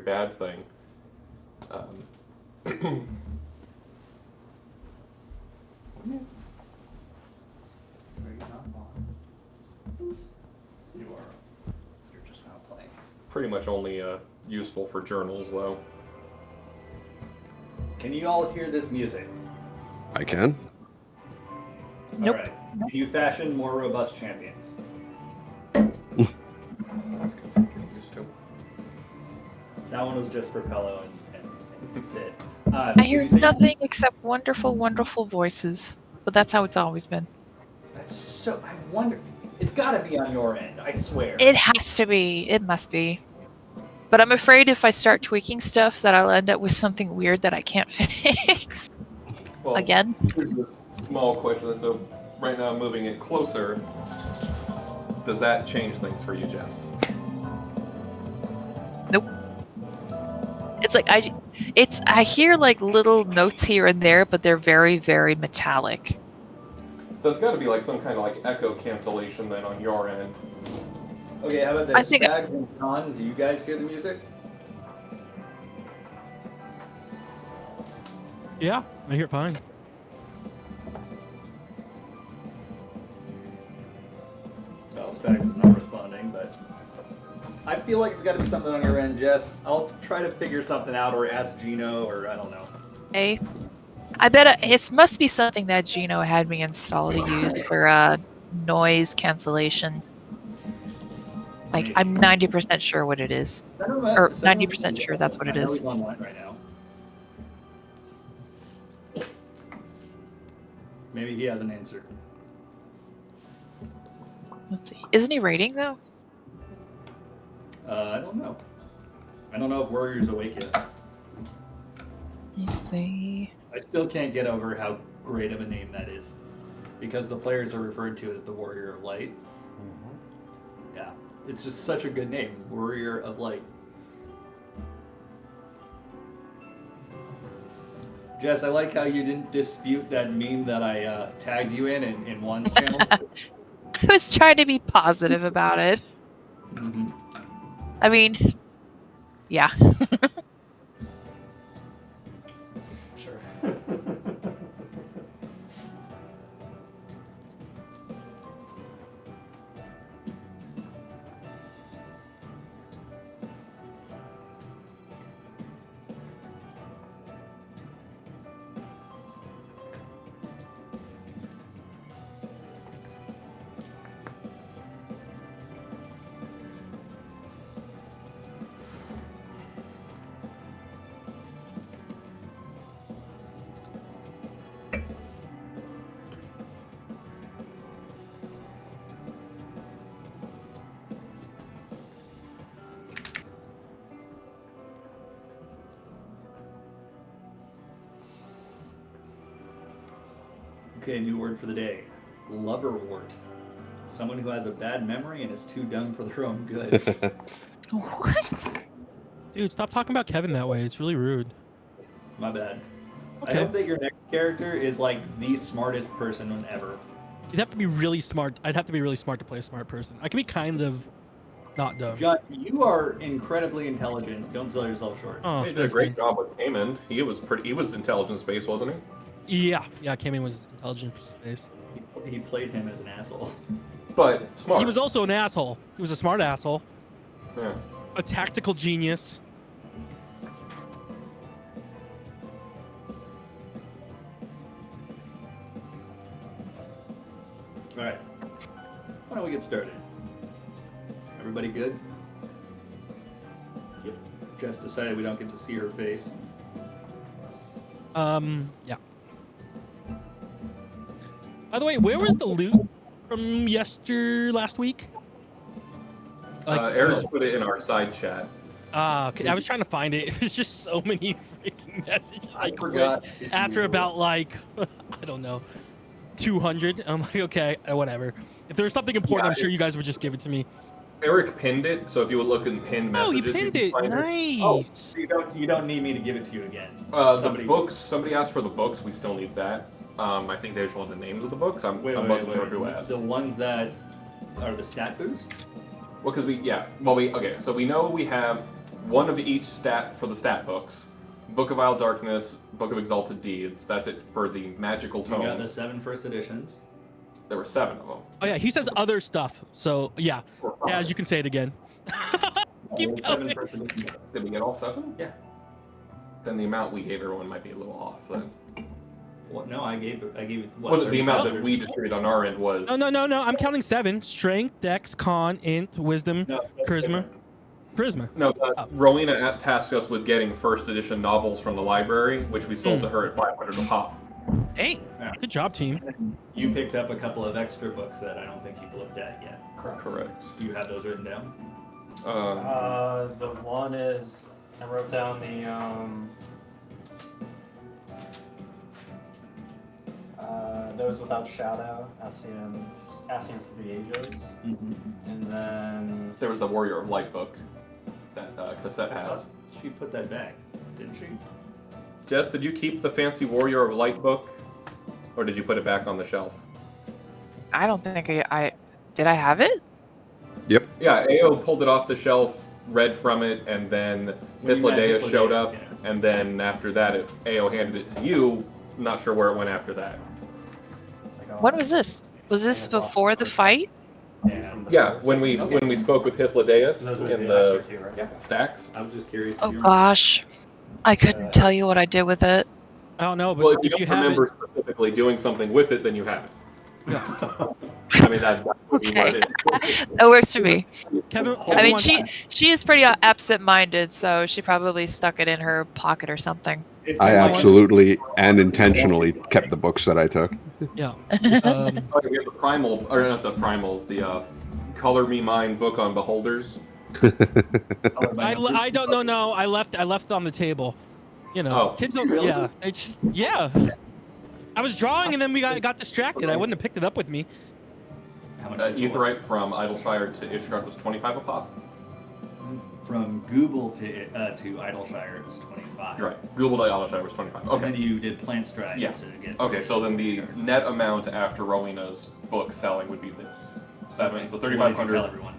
bad thing. You're just not playing. Pretty much only useful for journals, though. Can you all hear this music? I can. Nope. All right. Can you fashion more robust champions? That's good to get used to. That one was just for Pello and Sid. I hear nothing except wonderful, wonderful voices. But that's how it's always been. That's so. I wonder. It's got to be on your end. I swear. It has to be. It must be. But I'm afraid if I start tweaking stuff that I'll end up with something weird that I can't fix. Well, Again. Here's a small question. So right now, moving it closer, does that change things for you, Jess? Nope. It's like I hear like little notes here and there, but they're very, very metallic. So it's got to be like some kind of like echo cancellation then on your end. Okay, how about I this? think- Spags and John, do you guys hear the music? Yeah, I hear it fine. Well, Spags is not responding, but I feel like it's got to be something on your end, Jess. I'll try to figure something out, or ask Gino, or I don't know. Hey, I bet it must be something that Gino had me install to use for noise cancellation. Like, I'm 90% sure what it is. Or 90% sure that's what it I know is. he's online right now. Maybe he has an answer. Let's see. Isn't he raiding though? I don't know. I don't know if Warrior's awake yet. Let me see. I still can't get over how great of a name that is. Because the players are referred to as the Warrior of Light. Yeah. It's just such a good name. Warrior of Light. Jess, I like how you didn't dispute that meme that I tagged you in One's channel. I was trying to be positive about it. Mm-hmm. I mean, yeah. Sure. Okay, new word for the day. Lubberwort. Someone who has a bad memory and is too dumb for their own good. What? Dude, stop talking about Kevin that way. It's really rude. My bad. I Okay. hope that your next character is like the smartest person ever. You'd have to be really smart. I'd have to be really smart to play a smart person. I can be kind of not dumb. John, you are incredibly intelligent. Don't sell yourself short. Oh, He did a thanks, great man. job with Cayman. He was intelligence based, wasn't he? Yeah, Cayman was intelligent based. He played him as an asshole. But smart. He was also an asshole. He was a smart asshole. Yeah. A tactical genius. All right. Why don't we get started? Everybody good? Yep. Jess decided we don't get to see her face. Yeah. By the way, where was the loot from last week? Eric's put it in our side chat. Okay. I was trying to find it. There's just so many freaking messages. I forgot. After about like, I don't know, 200. I'm like, okay, whatever. If there's something important, Yeah, I'm sure you guys would just give it to me. Eric pinned it, so if you would look in pinned Oh, messages, you pinned can it. find Nice. Oh, you don't need me to give it to you again. The books. Somebody asked for the books. We still need that. I think they just want the names of the books. I wasn't sure who asked. The ones that are the stat boosts? Well, because okay. So we know we have one of each stat for the stat books. Book of Isle Darkness, Book of Exalted Deeds. That's it for the magical You got the tomes. 7 first editions. There were 7 of them. Oh yeah, he says other stuff. So yeah, yeah, as you can say it again. Keep going. Did we get all 7? Yeah. Then the amount we gave everyone might be a little off. Then. Well, no, I gave it. What, Well, the amount that 35? we distributed on our end was. No. I'm counting 7: Strength, Dex, Con, Int, Wisdom, No, that's Charisma. different. Charisma. No, Rowena tasked us with getting first edition novels from the library, which we sold to her at 500 a pop. Hey, Yeah. good job, team. You picked up a couple of extra books that I don't think you've looked at yet. Correct. Do you have those written down? The one is I wrote down those without shadow, Ascians of the Ages, and then There was the Warrior of Light book that Cassette has. She put that back, didn't she? Jess, did you keep the fancy Warrior of Light book, or did you put it back on the shelf? I don't think I did. I have it. Yep. Yeah, Ao pulled it off the shelf, read from it, and then Mithridates showed up, yeah. and then after that, Ao handed it to you. Not sure where it went after that. When was this? Was this before the fight? Yeah, when we spoke with Hythlodaeus Those were in the the extra 2, right? stacks. I was just curious. if Oh you gosh, I couldn't tell you what I did with it. I don't know, but Well, if you if you don't have remember it, specifically doing something with it, then you have it. yeah. I mean, that would be what it is. That works for me. Kevin. I mean, wants- she is pretty absent-minded, so she probably stuck it in her pocket or something. I absolutely and intentionally kept the books that I took. Yeah. Oh, we have the primal, or not the primals, the Color Me Mine book on beholders. I don't know. No, I left it on the table. You know, Oh. kids don't. Really? Yeah, they just yeah. I was drawing and then we got distracted. I wouldn't have picked it up with me. How much was the one? Etherite from Idleshire to Ishgard was 25 a pop. From Google to Idleshire, it was 25. You're right. Google to Idleshire was 25. And then Okay. you did Plant Stride Yeah. to get. Okay, so then the net amount after Rowena's book selling would be this. 7, so What did you tell 3,500. everyone?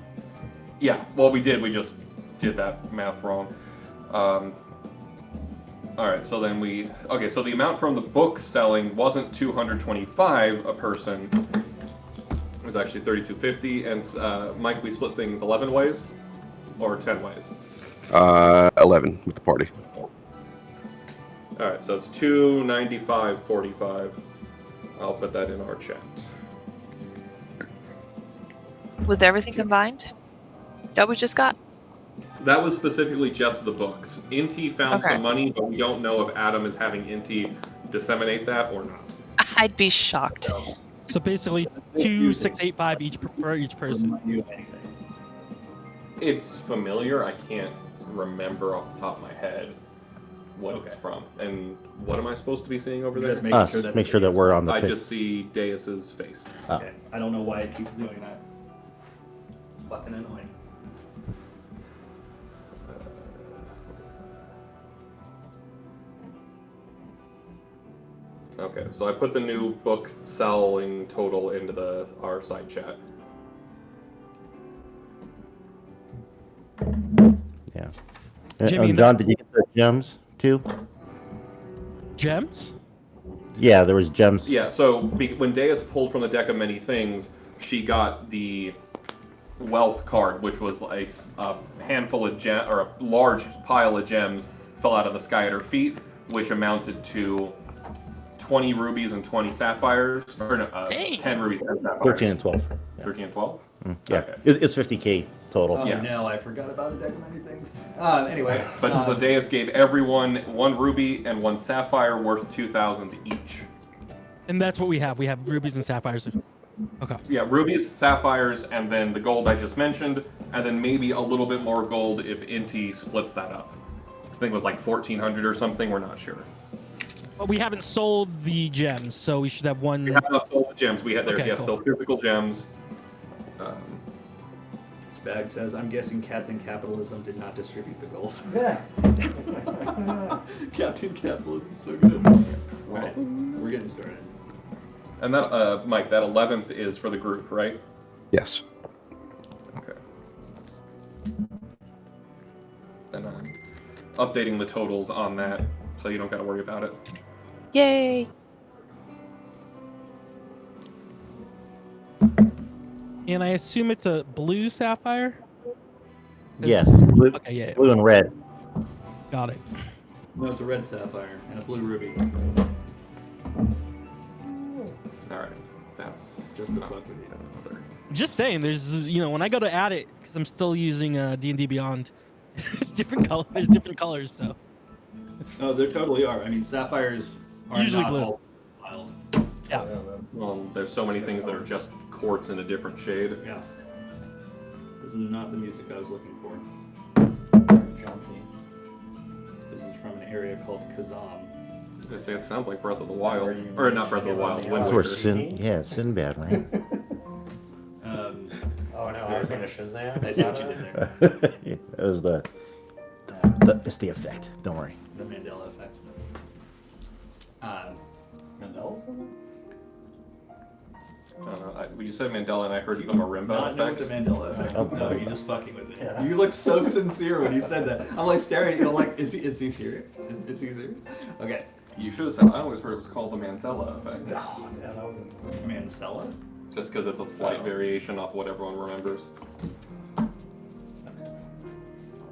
Yeah, well, we did. We just did that math wrong. All right, so then okay, so the amount from the book selling wasn't 225 a person. It was actually 3250. And Mike, we split things 11 ways or 10 ways. 11 with the party. All right, so it's 295.45. I'll put that in our chat. With everything combined, that we just got. That was specifically just the books. Inti found Okay. some money, but we don't know if Adam is having Inti disseminate that or not. I'd be shocked. So basically, 2,685 each for each person. Do anything. It's familiar. I can't remember off the top of my head what it's Okay. from. And what am I supposed to be seeing over Just there? making Us. sure that Make sure that we're on the I pic. just see Deus's face. Oh. Okay. I don't know why it keeps doing that. It's fucking annoying. Okay, so I put the new book selling total into our side chat. Yeah. Jimmy, John, did you get the gems too? Gems? Yeah, there was gems. Yeah, so when Deus pulled from the deck of many things, she got the wealth card, which was a handful of or a large pile of gems fell out of the sky at her feet, which amounted to 20 rubies and 20 sapphires, or no, 10 rubies and sapphires. 13 and 12. Yeah. 13 and 12? Yeah. Okay. It's 50K total. Oh Yeah. no, I forgot about the deck of many things. Anyway. But so Deus gave everyone 1 ruby and 1 sapphire worth 2,000 each. And that's what we have. We have rubies and sapphires. Okay. Yeah, rubies, sapphires, and then the gold I just mentioned, and then maybe a little bit more gold if Inti splits that up. I think it was like 1,400 or something, we're not sure. But we haven't sold the gems, so we should have one. We have not sold the gems, we had there, Okay, yes, cool. so physical gems. Spag says, I'm guessing Captain Capitalism did not distribute the goals. Yeah. Captain Capitalism's so good. Alright, we're getting started. And that, Mike, that 11th is for the group, right? Yes. Okay. Then I'm updating the totals on that, so you don't got to worry about it. Yay! And I assume it's a blue sapphire? Yes, blue, Okay, yeah. blue and red. Got it. No, it's a red sapphire and a blue ruby. Alright, that's Just to fuck with you. Just saying, there's, when I go to add it, because I'm still using D&D Beyond, there's different colors, so. Oh, there totally are. I mean, sapphires are Usually not blue. all wild. Yeah. Well, there's so many things that are just quartz in a different shade. Yeah. This is not the music I was looking for. Jumpy. This is from an area called Kazan. I say it sounds like Breath of the Wild, or not Breath of the Wild, Wind That's where Waker. Sinbad, right? Oh no, I was thinking Shazam. I see what you did there. Yeah, that was it's the effect. Don't worry. The Mandela effect. Mandela's in When you said Mandela, and I heard the marimba Not know what the effect. Mandela effect. Oh, No, you're just fucking with me. Yeah. You look so sincere when you said that. I'm like staring at you, like, is he serious? Is he serious? Okay. You should have said. I always heard it was called the Mansella effect, it. Oh, yeah, that would Mancella? just because it's a slight Oh. variation off what everyone remembers.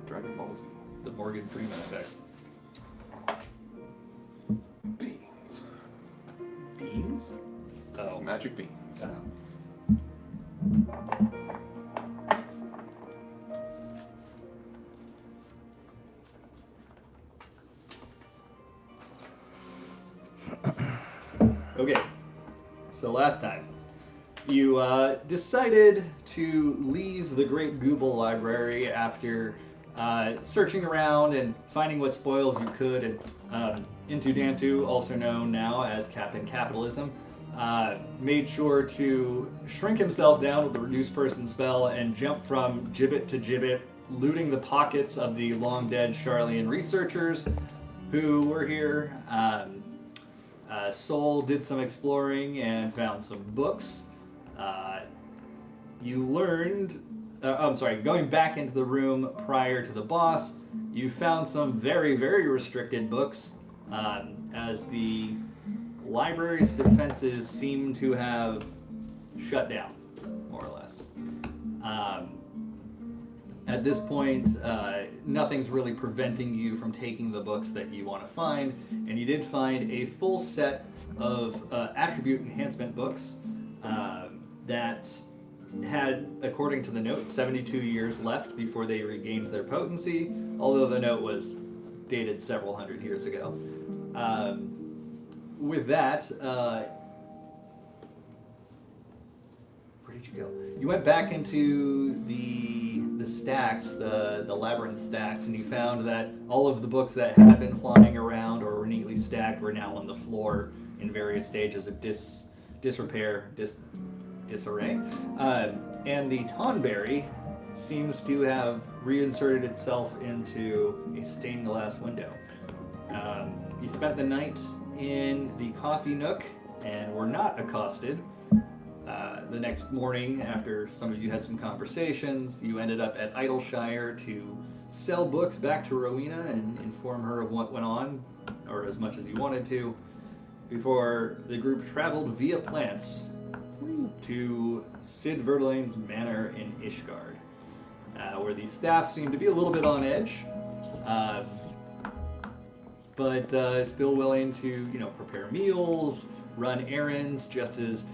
Dragon Ball Z. The Morgan Freeman effect. Beans. Beans? Oh, Magic beans. Okay, so last time, you decided to leave the Great Google Library after searching around and finding what spoils you could, and Intu Dantu, also known now as Captain Capitalism, made sure to shrink himself down with the Reduce Person spell and jump from gibbet to gibbet, looting the pockets of the long-dead Charlian researchers who were here. Sol did some exploring and found some books. You learned, going back into the room prior to the boss, you found some very, very restricted books, as the library's defenses seem to have shut down, more or less. At this point, nothing's really preventing you from taking the books that you want to find, and you did find a full set of attribute enhancement books that had, according to the note, 72 years left before they regained their potency, although the note was dated several hundred years ago. With that, where did you go? You went back into the stacks, the labyrinth stacks, and you found that all of the books that had been flying around or were neatly stacked were now on the floor in various stages of disarray. And the Tonberry seems to have reinserted itself into a stained glass window. You spent the night in the coffee nook and were not accosted. The next morning, after some of you had some conversations, you ended up at Idleshire to sell books back to Rowena and inform her of what went on, or as much as you wanted to, before the group traveled via plants to Sid Verlane's manor in Ishgard, where the staff seemed to be a little bit on edge, but still willing to, prepare meals, run errands, just as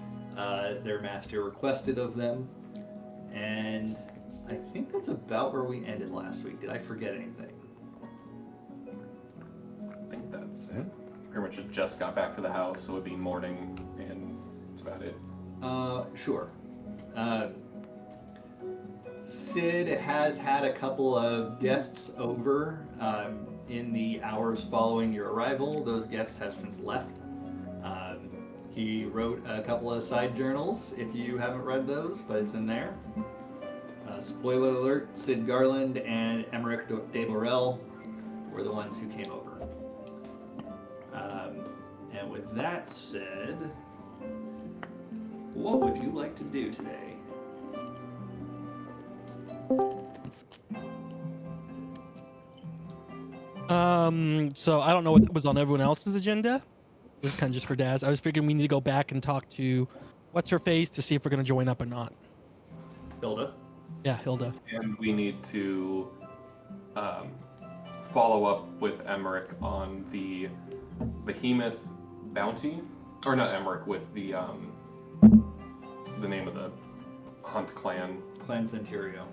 their master requested of them. And I think that's about where we ended last week. Did I forget anything? I think that's it. Pretty much just got back to the house, so it'd be morning, and that's about it. Sure. Sid has had a couple of guests over in the hours following your arrival. Those guests have since left. He wrote a couple of side journals, if you haven't read those, but it's in there. Spoiler alert, Sid Garland and Emmerich de Morel were the ones who came over. And with that said, what would you like to do today? So I don't know what was on everyone else's agenda. This is kind of just for Daz. I was figuring we need to go back and talk to what's her face to see if we're gonna join up or not. Hilda. Yeah, Hilda. And we need to follow up with Emmerich on the Behemoth bounty, or not Emmerich, with the name of the Hunt clan. Clan Centurio.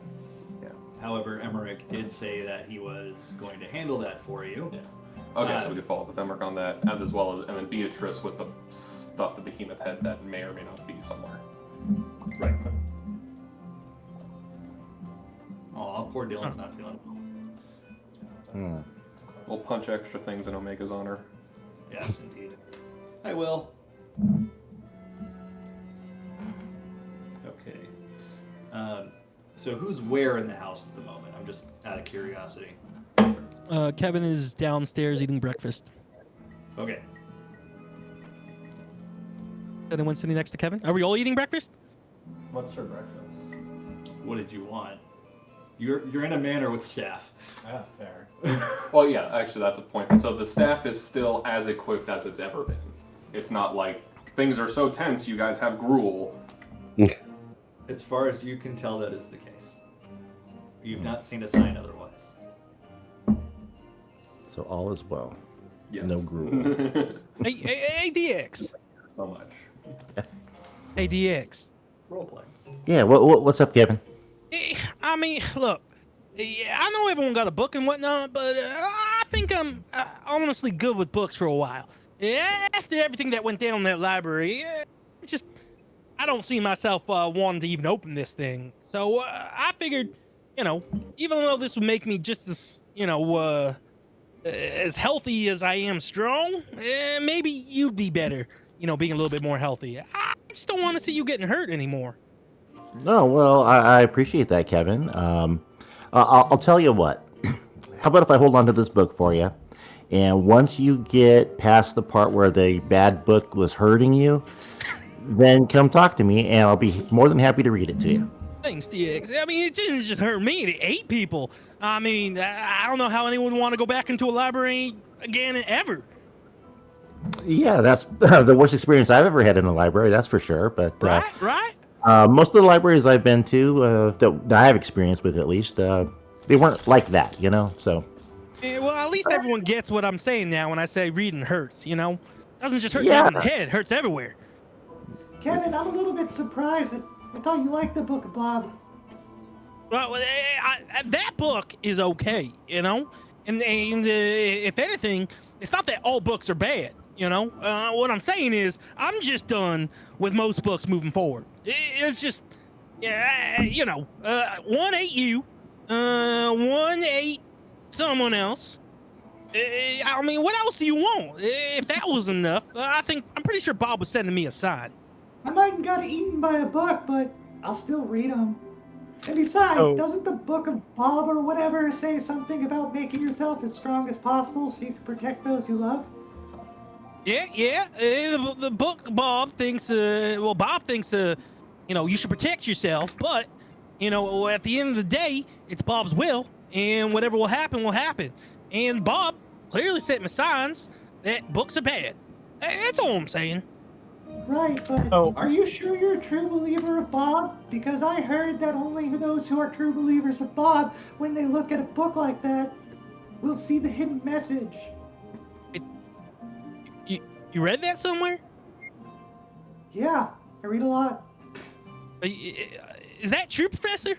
Yeah. However, Emmerich did say that he was going to handle that for you. Yeah. Okay, so we could follow up with Emmerich on that, and as well as, and then Beatrice with the stuff the Behemoth had that may or may not be somewhere. Right. Oh, poor Dylan's not feeling well. We'll punch extra things in Omega's honor. Yes, indeed. I will. Okay. So who's where in the house at the moment? I'm just out of curiosity. Kevin is downstairs eating breakfast. Okay. Anyone sitting next to Kevin? Are we all eating breakfast? What's for breakfast? What did you want? You're in a manor with staff. Ah, fair. Well, yeah, actually, that's a point. So the staff is still as equipped as it's ever been. It's not like things are so tense you guys have gruel. As far as you can tell, that is the case. You've not seen a sign otherwise. So all is well. Yes. No gruel. Hey, DX. So much. Hey, DX. Roleplay. Yeah. What's up, Kevin? I mean, look. Yeah, I know everyone got a book and whatnot, but I think I'm honestly good with books for a while. Yeah, after everything that went down in that library, I don't see myself wanting to even open this thing. So I figured, even though this would make me just as, as healthy as I am strong, maybe you'd be better, being a little bit more healthy. I just don't want to see you getting hurt anymore. No, well, I appreciate that, Kevin. I'll tell you what. How about if I hold on to this book for you, and once you get past the part where the bad book was hurting you, then come talk to me, and I'll be more than happy to read it to you. Thanks, DX. I mean, it didn't just hurt me. It ate people. I mean, I don't know how anyone would want to go back into a library again ever. Yeah, that's the worst experience I've ever had in a library, that's for sure. But Right? most of the libraries I've been to, that I have experience with at least, they weren't like that, so. Yeah, well, at least everyone gets what I'm saying now when I say reading hurts, Doesn't just hurt Yeah. you in the head, hurts everywhere. Kevin, I'm a little bit surprised. I thought you liked the Book of Bob. Well, that book is okay, And if anything, it's not that all books are bad, What I'm saying is, I'm just done with most books moving forward. It's just, one ain't you, one ain't someone else. I mean, what else do you want? If that was enough, I'm pretty sure Bob was sending me a sign. I might have got eaten by a book, but I'll still read them. And besides, doesn't the Book of Bob or whatever say something about making yourself as strong as possible so you can protect those you love? Yeah. The book Bob thinks, Bob thinks, you should protect yourself, but, at the end of the day, it's Bob's will, and whatever will happen, will happen. And Bob clearly sent me signs that books are bad. That's all I'm saying. Right, but are you sure you're a true believer of Bob? Because I heard that only those who are true believers of Bob, when they look at a book like that, will see the hidden message. You read that somewhere? Yeah, I read a lot. Is that true, Professor?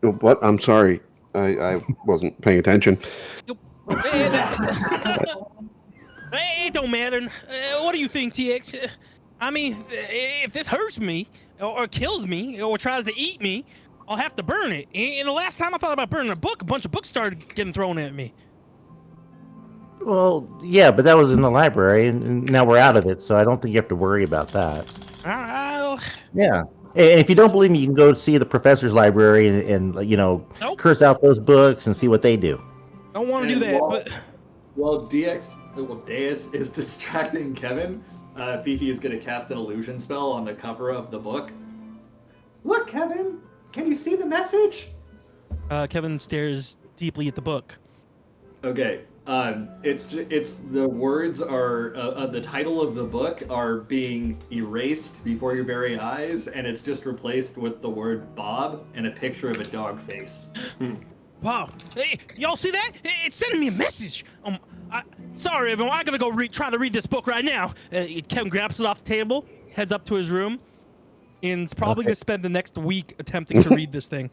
What? I'm sorry. I wasn't paying attention. It don't matter. What do you think, TX? I mean, if this hurts me, or kills me, or tries to eat me, I'll have to burn it. And the last time I thought about burning a book, a bunch of books started getting thrown at me. Well, yeah, but that was in the library, and now we're out of it, so I don't think you have to worry about that. Yeah. And if you don't believe me, you can go see the professor's library and Nope. curse out those books and see what they do. Don't want to do that, but... While Deus is distracting Kevin, Fifi is going to cast an illusion spell on the cover of the book. Look, Kevin, can you see the message? Kevin stares deeply at the book. Okay. It's the words are the title of the book are being erased before your very eyes, and it's just replaced with the word Bob and a picture of a dog face. Wow. Hey, y'all see that? It's sending me a message. Sorry, everyone. I gotta go try to read this book right now. Kevin grabs it off the table, heads up to his room, and is probably gonna spend the next week attempting to read this thing.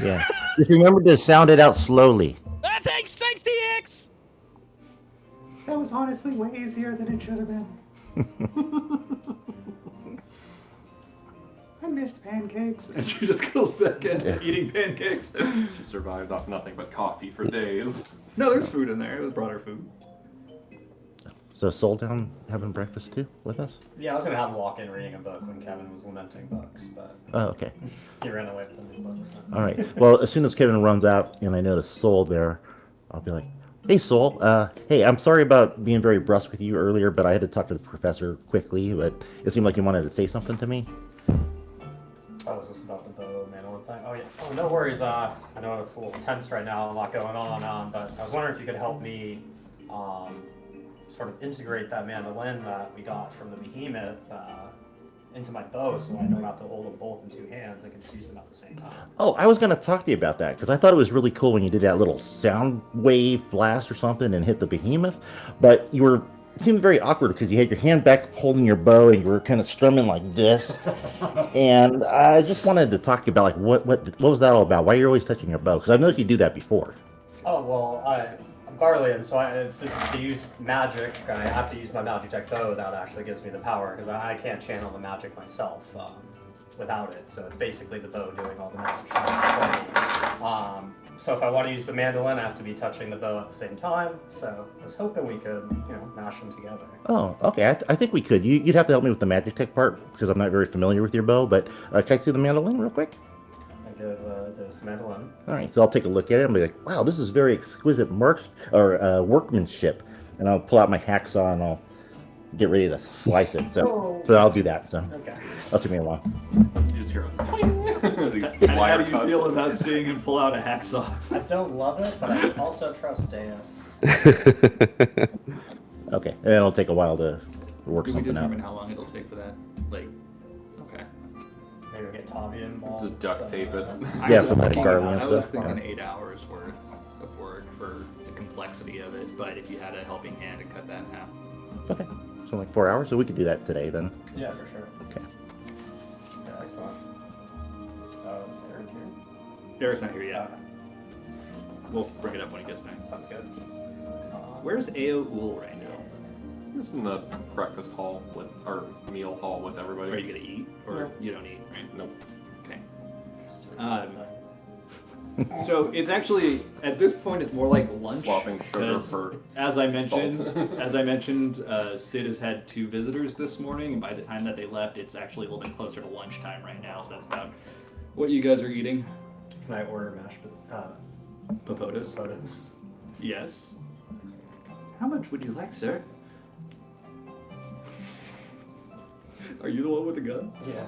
Yeah. Just remember to sound it out slowly. Thanks, DX. That was honestly way easier than it should have been. I missed pancakes. And she just goes back into eating pancakes. She survived off nothing but coffee for days. No, there's food in there. It brought her food. So Soul down having breakfast too with us? Yeah, I was gonna have him walk in reading a book when Kevin was lamenting books, but Oh, okay. he ran away with the new books. All right. Well, as soon as Kevin runs out and I notice Soul there, I'll be like, "Hey, Soul. Hey, I'm sorry about being very brusque with you earlier, but I had to talk to the professor quickly. But it seemed like you wanted to say something to me." Oh, is this about the bow mandolin thing? Oh yeah. Oh, no worries. I know it's a little tense right now, a lot going on, but I was wondering if you could help me, sort of integrate that mandolin that we got from the behemoth into my bow, so I know not to hold them both in two hands. I can just use them at the same time. Oh, I was going to talk to you about that because I thought it was really cool when you did that little sound wave blast or something and hit the behemoth, but it seemed very awkward because you had your hand back holding your bow and you were kind of strumming like this. And I just wanted to talk to you about like what was that all about? Why are you always touching your bow? Because I've noticed you do that before. Oh well, I'm Garlean, so to use magic, I have to use my Magitech bow. That actually gives me the power because I can't channel the magic myself without it. So it's basically the bow doing all the magic. So if I want to use the mandolin, I have to be touching the bow at the same time. So I was hoping we could, mash them together. Oh, okay. I think we could. You'd have to help me with the Magitech part because I'm not very familiar with your bow. But can I see the mandolin real quick? I give this mandolin. All right, so I'll take a look at it and be like, "Wow, this is very exquisite workmanship." And I'll pull out my hacksaw and I'll get ready to slice it. So I'll do that. So Okay. that'll take me a while. You just hear as these How wire do you cuts. feel about seeing him pull out a hacksaw? I don't love it, but I also trust Deus. Okay, and then it'll take a while to work Do we something out. determine how long it'll take for that? Like, okay. Maybe we'll get Tavi involved. Just duct tape it. Yeah, I was for my thinking, garland I was stuff, thinking yeah. 8 hours worth of work for the complexity of it, but if you had a helping hand to cut that in half. Okay, so like 4 hours, so we could do that today then. Yeah, for sure. Okay. Yeah, excellent. Is Eric here? Eric's not here yet. Okay, We'll bring it up when he gets back. sounds good. Where's Aoul right now? Just in the breakfast hall or meal hall with everybody. Are you gonna eat? Or No. you don't eat, right? Nope. Okay. So it's actually at this point it's more like lunch. Swapping sugar 'cause for as I mentioned, salt. Sid has had 2 visitors this morning, and by the time that they left, it's actually a little bit closer to lunchtime right now. So that's about what you guys are eating. Can I order mashed Papotas. potatoes? Yes. How much would you like, sir? Are you the one with the gun? Yeah.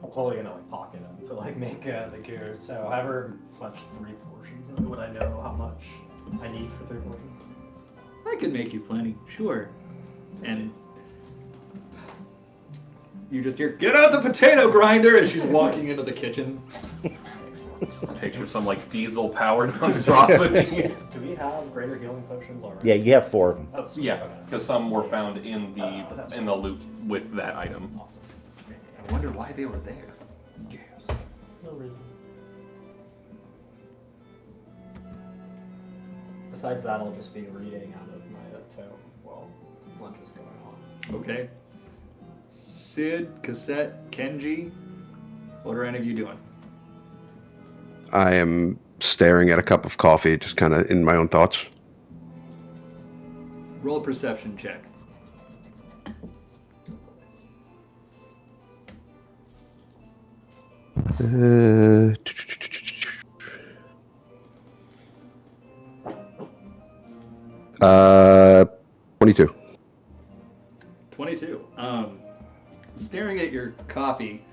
I'm totally gonna pocket them to make the gears. So however much 3 portions of it, would I know how much I need for 3 portions? I can make you plenty, sure. And you just hear, "Get out the potato grinder!" as she's walking into the kitchen. Excellent. Picture some diesel powered monstrosity. Do we have greater healing potions already? Yeah, you have 4 of them. Oh, sweet. Yeah, Okay. because some were found in that's the loot with that item. Awesome. I wonder why they were there. Yes. No reason. Besides that, I'll just be reading out of my tome while lunch is going on. Okay. Sid, Cassette, Kenji, what are any of you doing? I am staring at a cup of coffee, just kind of in my own thoughts. Roll a perception check. Uh, 22. 22. Staring at your coffee,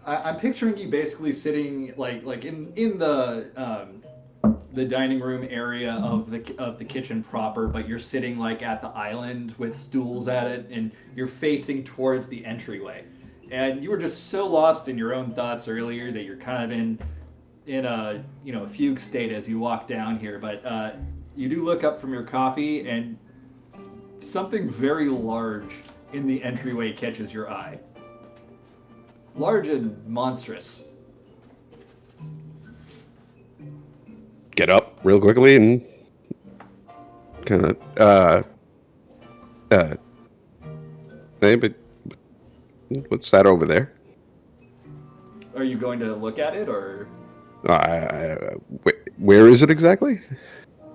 I'm picturing you basically sitting like in the dining room area of the kitchen proper, but you're sitting like at the island with stools at it, and you're facing towards the entryway. And you were just so lost in your own thoughts earlier that you're kind of in a fugue state as you walk down here. But you do look up from your coffee, and something very large in the entryway catches your eye. Large and monstrous. Get up real quickly and kind of hey, but what's that over there? Are you going to look at it, or? Where is it exactly?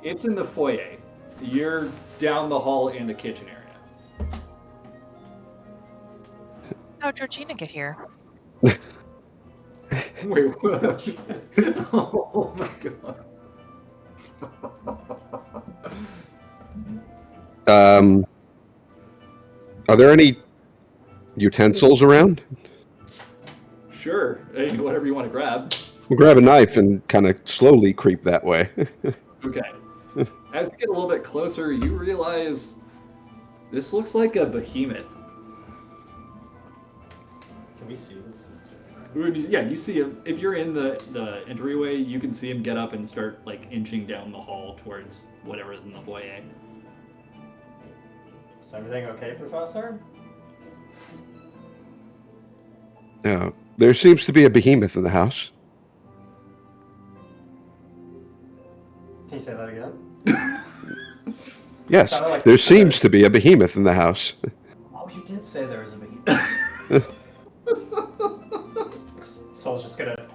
It's in the foyer. You're down the hall in the kitchen area. How'd Georgina get here? Wait, what? Oh my god. Are there any utensils around? Sure. Hey, whatever you want to grab. We'll grab a knife and kind of slowly creep that way. Okay. As you get a little bit closer, you realize this looks like a behemoth. Can we see this? Yeah, you see him. If you're in the entryway, you can see him get up and start like inching down the hall towards whatever is in the foyer. Is everything okay, Professor? Now, there seems to be a behemoth in the house. Can you say that again? Yes, Sounded like there you said seems it. to be a behemoth in the house. Oh, you did say there was a behemoth. Soul's just gonna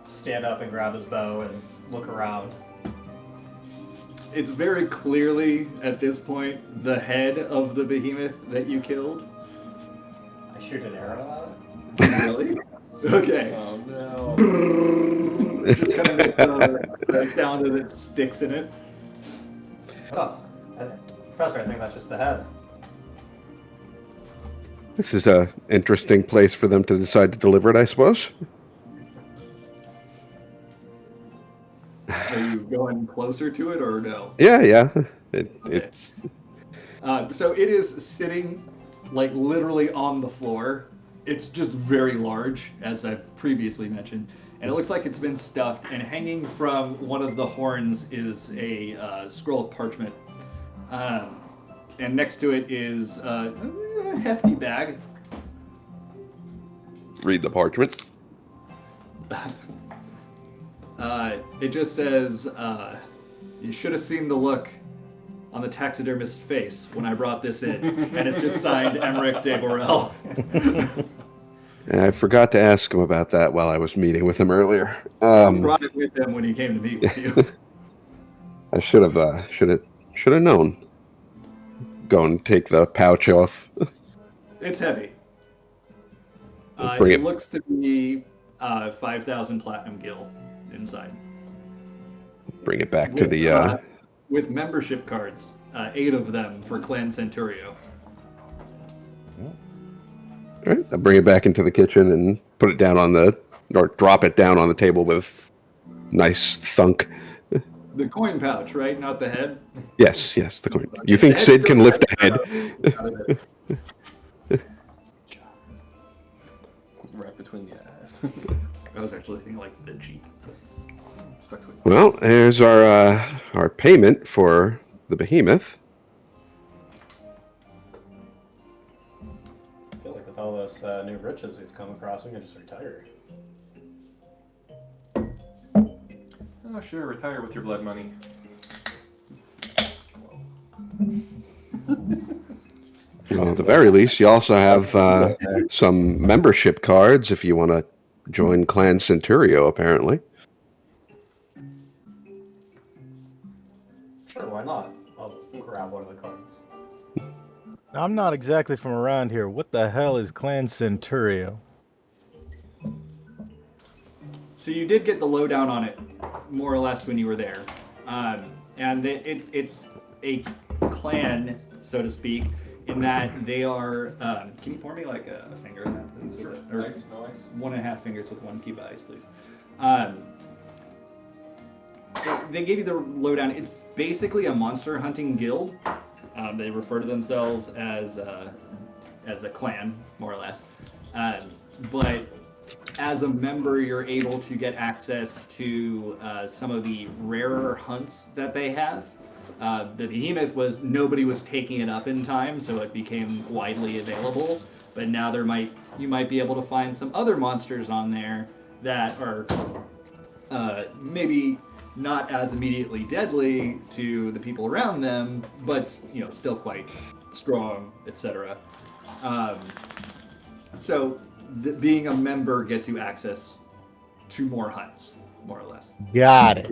stand up and grab his bow and look around. It's very clearly, at this point, the head of the behemoth that you killed. I shoot an arrow Really? Okay. Oh no. Just kind of makes the sound as it sticks in it. at it. Oh, Professor, I think that's just the head. This is a interesting place for them to decide to deliver it, I suppose. Are you going closer to it or no? Yeah. Okay. It's So it is sitting like literally on the floor. It's just very large, as I've previously mentioned. And it looks like it's been stuffed, and hanging from one of the horns is a scroll of parchment. And next to it is a hefty bag. read the parchment. It just says, you should have seen the look on the taxidermist's face when I brought this in. And it's just signed Emmerich de Borel. I forgot to ask him about that while I was meeting with him earlier. He brought it with him when he came to meet with you. I should have known. Go and take the pouch off. It's heavy. Bring It it. looks to be 5,000 platinum gil inside. Bring it back to the. With membership cards, 8 of them for Clan Centurio. All right, I'll bring it back into the kitchen and put it down or drop it down on the table with nice thunk. The coin pouch, right? Not the head? Yes, the coin. You think The head's Sid still can lift a out head? of it. Right between the eyes. I was actually thinking like the Jeep. Stuck to it. Well, here's our payment for the behemoth. I feel like with all those new riches we've come across, we can just retire. Oh, sure, retire with your blood money. Well, at the very least, you also have some membership cards if you want to join Clan Centurio, apparently. Sure, why not? I'll grab one of the cards. I'm not exactly from around here. What the hell is Clan Centurio? So you did get the lowdown on it, more or less, when you were there. And it's a clan, so to speak, in that they are... can you pour me like a finger in that, please? keys with Sure. it. Or Nice, nice. 1.5 fingers with 1 key by ice, please. They gave you the lowdown. It's basically a monster hunting guild. They refer to themselves as a clan, more or less. But as a member, you're able to get access to some of the rarer hunts that they have. The behemoth nobody was taking it up in time, so it became widely available. But now you might be able to find some other monsters on there that are maybe not as immediately deadly to the people around them, but still quite strong, etc. So being a member gets you access to more hunts, more or less. Got it.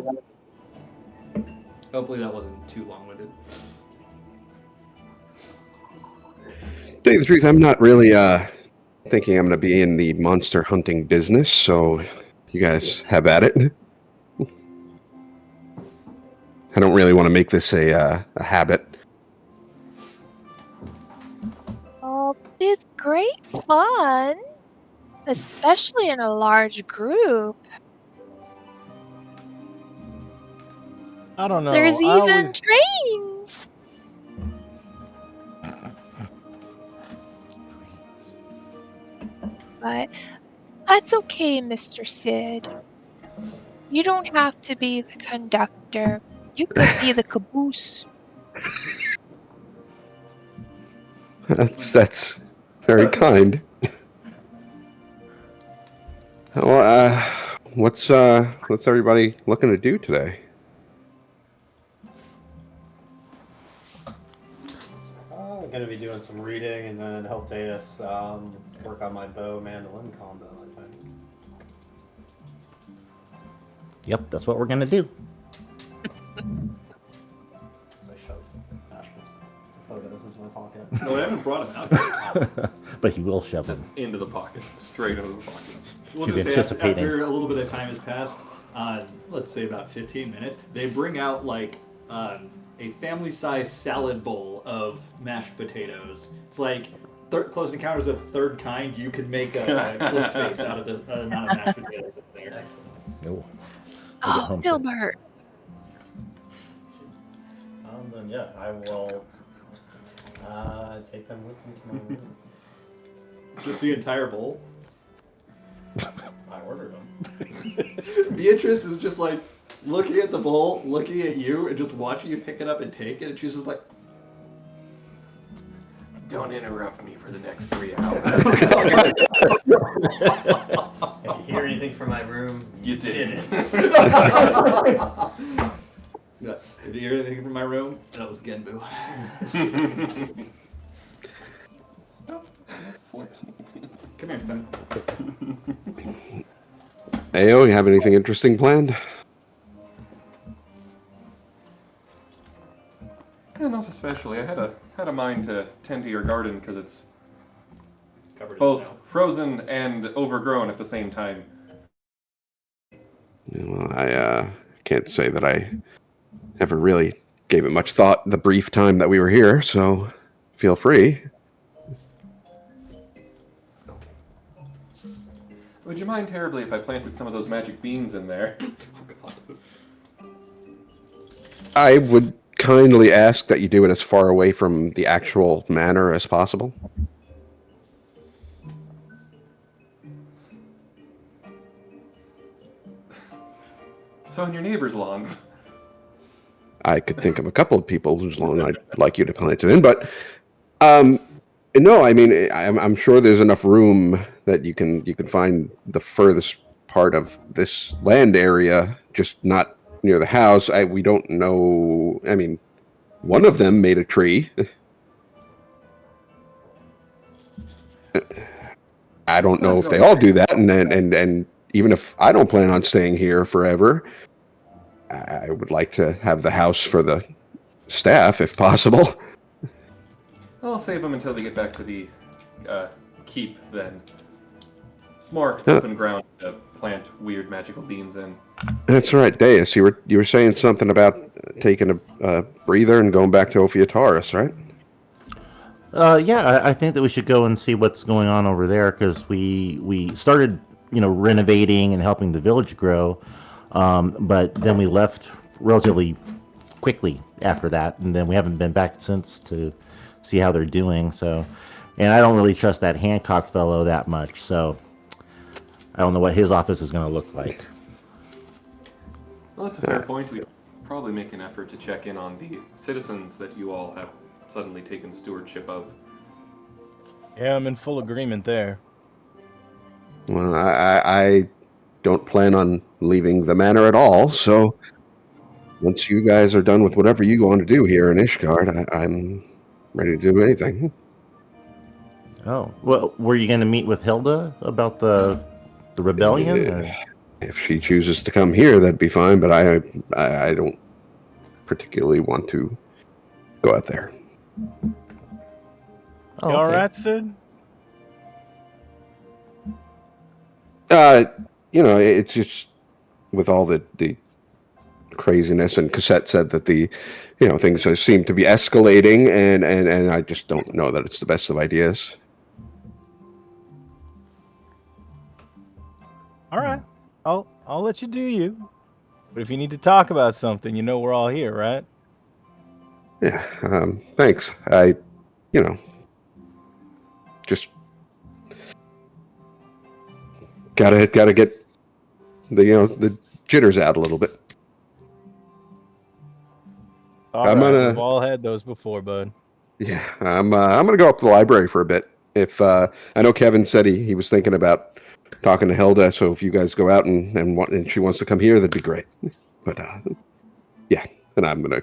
Hopefully that wasn't too long-winded. To tell you the truth, I'm not really thinking I'm going to be in the monster hunting business, so you guys have at it. I don't really want to make this a habit. Oh, it's great fun, especially in a large group. I don't know. There's I even always trains. But that's okay, Mr. Sid. You don't have to be the conductor. You could be the caboose. That's very kind. Well, what's everybody looking to do today? I'm gonna be doing some reading and then help Datus work on my bow mandolin combo, I think. Yep, that's what we're gonna do. So I shove Ashman's photos into my pocket. No, I haven't brought him out. But he will shove it. Into the pocket. Straight into the pocket. We'll She's just say anticipating. after a little bit of time has passed, let's say about 15 minutes, they bring out like a family-sized salad bowl of mashed potatoes. It's like Close Encounters of the Third Kind. You could make a clip face out of the amount of mashed potatoes in there. Excellent. No. Oh, Filbert. Then yeah, I will take them with me to my room. Just the entire bowl. I ordered them. Beatrice is just like looking at the bowl, looking at you, and just watching you pick it up and take it, and she's just like, Don't interrupt me for the next 3 hours. If you hear anything from my room, You didn't. yeah, if you hear anything from my room, that was Genbu. Come here, Finn. Ayo, you have anything interesting planned? Yeah, not especially. I had a mind to tend to your garden because it's Covered in both snow. frozen and overgrown at the same time. Well, I can't say that I ever really gave it much thought the brief time that we were here, so feel free. Would you mind terribly if I planted some of those magic beans in there? I would kindly ask that you do it as far away from the actual manor as possible. So in your neighbor's lawns. I could think of a couple of people whose lawn I'd like you to plant it in, but no, I mean I'm sure there's enough room that you can find the furthest part of this land area, just not near the house. We don't know. I mean, one of them made a tree. I don't know if they all do that, and even if I don't plan on staying here forever, I would like to have the house for the staff if possible. I'll save them until they get back to the keep then. It's more open ground to plant weird magical beans in. That's right, Deus. You were saying something about taking a breather and going back to Ophiutarus, right? Yeah, I think that we should go and see what's going on over there because we started, renovating and helping the village grow, but then we left relatively quickly after that, and then we haven't been back since to see how they're doing. So, and I don't really trust that Hancock fellow that much, so I don't know what his office is going to look like. Well, that's a fair point. We probably make an effort to check in on the citizens that you all have suddenly taken stewardship of. Yeah, I'm in full agreement there. Well, I don't plan on leaving the manor at all, so once you guys are done with whatever you want to do here in Ishgard, I'm ready to do anything. Oh, well, were you going to meet with Hilda about the rebellion? Or? If she chooses to come here, that'd be fine, but I don't particularly want to go out there. Oh, You all okay. right, Sid? It's just with all the craziness, and Cassette said that things seem to be escalating, and I just don't know that it's the best of ideas. All right. I'll let you do you. But if you need to talk about something, we're all here, right? Yeah, thanks. I just gotta get the jitters out a little bit. All right. We've all had those before, bud. Yeah, I'm gonna go up to the library for a bit. If I know Kevin said he was thinking about talking to Hilda, so if you guys go out and she wants to come here, that'd be great. But yeah, and I'm gonna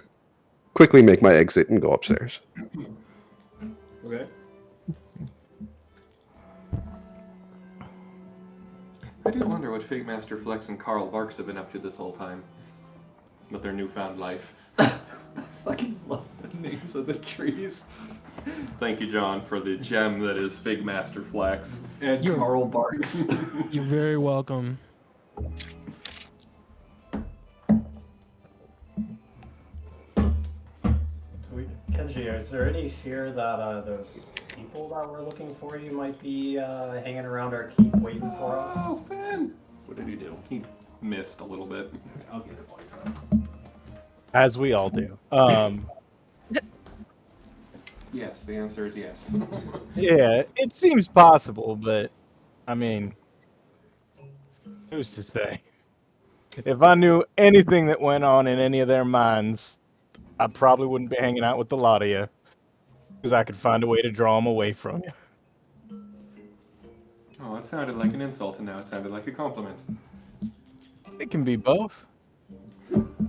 quickly make my exit and go upstairs. Okay. I do wonder what Figmaster Flex and Carl Barks have been up to this whole time with their newfound life. I fucking love the names of the trees. Thank you, John, for the gem that is Figmaster Flex. And Carl Barks. You're very welcome. Kenji, is there any fear that those people that were looking for you might be hanging around our keep waiting for us? Oh, Finn! What did he do? He missed a little bit. I'll get it. As we all do. Yes, the answer is yes. Yeah, it seems possible, but I mean, who's to say? If I knew anything that went on in any of their minds, I probably wouldn't be hanging out with the lot of you, because I could find a way to draw them away from you. Oh, that sounded like an insult, and now it sounded like a compliment. It can be both.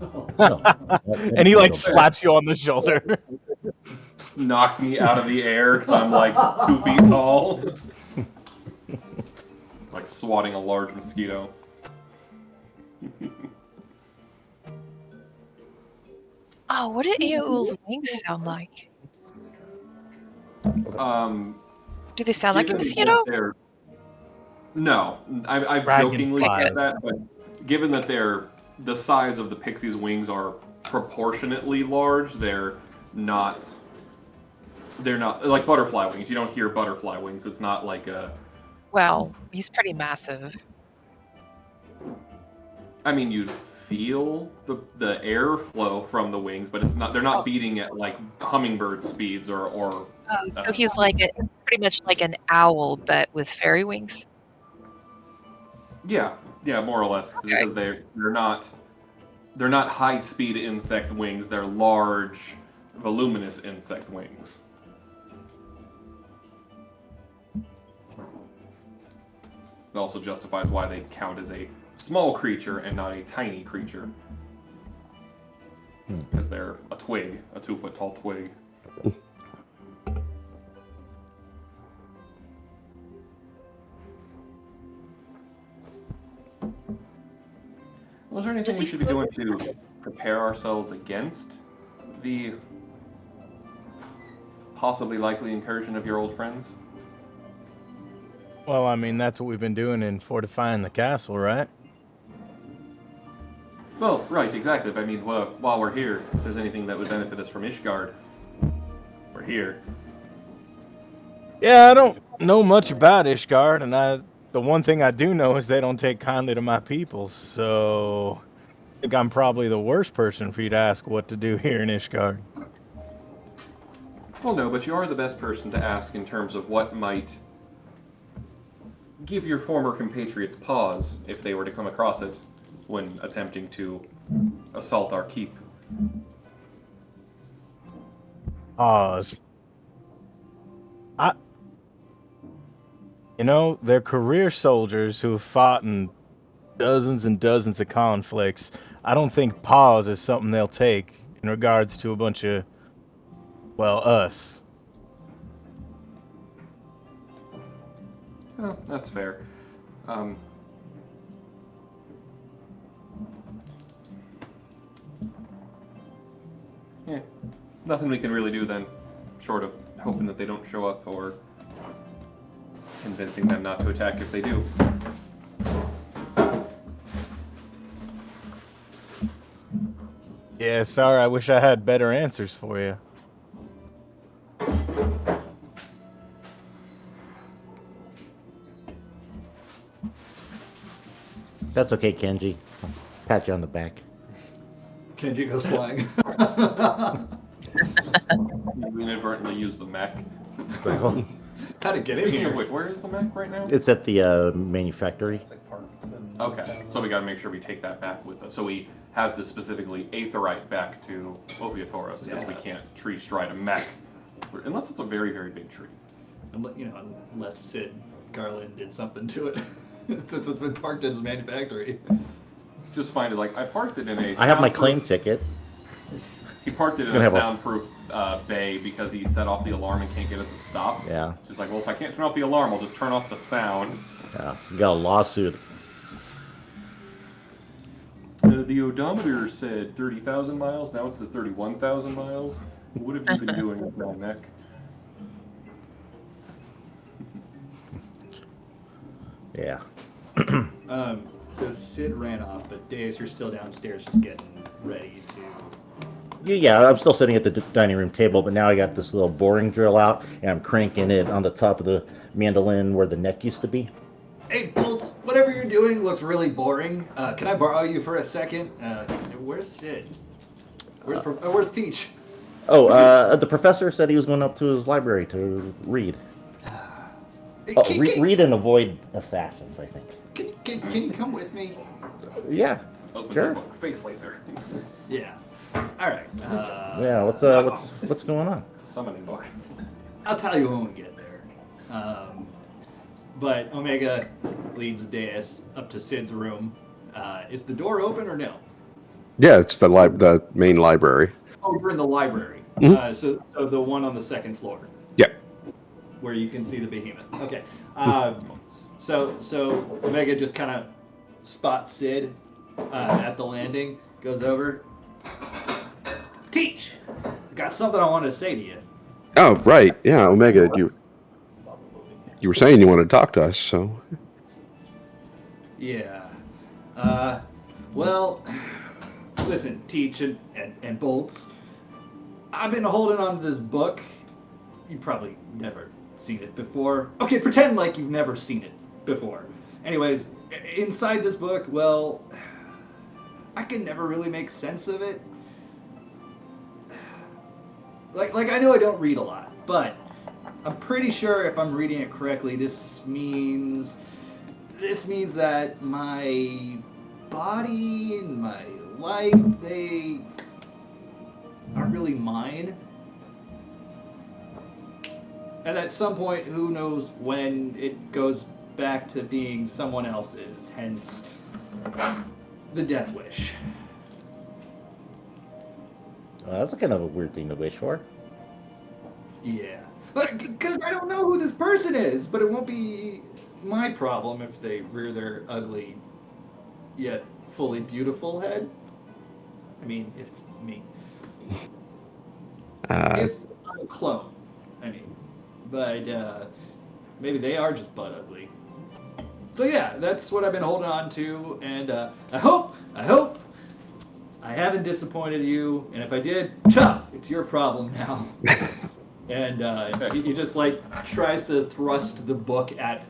Oh, And he slaps you on the shoulder. Knocks me out of the air because I'm like 2 feet tall. Like swatting a large mosquito. Oh, what do Eowul's wings sound like? Do they sound like a Given mosquito? that they're- No, I've jokingly said that, but given that the size of the pixie's wings are proportionately large, they're not like butterfly wings. You don't hear butterfly wings. It's not like a. Well, he's pretty massive. I mean, you'd feel the airflow from the wings, but it's not. They're not beating at like hummingbird speeds or. Oh, so he's pretty much like an owl, but with fairy wings. Yeah, more or less, because they're not high speed insect wings. They're large, voluminous insect wings. It also justifies why they count as a small creature and not a tiny creature. Because they're a twig, a 2-foot tall twig. Was there anything we should be doing to prepare ourselves against the possibly likely incursion of your old friends? Well, I mean, that's what we've been doing in fortifying the castle, right? Well, right, exactly. But I mean, while we're here, if there's anything that would benefit us from Ishgard, we're here. Yeah, I don't know much about Ishgard, and the one thing I do know is they don't take kindly to my people, so I think I'm probably the worst person for you to ask what to do here in Ishgard. Well, no, but you are the best person to ask in terms of what might give your former compatriots pause if they were to come across it when attempting to assault our keep. Pause. They're career soldiers who have fought in dozens and dozens of conflicts. I don't think pause is something they'll take in regards to a bunch of, well, us. Oh, that's fair. Yeah, nothing we can really do then, short of hoping that they don't show up or convincing them not to attack if they do. Yeah, sorry, I wish I had better answers for you. That's okay, Kenji. I'll pat you on the back. Kenji goes flying. You inadvertently use the mech. Well, How to get in Speaking here? of which, where is the mech right now? it's at the manufactory. It's like parked in Okay, so we gotta make sure we take that back with us. So we have to specifically aetherite back to Oviatoris, because we can't tree stride a mech. Unless it's a very, very big tree. Unless Sid Garland did something to it. Since it's been parked at his manufactory. Just find it, like, I parked it in a I have my soundproof- claim ticket. He parked it in Gonna a have a- soundproof bay because he set off the alarm and can't get it to stop. Yeah. It's just like, well, if I can't turn off the alarm, I'll just turn off the sound. Yeah, so we got a lawsuit. The odometer said 30,000 miles, now it says 31,000 miles. What have you been doing with that mech? Yeah. So Sid ran off, but Deus, you're still downstairs just getting ready to... Yeah, I'm still sitting at the dining room table, but now I got this little boring drill out, and I'm cranking it on the top of the mandolin where the neck used to be. Hey, Bolts, whatever you're doing looks really boring. Can I borrow you for a second? Where's Sid? Where's Teach? Oh, the professor said he was going up to his library to read. Read and avoid assassins, I think. Can you come with me? Yeah, Opens sure. a book, face laser. Yeah. All right. Yeah, what's going on? It's a summoning book. I'll tell you when we get there. But Omega leads Deus up to Sid's room. Is the door open or no? Yeah, it's the main library. Oh, we're in the library. Mhm. So the one on the second floor, Yeah. where you can see the behemoth. Okay. So Omega just kind of spots Sid at the landing, goes over. Teach! Got something I wanted to say to you. Oh, right. Yeah, Omega, you were saying you wanted to talk to us, so Yeah. Well, listen, Teach and Bolts. I've been holding on to this book. You've probably never seen it before. Okay, pretend like you've never seen it before. Anyways, inside this book, well, I can never really make sense of it. Like I know I don't read a lot, but I'm pretty sure if I'm reading it correctly, this means that my body and my life, they aren't really mine. And at some point, who knows when, it goes back to being someone else's, hence the death wish. That's kind of a weird thing to wish for. Yeah. Because I don't know who this person is, but it won't be my problem if they rear their ugly, yet fully beautiful head. I mean, if it's me. If I'm a clone, I mean. But maybe they are just butt ugly. So yeah, that's what I've been holding on to, and I hope I haven't disappointed you, and if I did, tough, it's your problem now. And he just like tries to thrust the book at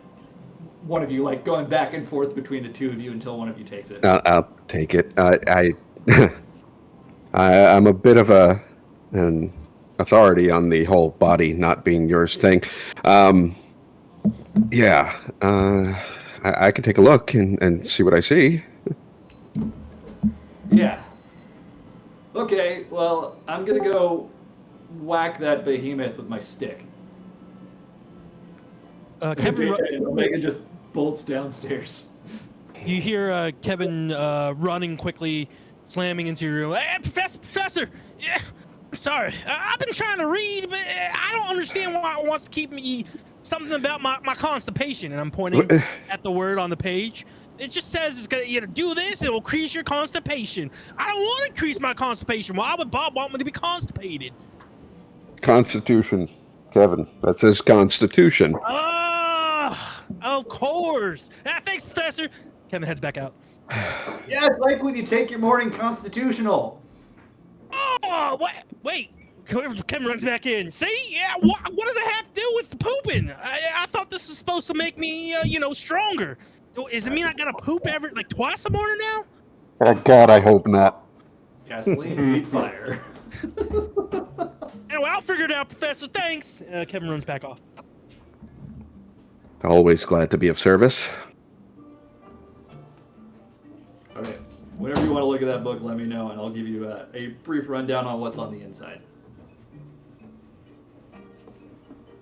one of you, like going back and forth between the two of you until one of you takes it. I'll take it. I'm a bit of an authority on the whole body not being yours thing. Yeah, I can take a look and see what I see. Yeah. Okay, well, I'm gonna go whack that behemoth with my stick. Kevin, Omega just bolts downstairs. you hear Kevin running quickly, slamming into your room. Hey, Professor! Yeah, sorry. I've been trying to read, but I don't understand why it wants to keep me something about my constipation. And I'm pointing at the word on the page. It just says it's gonna do this. It will increase your constipation. I don't want to increase my constipation. Why would Bob want me to be constipated? Constitution, Kevin. That says Constitution. Of course. Thanks, Professor. Kevin heads back out. Yeah, it's like when you take your morning constitutional. Oh, what? Wait. Kevin runs back in. See? Yeah. What does it have to do with the pooping? I thought this was supposed to make me, stronger. Does it mean I gotta poop twice a morning now? God, I hope not. Gasoline, meat, fire. Anyway, I'll figure it out, Professor. Thanks. Kevin runs back off. Always glad to be of service. Okay. Whenever you want to look at that book, let me know, and I'll give you a brief rundown on what's on the inside.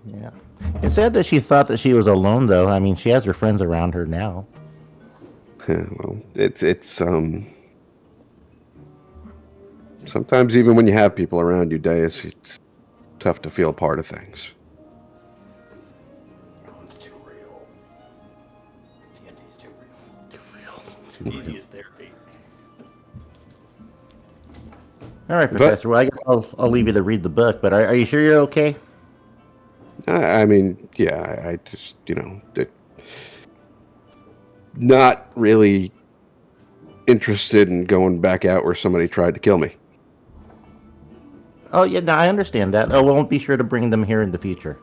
Yeah. It said that she thought that she was alone, though. I mean, she has her friends around her now. Yeah, well, it's sometimes even when you have people around you, Deus, it's tough to feel part of things. It's too real. D&D's too real. D&D is therapy. All right, Professor. Well, I guess I'll leave you to read the book, but are you sure you're okay? I mean, yeah, I just, not really interested in going back out where somebody tried to kill me. Oh, yeah, no, I understand that. Oh, we'll be sure to bring them here in the future.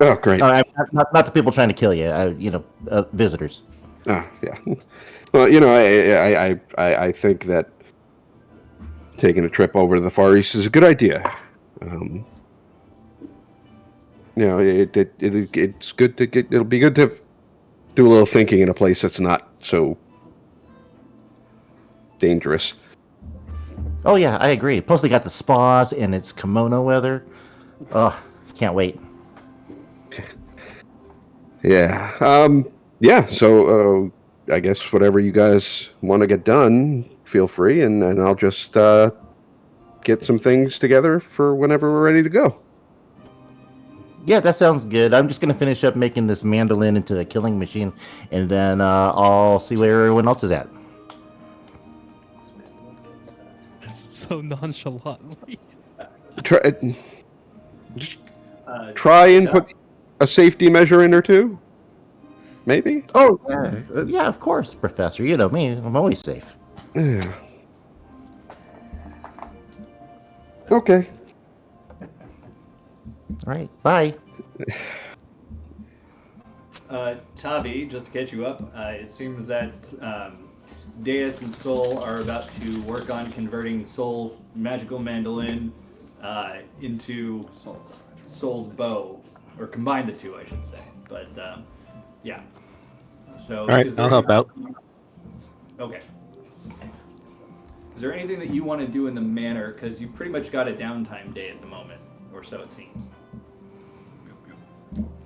Oh, great. Not the people trying to kill you, visitors. Oh, yeah. Well, I think that taking a trip over to the Far East is a good idea. It's good to get. It'll be good to do a little thinking in a place that's not so dangerous. Oh, yeah, I agree. Plus, they got the spas and it's kimono weather. Oh, can't wait. Yeah. Yeah. So, I guess whatever you guys want to get done, feel free, and I'll just get some things together for whenever we're ready to go. Yeah, that sounds good. I'm just going to finish up making this mandolin into a killing machine, and then I'll see where everyone else is at. So nonchalantly. Try and put a safety measure in or two. Maybe? Oh, yeah, of course, Professor. You know me. I'm always safe. Yeah. Okay. All right, bye. Tavi, just to catch you up, it seems that Deus and Sol are about to work on converting Sol's magical mandolin into Sol's bow, or combine the two, I should say. But yeah. So. All right, I'll help out. Okay. Is there anything that you want to do in the manor? Because you pretty much got a downtime day at the moment, or so it seems.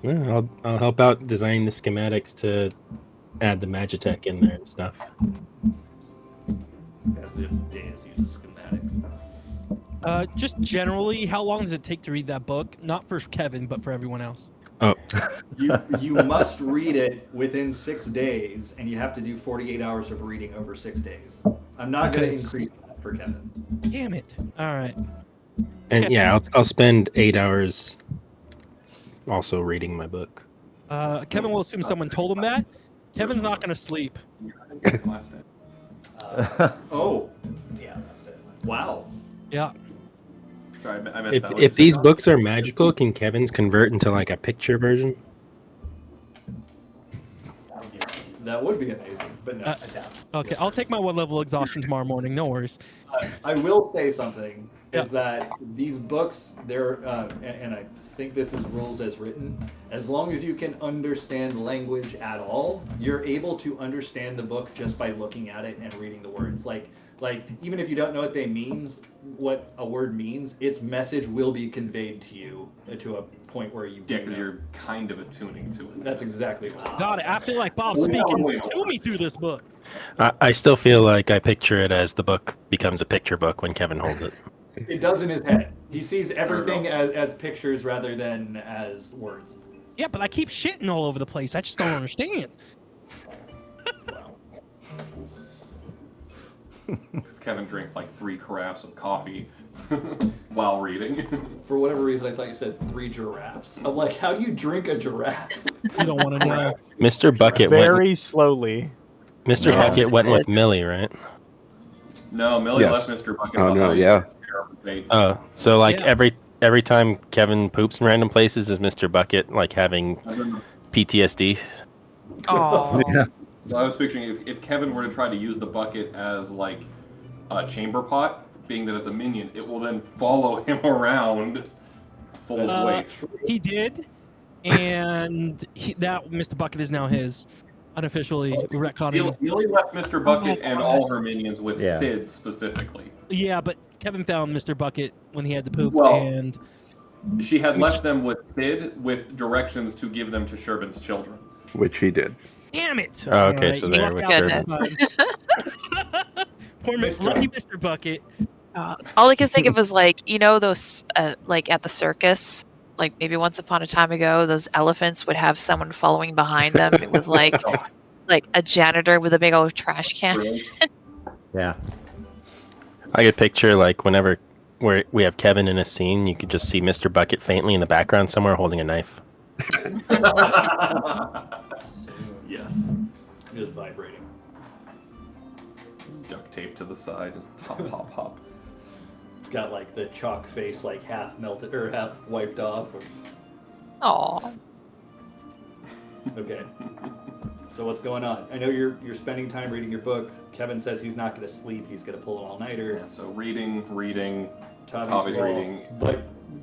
Yeah, I'll help out designing the schematics to add the Magitech in there and stuff. As if Deus uses schematics. Just generally, how long does it take to read that book? Not for Kevin, but for everyone else. Oh. You must read it within 6 days, and you have to do 48 hours of reading over 6 days. I'm not going to increase that for Kevin. Damn it. All right. And Okay. yeah, I'll spend 8 hours also reading my book. Kevin will assume someone told him that. Kevin's not going to sleep. Oh. Yeah, that's it. Wow. Yeah. Sorry, I missed that. What'd If you say, these John? books are magical, can Kevin's convert into like a picture version? That would be amazing. That would be amazing, but no. Uh, I doubt it. Okay, I'll take my one level exhaustion tomorrow morning. No worries. I will say something Yeah. is that these books, they're, and I think this is rules as written. As long as you can understand language at all, you're able to understand the book just by looking at it and reading the words. Like even if you don't know what a word means, its message will be conveyed to you to a point where you Yeah, do because know. you're kind of attuning to it. That's exactly right. Got it. I feel like Bob's speaking to me through this book. I still feel like I picture it as the book becomes a picture book when Kevin holds it. It does in his head. He sees everything as pictures rather than as words. Yeah, but I keep shitting all over the place. I just don't understand. Because Kevin drank like 3 carafes of coffee while reading. For whatever reason, I thought you said 3 giraffes. I'm like, how do you drink a giraffe? You don't want to know. Mr. Bucket went. Very slowly. Mr. Yes. Bucket went with Millie, right? No, Millie Yes. left Mr. Bucket Oh, no, behind. yeah. Terrible fate. Oh, so like Yeah. every time Kevin poops in random places, is Mr. Bucket like having PTSD? Oh. Yeah. So I was picturing if Kevin were to try to use the bucket as like a chamber pot, being that it's a minion, it will then follow him around full of waste. He did, and that Mr. Bucket is now his. Unofficially retconning. Millie left Mr. Bucket and God. all her minions with Yeah. Sid specifically. Yeah, but Kevin found Mr. Bucket when he had to poop, Well- and She had left them with Sid with directions to give them to Sherbin's children. Which he did. damn it! Oh, okay, Alright, so he there lucked was out Goodness. this time. Poor lucky Mr. Bucket. All I could think of was like, you know, those like at the circus, like maybe once upon a time ago, those elephants would have someone following behind them with like a janitor with a big old trash can. Really? Yeah. I could picture like whenever we have Kevin in a scene, you could just see Mr. Bucket faintly in the background somewhere holding a knife. Yes. Just vibrating. Duct tape to the side. Pop, pop, pop. It's got like the chalk face like half melted or half wiped off. Aw. Okay. So what's going on? I know you're spending time reading your book. Kevin says he's not going to sleep. He's going to pull an all-nighter. Yeah, so reading. Tavi's reading. But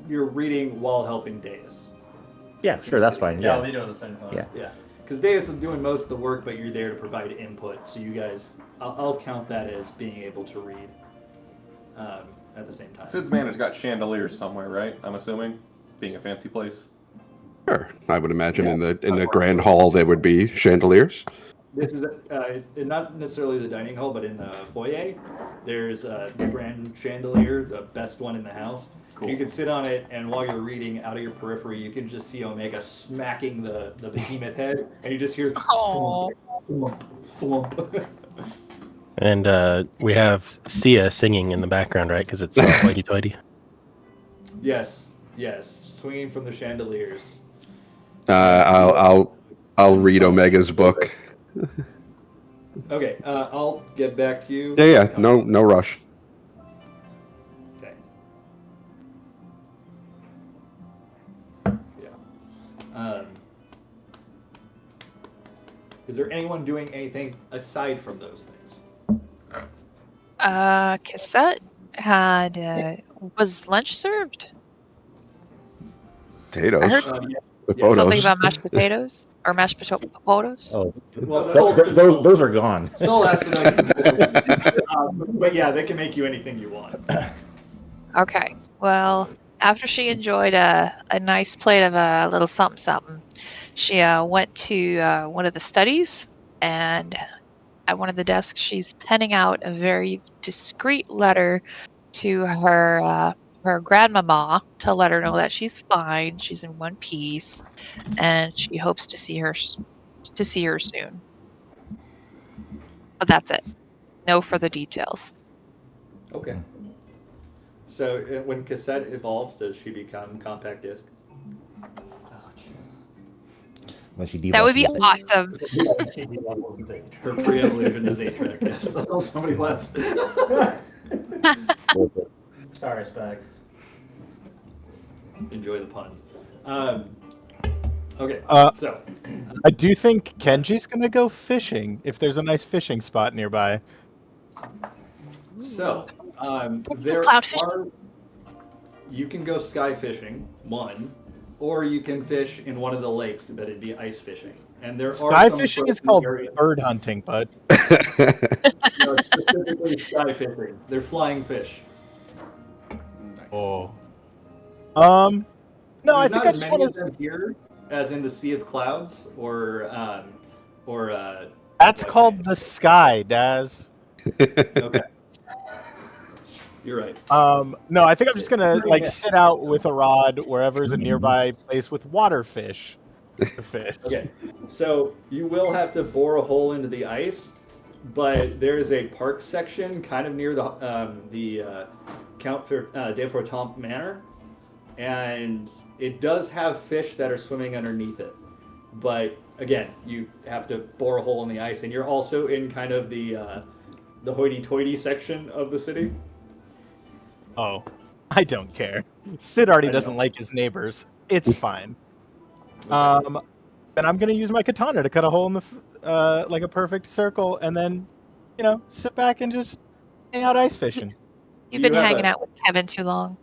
you're reading while helping Deus. Yeah, sure, that's fine. Yeah, I'll Yeah. be doing the same thing. Yeah. Yeah. Because Deus is doing most of the work, but you're there to provide input. So you guys, I'll count that as being able to read at the same time. Sid's Manor's got chandeliers somewhere, right? I'm assuming, being a fancy place. Sure. I would imagine in the grand hall there would be chandeliers. This is not necessarily the dining hall, but in the foyer, there's the grand chandelier, the best one in the house. Cool. You can sit on it, and while you're reading, out of your periphery, you can just see Omega smacking the behemoth head, and you just hear Aw. thump, thump, thump. And we have Sia singing in the background, right? Because it's hoity-toity. Yes, swinging from the chandeliers. I'll read Omega's book. Okay, I'll get back to you. Yeah. No rush. Okay. Yeah. Is there anyone doing anything aside from those things? Cassette had was lunch served? Potatoes. I heard Yeah. The Yeah, something photos. about mashed potatoes or mashed potatoes. Oh, Well, those are gone. Soul asked the nice but yeah, they can make you anything you want. Okay. Well, after she enjoyed a nice plate of a little something something, she went to one of the studies, and at one of the desks, she's penning out a very discreet letter to her grandmama to let her know that she's fine, she's in one piece, and she hopes to see her soon. But that's it. No further details. Okay. So when cassette evolves, does she become compact disc? When she That would be devolves, awesome. Her pre-evolution is 8-track disc. Oh, somebody left. Sorry, Specs. enjoy the puns. Okay, so I do think Kenji's gonna go fishing if there's a nice fishing spot nearby. So, Can you there cloud fish? are. You can go sky fishing, one, or you can fish in one of the lakes, but it'd be ice fishing. And there Sky are some fishing is frozen called areas. bird hunting, bud. No, specifically sky fishing. They're flying fish. Oh. No, There's I not think I as just many want of to. them here as in the Sea of Clouds, or That's what called name? the sky, Daz. Okay, you're right. No, I think I'm just gonna Pretty good. sit out with a rod wherever's a nearby place with water fish to fish. Okay, so you will have to bore a hole into the ice, but there is a park section kind of near the Count de Fortemps Manor, and it does have fish that are swimming underneath it. But again, you have to bore a hole in the ice, and you're also in kind of the hoity-toity section of the city. Oh, I don't care. Sid already I doesn't know. like his neighbors. It's fine. Okay. Then I'm gonna use my katana to cut a hole in the like a perfect circle, and then, sit back and just hang out ice fishing. You've Do you been have hanging a out with Kevin too long.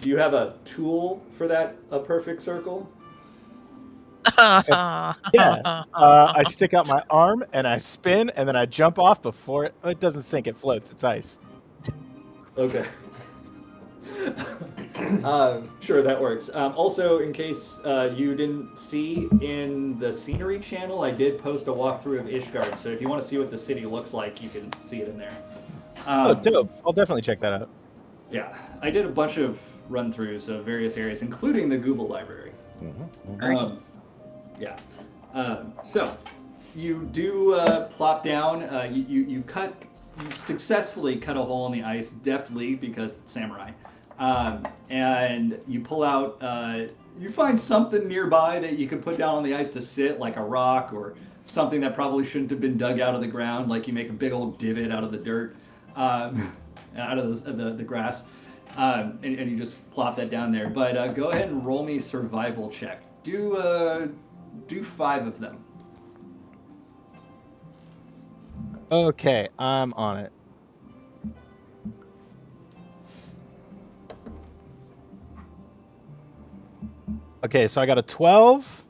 Do you have a tool for that? A perfect circle? Yeah. I stick out my arm and I spin, and then I jump off before it doesn't sink. It floats. It's ice. Okay. Sure, that works. Also, in case you didn't see in the scenery channel, I did post a walkthrough of Ishgard. So if you want to see what the city looks like, you can see it in there. Oh, dope! I'll definitely check that out. Yeah, I did a bunch of run-throughs of various areas, including the Google Library. Yeah. So you do plop down. You successfully cut a hole in the ice, deftly because it's samurai. And you pull out. You find something nearby that you can put down on the ice to sit, like a rock or something that probably shouldn't have been dug out of the ground. Like you make a big old divot out of the dirt, out of the grass, and you just plop that down there. But go ahead and roll me a survival check. Do 5 of them. Okay, I'm on it. Okay, so I got a 12,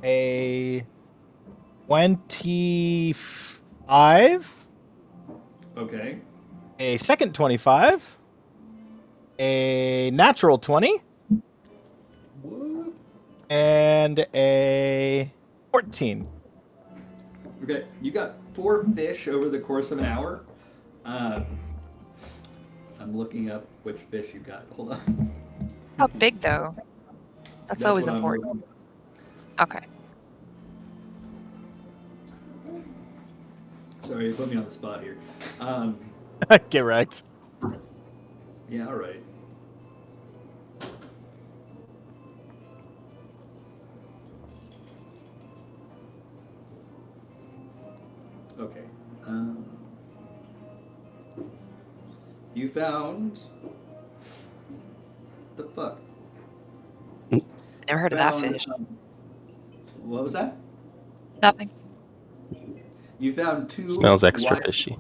a 25, Okay. a second 25, a natural 20, What? and a 14. Okay, you got 4 fish over the course of an hour. I'm looking up which fish you got. Hold on. How big though? That's always what I'm important. looking Okay. Sorry, you put me on the spot here. Get wrecked. Yeah, all right. Okay. You found the fuck. Never heard of that Found, fish. what was that? Nothing. You found 2 Smells extra fishy.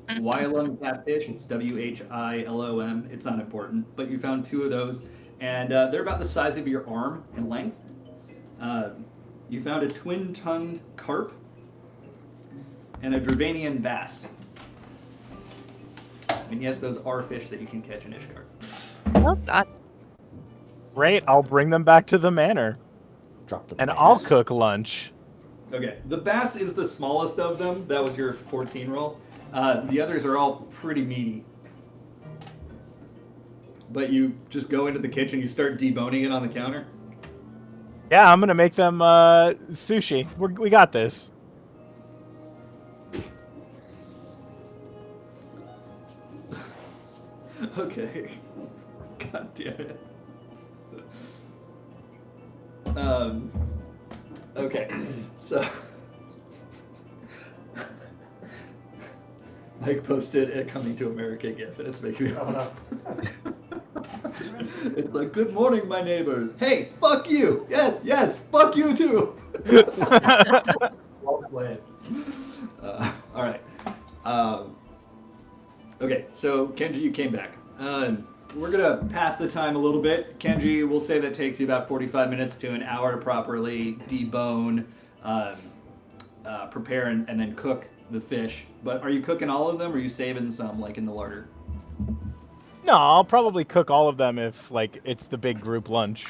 Whilom catfish. It's WHILOM. It's not important, but you found 2 of those, and they're about the size of your arm in length. You found a twin-tongued carp and a Dravanian bass. And yes, those are fish that you can catch in Ishgard. Well done. Great, I'll bring them back to the manor. Drop the And bass. I'll cook lunch. Okay, the bass is the smallest of them. That was your 14 roll. The others are all pretty meaty. But you just go into the kitchen, you start deboning it on the counter. Yeah, I'm gonna make them sushi. We got this. Okay. God damn it. Okay, so Mike posted a Coming to America gif, and it's making me laugh. It's like, good morning, my neighbors. Hey, fuck you. Yes, yes, fuck you too. Well played. All right. Okay, so Kenji, you came back. We're gonna pass the time a little bit. Kenji, we'll say that takes you about 45 minutes to an hour to properly debone, prepare, and then cook the fish. But are you cooking all of them, or are you saving some, like in the larder? No, I'll probably cook all of them if like it's the big group lunch.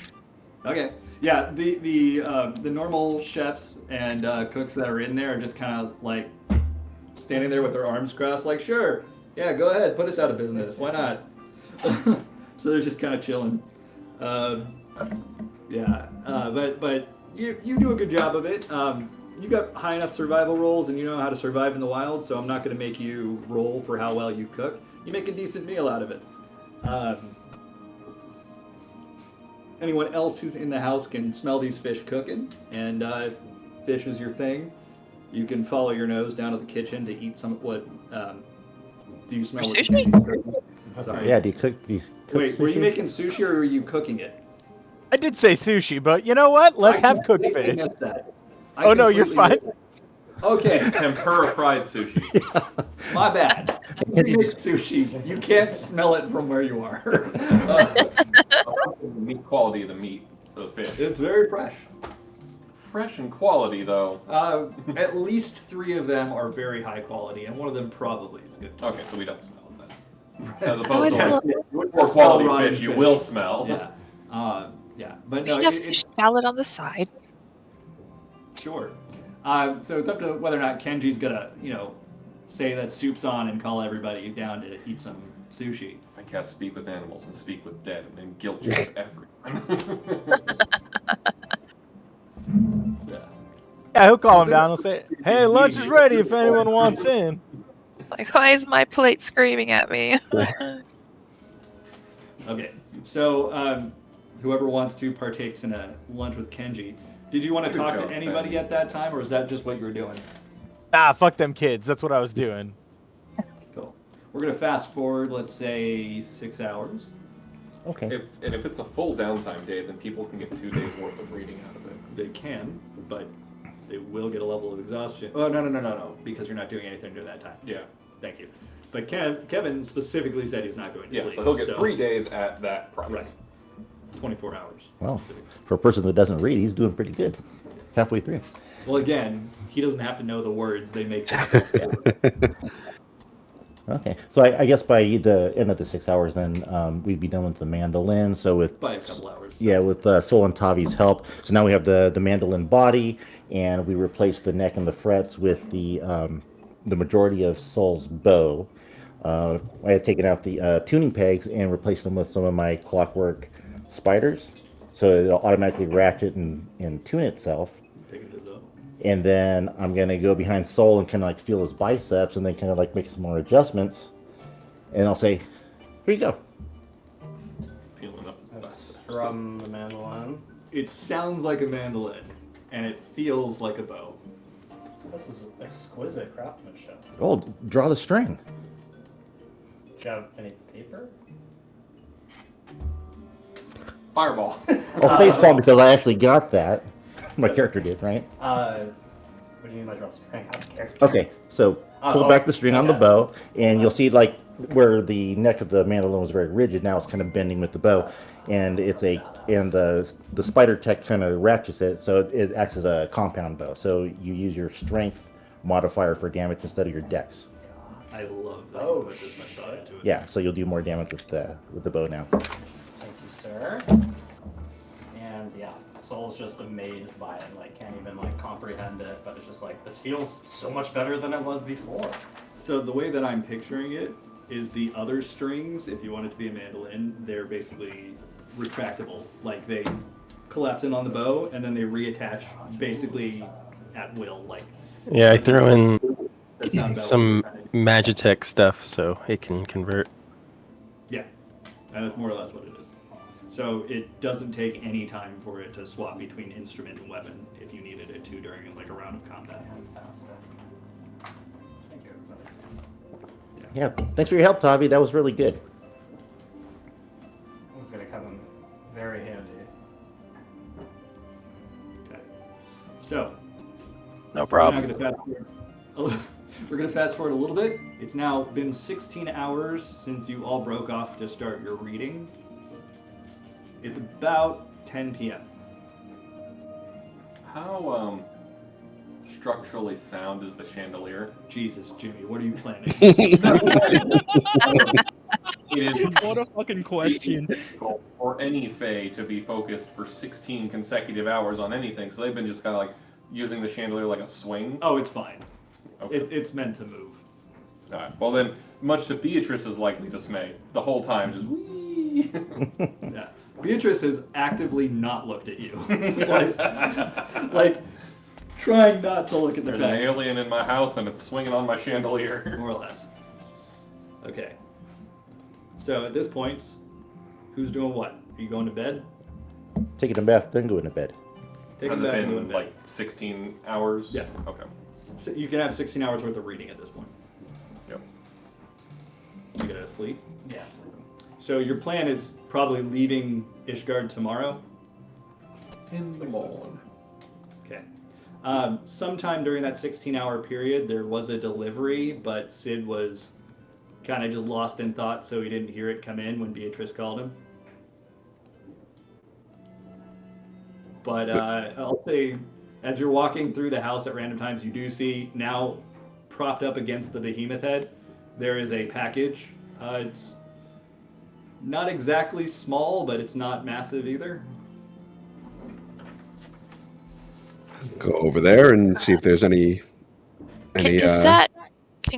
Okay. Yeah, the normal chefs and cooks that are in there are just kind of like standing there with their arms crossed, like, sure, yeah, go ahead, put us out of business. Why not? So they're just kind of chilling. But you do a good job of it. You got high enough survival rolls, and you know how to survive in the wild. So I'm not going to make you roll for how well you cook. You make a decent meal out of it. Anyone else who's in the house can smell these fish cooking, and fish is your thing. You can follow your nose down to the kitchen to eat some. What do you smell? Sushi? Sorry. Yeah, do you cook these? Wait, were you making sushi or were you cooking it? I did say sushi, but you know what? Let's have cooked completely fish. missed that. Oh no, you're fine. Missed that. Okay, Tempura fried sushi. my bad. You make sushi. You can't smell it from where you are. The meat quality of the meat of the fish. It's very fresh. Fresh and quality, though. At least 3 of them are very high quality, and one of them probably is good. Okay, so we don't smell it then. As always opposed to will- like, more quality fish, you will smell. Yeah. Yeah. But We no, have fish salad on the side. sure. So it's up to whether or not Kenji's gonna, say that soup's on and call everybody down to eat some sushi. I cast speak with animals and speak with dead and then guilt trip everyone. Yeah, he'll call him down and say, "Hey, lunch is ready if anyone wants in." Like, why is my plate screaming at me? Okay, so whoever wants to partakes in a lunch with Kenji. Did you want to Good talk job, to anybody Fanny. at that time, or is that just what you were doing? Ah, fuck them kids. That's what I was doing. Cool. We're gonna fast forward, let's say 6 hours. Okay. If it's a full downtime day, then people can get 2 days worth of reading out of it. They can, but they will get a level of exhaustion. Oh, no, because you're not doing anything during that time. Yeah. Thank you. But Kevin specifically said he's not going to Yeah, sleep. so he'll get 3 days at that price. Right. 24 hours. Well, for a person that doesn't read, he's doing pretty good. Halfway through. Well, again, he doesn't have to know the words. They make themselves do. Okay, so I guess by the end of the 6 hours, then we'd be done with the mandolin. So with By a couple hours. yeah, with Sol and Tavi's help. So now we have the mandolin body, and we replace the neck and the frets with the majority of Sol's bow. I had taken out the tuning pegs and replaced them with some of my clockwork spiders, so it'll automatically ratchet and tune itself. Taking this up. And then I'm gonna go behind Sol and kind of like feel his biceps, and then kind of like make some more adjustments. And I'll say, "Here you go." Feeling up his biceps. From the mandolin. It sounds like a mandolin, and it feels like a bow. This is exquisite craftsmanship. Oh, draw the string. Do you have any paper? Fireball. Oh, facepalm because I actually got that. My character did, right? What do you mean by draw string? How to character? Okay, so pull back the string on the okay. bow, and you'll see like where the neck of the mandolin was very rigid. Now it's kind of bending with the bow, and the spider tech kind of ratchets it, so it acts as a compound bow. So you use your strength modifier for damage instead of your dex. I love that Oh, you put this much thought into it. Yeah, so you'll do more damage with the bow now. Thank you, sir. And yeah, Soul's just amazed by it, like can't even like comprehend it, but it's just like this feels so much better than it was before. So the way that I'm picturing it is the other strings, if you want it to be a mandolin, they're basically retractable. Like they collapse in on the bow and then they reattach basically at will. Like Yeah, I threw in that sound about some what you're trying to do. Magitech stuff so it can convert. Yeah, and that's more or less what it is. So it doesn't take any time for it to swap between instrument and weapon if you needed it to during like a round of combat. Fantastic. Thank you, everybody. Yeah. Thanks for your help, Tavi. That was really good. This is gonna come in very handy. Okay. So, No we're problem. now gonna fast forward. We're going to fast forward a little bit. It's now been 16 hours since you all broke off to start your reading. It's about 10 p.m. How structurally sound is the chandelier? Jesus, Jimmy, what are you planning? It is What a fucking question. difficult for any Fae to be focused for 16 consecutive hours on anything, so they've been just kind of like using the chandelier like a swing. Oh, it's fine. Okay. It's meant to move. Alright, well then, much to Beatrice's likely dismay, the whole time just whee. Yeah. Beatrice has actively not looked at you. like trying not to look at the There's an fact. alien in my house and it's swinging on my chandelier. More or less. Okay. So at this point, who's doing what? Are you going to bed? Taking a bath, then going to bed. Take Has a it bath and go to been bed. like 16 hours? Yeah. Okay. So you can have 16 hours worth of reading at this point. Yep. You get to sleep. Yeah, absolutely. So your plan is probably leaving Ishgard tomorrow. In the morning. Okay. Sometime during that 16-hour period, there was a delivery, but Sid was kind of just lost in thought, so he didn't hear it come in when Beatrice called him. But I'll say, as you're walking through the house at random times, you do see now propped up against the behemoth head, there is a package. It's not exactly small, but it's not massive either. Go over there and see if there's any. Can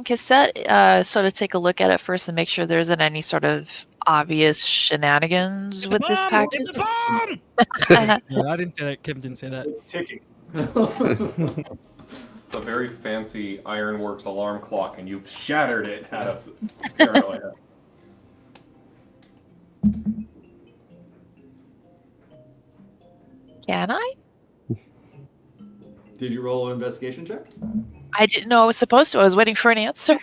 Cassette sort of take a look at it first and make sure there isn't any sort of obvious shenanigans It's with a this bomb! package? It's a bomb! No, I didn't say that. Kim didn't say that. It's ticking. It's a very fancy Ironworks alarm clock, and you've shattered it out of paranoia. Can I? Did you roll an investigation check? I didn't know I was supposed to. I was waiting for an answer.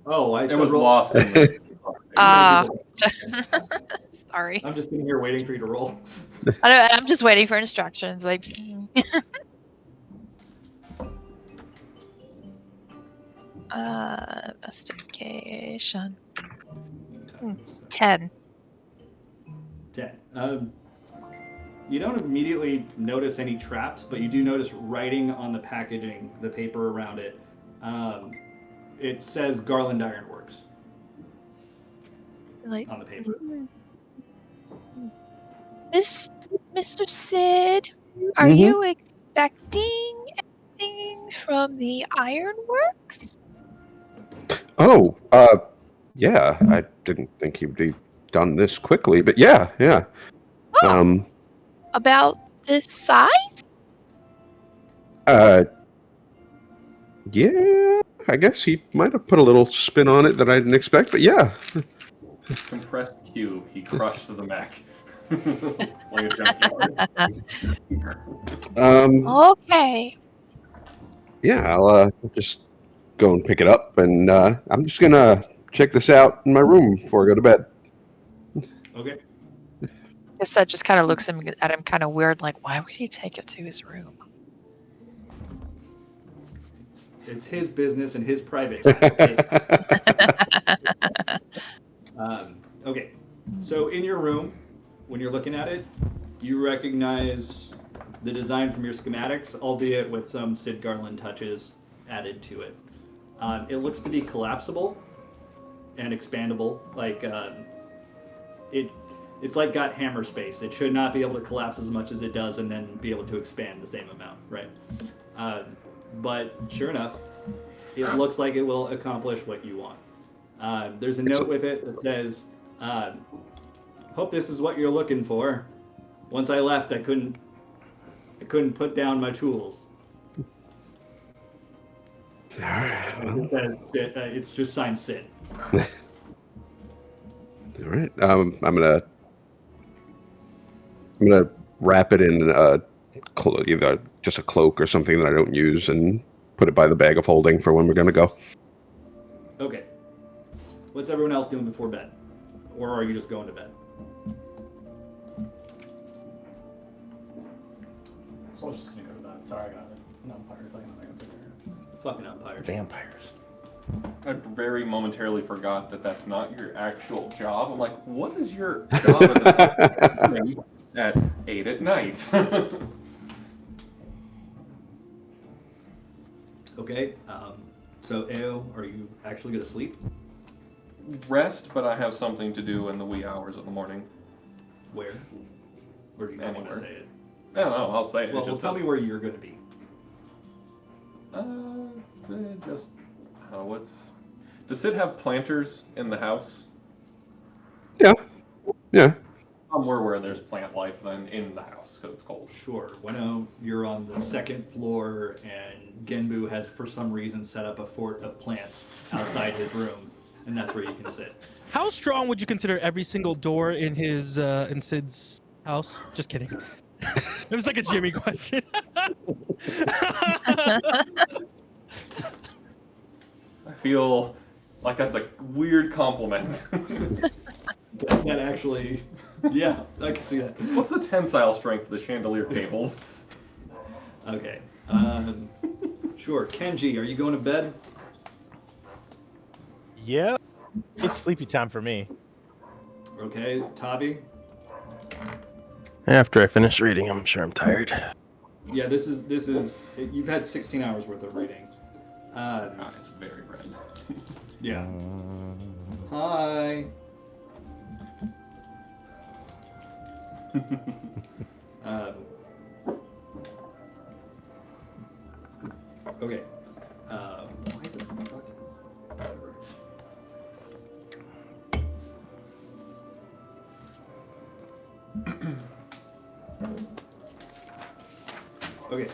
Oh, I It said was roll. lost in the Sorry. I'm just sitting here waiting for you to roll. I'm just waiting for instructions. Like, investigation. 10. 10. You don't immediately notice any traps, but you do notice writing on the packaging, the paper around it. It says Garland Ironworks Like, on the paper. Mr. Sid, are Mhm. you expecting anything from the Ironworks? Oh, yeah. I didn't think he'd be done this quickly, but yeah. Oh. About this size? Yeah. I guess he might have put a little spin on it that I didn't expect, but yeah. compressed cube. He crushed the mech. Like a junkyard. Okay. Yeah. I'll just go and pick it up, and I'm just gonna check this out in my room before I go to bed. Okay. Cassette just kind of looks at him kind of weird, like, why would he take it to his room? It's his business and his private. Okay. So in your room, when you're looking at it, you recognize the design from your schematics, albeit with some Sid Garland touches added to it. It looks to be collapsible and expandable. Like it's like got hammer space. It should not be able to collapse as much as it does and then be able to expand the same amount, right? But sure enough, it looks like it will accomplish what you want. There's a note with it that says, hope this is what you're looking for. Once I left, I couldn't put down my tools. It says, it's just signed Sid. All right. I'm gonna wrap it in either just a cloak or something that I don't use, and put it by the bag of holding for when we're gonna go. Okay. What's everyone else doing before bed? Or are you just going to bed? So I was just gonna go to bed. Sorry, I got an umpire thing on my computer. Fucking umpire. Vampires. I very momentarily forgot that that's not your actual job. I'm like, what is your job as a at 8 at night? Okay. So, Ao, are you actually going to sleep? Rest, but I have something to do in the wee hours of the morning. Where? Or do you not want to Anywhere. say it? I don't know. I'll say it. Well, tell me where you're going to be. Just what's? Does Sid have planters in the house? Yeah. Yeah. Somewhere where there's plant life than in the house because it's cold. Sure. When you're on the second floor and Genbu has, for some reason, set up a fort of plants outside his room, and that's where you can sit. How strong would you consider every single door in his in Sid's house? Just kidding. It was like a Jimmy question. I feel like that's a weird compliment. That actually, yeah, I can see that. What's the tensile strength of the chandelier cables? Okay. Sure. Kenji, are you going to bed? Yep. It's sleepy time for me. Okay. Tabi? After I finish reading, I'm sure I'm tired. Yeah, this is you've had 16 hours worth of reading. It's very red. Yeah. Hi. Okay. Why the fuck is whatever. Okay.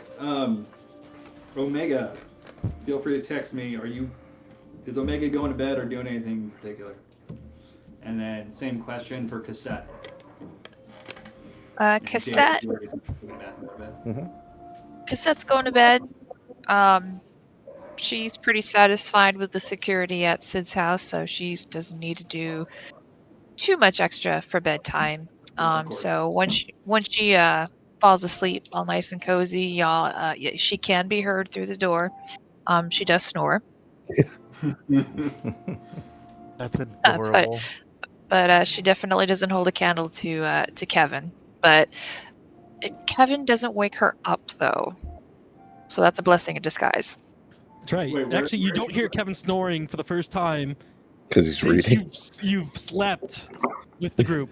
Omega, feel free to text me. Is Omega going to bed or doing anything in particular? And then same question for Cassette. Cassette. Mm-hmm. Cassette's going to bed. She's pretty satisfied with the security at Sid's house, so she doesn't need to do too much extra for bedtime. So once she falls asleep, all nice and cozy, yeah, she can be heard through the door. She does snore, That's adorable. but she definitely doesn't hold a candle to Kevin. But Kevin doesn't wake her up though, so that's a blessing in disguise. That's right. Wait, Actually, you don't hear Kevin snoring for the first time Because he's since reading. you've slept with the group.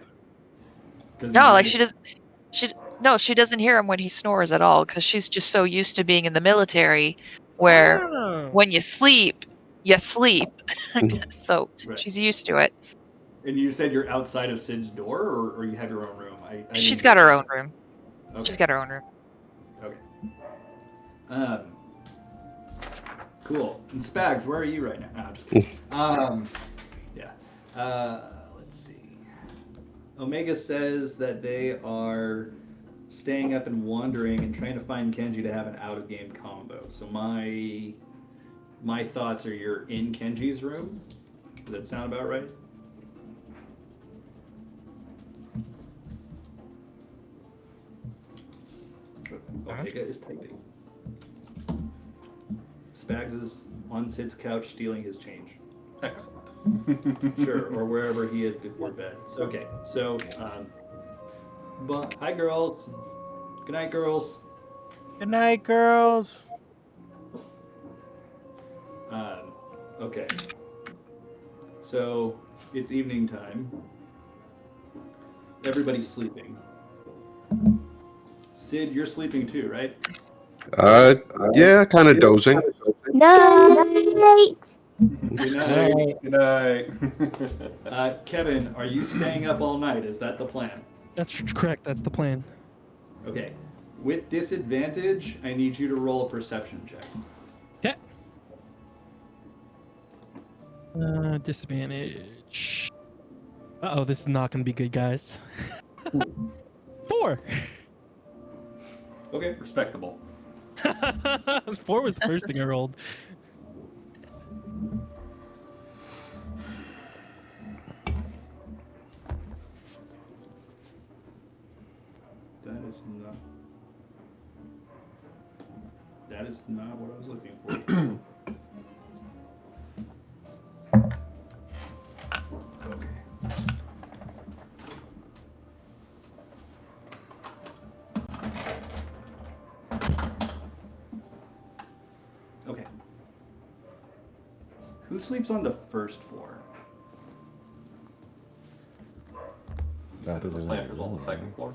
No, like she doesn't hear him when he snores at all because she's just so used to being in the military where Oh. when you sleep, you sleep. So Right. she's used to it. And you said you're outside of Sid's door, or you have your own room? She's got her own room. Okay. She's got her own room. Okay. Cool. And Spags, where are you right now? No, I'm just kidding. Yeah. Let's see. Omega says that they are staying up and wandering and trying to find Kenji to have an out-of-game combo. So my thoughts are you're in Kenji's room. Does that sound about right? Omega is typing. Spags is on Sid's couch stealing his change. Excellent. Sure, or wherever he is before bed. So, okay, so, but hi girls. Good night, girls. Good night, girls. Okay. So it's evening time. Everybody's sleeping. Sid, you're sleeping too, right? Yeah, kind of dozing. Night. Good night. Good night. Kevin, are you staying up all night? Is that the plan? That's correct. That's the plan. Okay. With disadvantage, I need you to roll a perception check. Okay. Disadvantage. Uh-oh, this is not going to be good, guys. 4. Okay. Respectable. 4 was the first thing I rolled. is not. That is not what I was looking for. Okay. Okay. Who sleeps on the first floor? I think there's Planters on the second floor.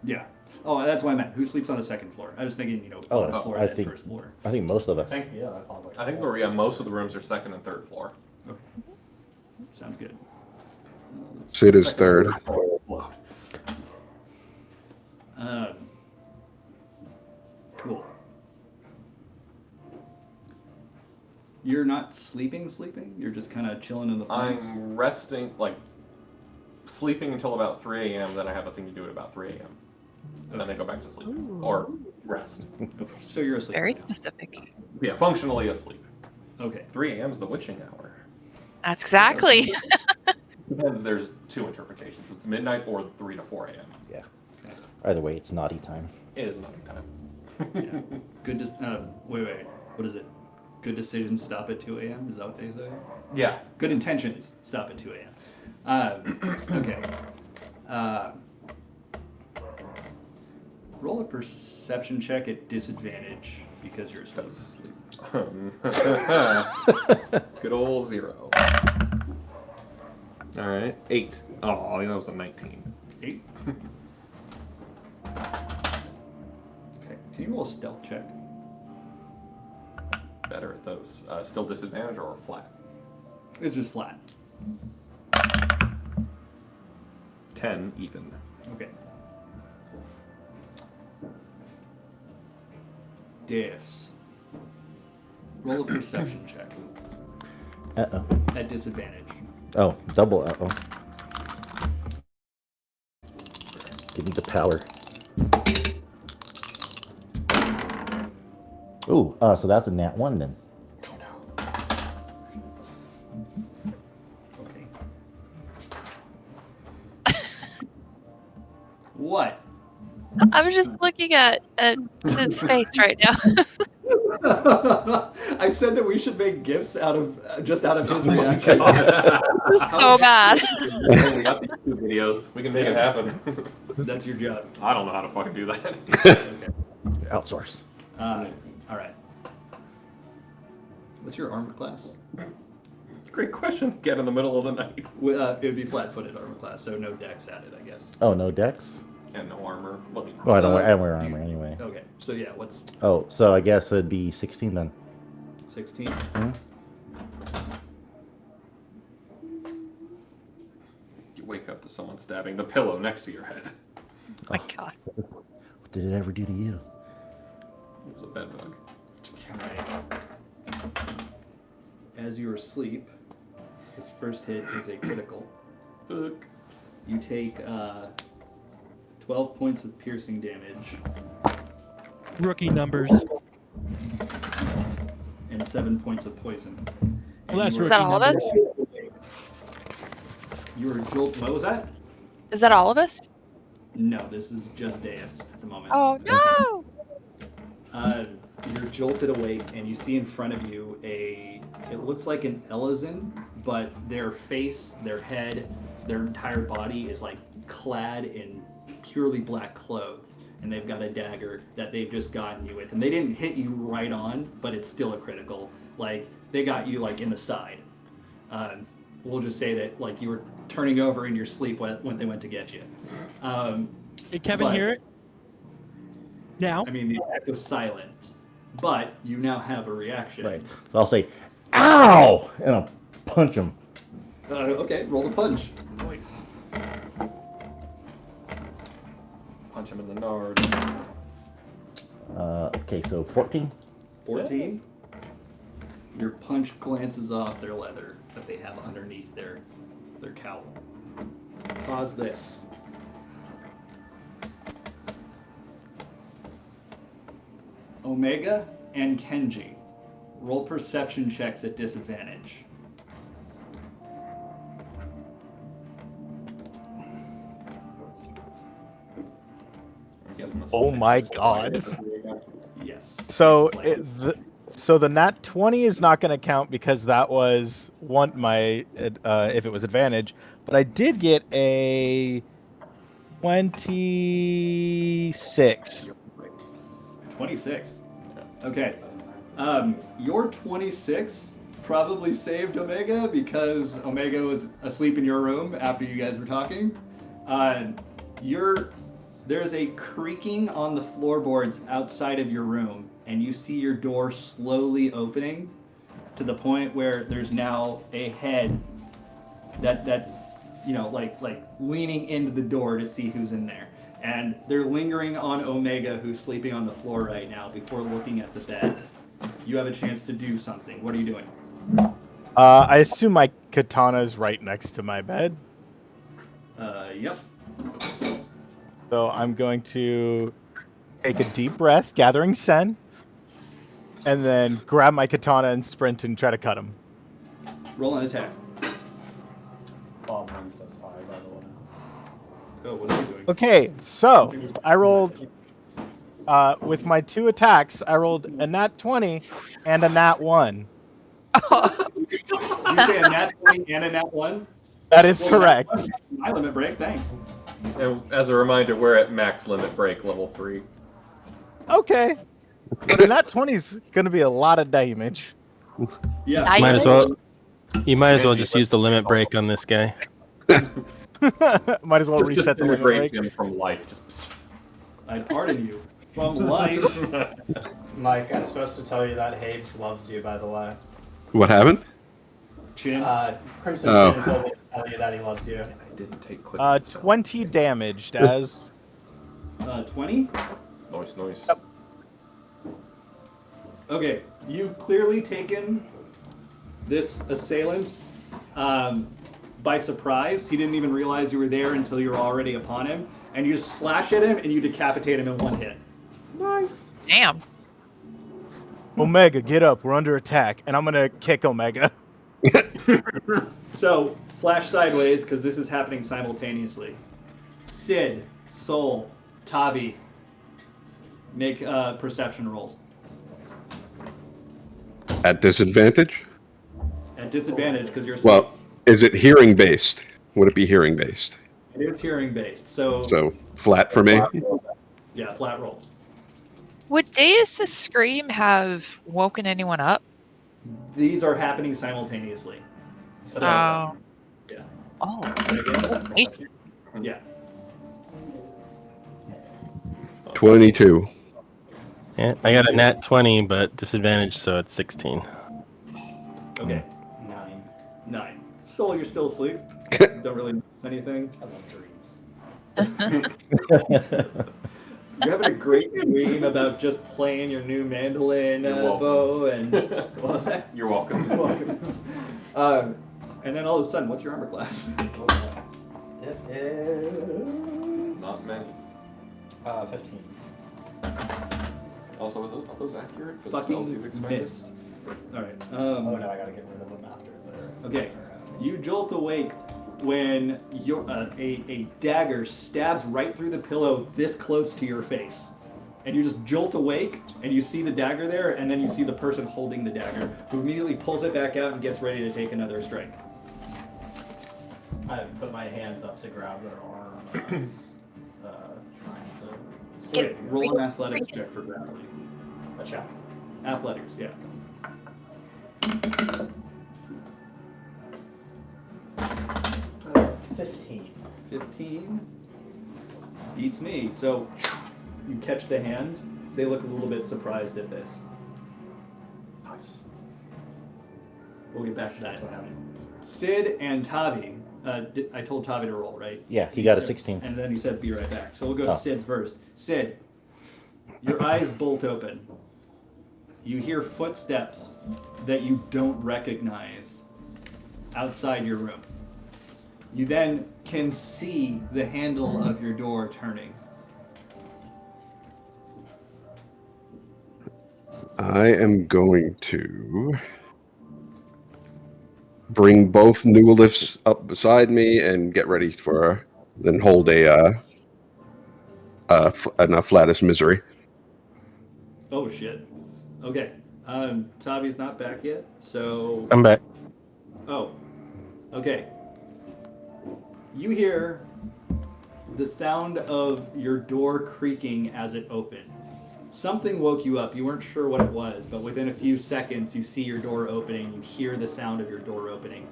Yeah. Oh, that's what I meant. Who sleeps on the second floor? I was thinking, Oh, bottom floor I and think first floor. I think most of us. I think, yeah, I thought like. I think most of the rooms are second and third floor. Okay. Sounds good. Sid is third. Cool. You're not sleeping? You're just kind of chilling in the plants? I'm resting, like, sleeping until about 3 a.m., then I have a thing to do at about 3 a.m. And then I go back to sleep. Or rest. So you're asleep. Very right now. specific. Yeah, functionally asleep. Okay. 3 a.m. is the witching hour. That's exactly. Depends, there's two interpretations. It's midnight or 3 to 4 a.m. Yeah. Either way, it's naughty time. It is night time. Yeah. Good. Wait. What is it? Good decisions stop at 2 a.m. Is that what they say? Yeah. Good intentions stop at 2 a.m. Okay. Roll a perception check at disadvantage because you're asleep. Good old 0. All right, 8. Oh, that was a 19. 8. Okay. Can you roll a stealth check? Better at those. Still disadvantage or flat? It's just flat. 10 even. Okay. Deus. Roll a perception check Uh-oh. at disadvantage. Oh, double uh-oh. Give me the power. Ooh, so that's a nat 1 then. Okay. What? I was just looking at Sid's face right now. I said that we should make gifts out of his reaction. This is so bad. We got these 2 videos. We can make it happen. That's your job. I don't know how to fucking do that. Okay. Outsource. All right. What's your armor class? Great question. Get in the middle of the night. It would be flat-footed armor class, so no dex added, I guess. Oh, no dex? And no armor. Well, Oh, I don't wear armor anyway. Okay, so yeah, what's Oh, so I guess it'd be 16 then. 16? You wake up to someone stabbing the pillow next to your head. Oh my God. What did it ever do to you? It was a bed bug. Alright. As you are asleep, his first hit is a critical. Fuck. You take 12 points of piercing damage Rookie numbers. and 7 points of poison. Well, that's You Is were- that all of us? You were jolted. What was that? Is that all of us? No, this is just Deus at the moment. Oh no! You're jolted awake, and you see in front of you it looks like an Elizin, but their face, their head, their entire body is like clad in purely black clothes, and they've got a dagger that they've just gotten you with, and they didn't hit you right on, but it's still a critical. Like, they got you like in the side. We'll just say that like you were turning over in your sleep when they went to get you. Did Kevin but- hear it? Now? I mean, the attack was silent, but you now have a reaction. Right. So I'll say, ow! And I'll punch him. Okay, roll the punch. Nice. Punch him in the nard. Okay, so 14. 14. Your punch glances off their leather that they have underneath their cowl. Pause this. Omega and Kenji, roll perception checks at disadvantage. Christmas. Oh my god. Yes. So Slightly. the nat 20 is not going to count because that was if it was advantage, but I did get a 26. 26. Okay. Your 26 probably saved Omega because Omega was asleep in your room after you guys were talking. There's a creaking on the floorboards outside of your room, and you see your door slowly opening to the point where there's now a head that's like leaning into the door to see who's in there. And they're lingering on Omega, who's sleeping on the floor right now, before looking at the bed. You have a chance to do something. What are you doing? I assume my katana is right next to my bed. Yep. So I'm going to take a deep breath, gathering Sen, and then grab my katana and sprint and try to cut him. Roll an attack. Oh, mine says high, by the way. Oh, what are you doing? Okay, so I rolled with my 2 attacks. I rolled a nat 20 and a nat 1. You say a nat 20 and a nat 1? That is correct. My limit break, thanks. And as a reminder, we're at max limit break level 3. Okay, but a nat 20 is going to be a lot of damage. Yeah. Might as well. You might as well just use the limit break on this guy. Might as well Just reset the limit disintegrates break. him from life. Just I pardon you. From life. Mike, I'm supposed to tell you that Habes loves you, by the way. What happened? Chin. Crimson Oh. Chin told me to tell you that he loves you. I didn't take quick. 20 damaged as 20? Nice. Yep. Okay, you've clearly taken this assailant by surprise. He didn't even realize you were there until you were already upon him. And you just slash at him and you decapitate him in one hit. Damn. Omega, get up. We're under attack. And I'm going to kick Omega. So, flash sideways, because this is happening simultaneously. Sid, Soul, Tavi, make perception rolls. At disadvantage? At disadvantage, because you're asleep. Well, is it hearing based? Would it be hearing based? It is hearing based, so So flat for me. yeah, flat roll. Would Deus' scream have woken anyone up? These are happening simultaneously. So, Oh. yeah. Oh. Again? Yeah. 22. Yeah, I got a nat 20, but disadvantage, so it's 16. Okay. 9. 9. Soul, you're still asleep. Don't really notice anything. I love dreams. You're having a great dream about just playing your new mandolin bow and what was that? You're welcome. You're welcome. And then all of a sudden, what's your armor class? It is Not many. 15. Also, are those accurate for the spells you've Fucking expended? missed. All right. Oh no, I gotta get rid of them after. Okay. You jolt awake when a dagger stabs right through the pillow this close to your face. And you just jolt awake, and you see the dagger there, and then you see the person holding the dagger, who immediately pulls it back out and gets ready to take another strike. I put my hands up to grab their arm. Trying to Okay, roll an athletics check for gravity. a check. Athletics, yeah. 15. 15 beats me. So you catch the hand. They look a little bit surprised at this. Nice. We'll get back to that. Sid and Tavi. I told Tavi to roll, right? Yeah, he got a 16. And then he said, "Be right back." So we'll go Oh. Sid first. Sid, your eyes bolt open. You hear footsteps that you don't recognize outside your room. You then can see the handle of your door turning. I am going to bring both new lifts up beside me and get ready for then hold a flattest misery. Oh shit. Okay. Tavi's not back yet, so. I'm back. Oh. Okay. You hear the sound of your door creaking as it opened. Something woke you up. You weren't sure what it was, but within a few seconds, you see your door opening. You hear the sound of your door opening.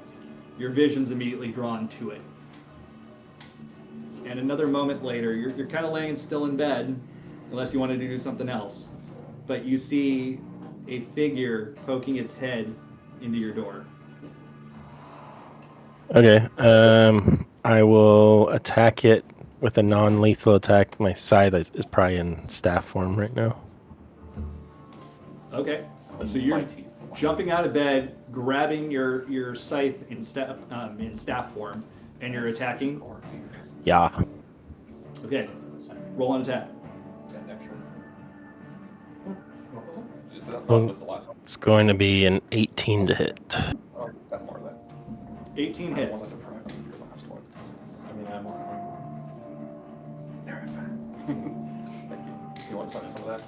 Your vision's immediately drawn to it. And another moment later, you're kind of laying still in bed, unless you wanted to do something else. But you see a figure poking its head into your door. Okay. I will attack it with a non-lethal attack. My scythe is probably in staff form right now. Okay. So you're jumping out of bed, grabbing your scythe in staff form, and you're attacking. Yeah. Okay. Roll an attack. It's going to be an 18 to hit. 18 hits. Thank you. You want to try some of that?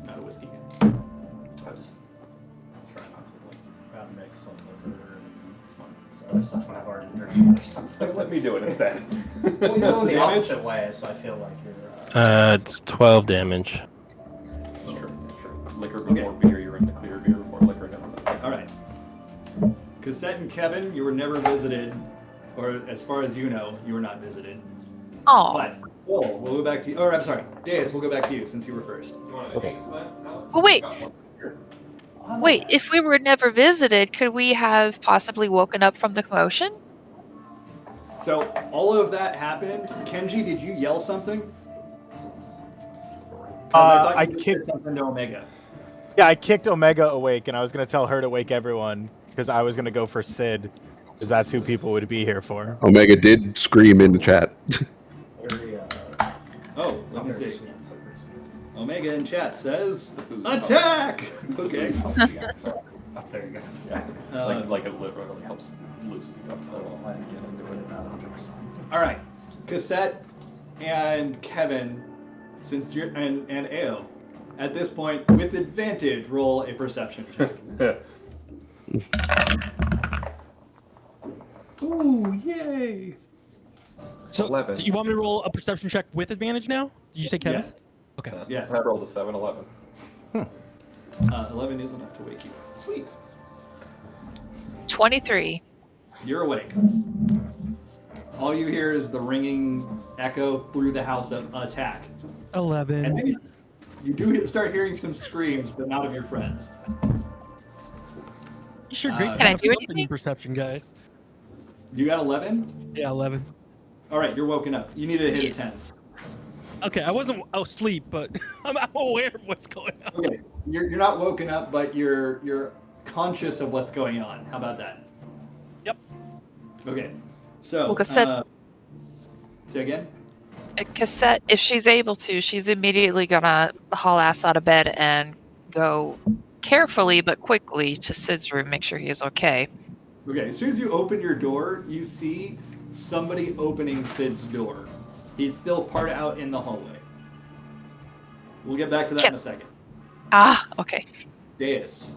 Not a whiskey. I just try not to Gotta mix some liver and some other stuff when I've already drinking other stuff. like, let me do it instead. Well, you know the damage. opposite way, so I feel like you're. It's 12 damage. It's true. Liquor before beer, you're in the clear, beer before liquor. No, that's All right. Cassette and Kevin, you were never visited, or as far as you know, you were not visited. Oh, But Phil, we'll go back to you. Or I'm sorry, Deus, we'll go back to you since you were first. Okay. well, wait. If we were never visited, could we have possibly woken up from the commotion? So all of that happened. Kenji, did you yell something? 'Cause thought I you said kicked. something to Omega. Yeah, I kicked Omega awake, and I was gonna tell her to wake everyone because I was gonna go for Sid, because that's who people would be here for. Omega did scream in the chat. Very, Oh, let me see. sweet. Omega in chat says, attack! Okay. There you go. Yeah. Like it literally helps loosen you up. I get into it about 100%. All right. Cassette and Kevin, since you're, and Ao, at this point, with advantage, roll a perception check. Ooh, yay! So 11. you want me to roll a perception check with advantage now? Did you say Kevin? Yes. Okay. Yes. I rolled a 7, 11. 11 is enough to wake you up. Sweet. 23. You're awake. All you hear is the ringing echo through the house of attack. 11. And then you do start hearing some screams, but not of your friends. You sure great Can to I have do something in anything? perception, guys. You got 11? Yeah, 11. All right, you're woken up. You need to hit a 10. Okay, I wasn't asleep, but I'm aware of what's going on. Okay, you're not woken up, but you're conscious of what's going on. How about that? Yep. Okay, so Well, Cassette- say again. Cassette, if she's able to, she's immediately gonna haul ass out of bed and go carefully but quickly to Sid's room, make sure he's okay. Okay, as soon as you open your door, you see somebody opening Sid's door. He's still part out in the hallway. We'll get back to that in a second. Ah, okay. Deus,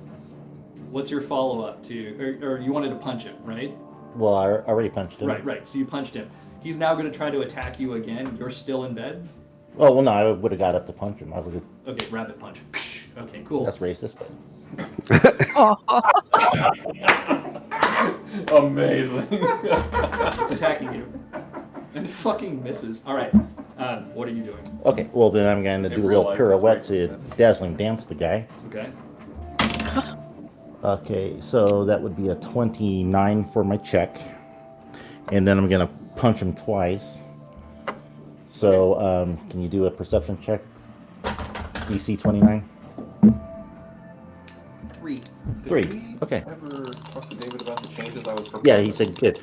what's your follow-up to, or you wanted to punch him, right? Well, I already punched him. Right, so you punched him. He's now going to try to attack you again. You're still in bed? Oh, well, no, I would have got up to punch him. I would have. Okay, rabbit punch. Okay, cool. That's racist, but. Oh, Amazing. It's attacking you. And it fucking misses. Alright, what are you doing? Okay, well, then I'm going to do a real pirouette to dazzling dance the guy. Okay. Okay, so that would be a 29 for my check. And then I'm going to punch him twice. So, can you do a perception check? DC 29? 3. 3. Okay. Ever talk to David about the changes I was proposing? Yeah, he said good.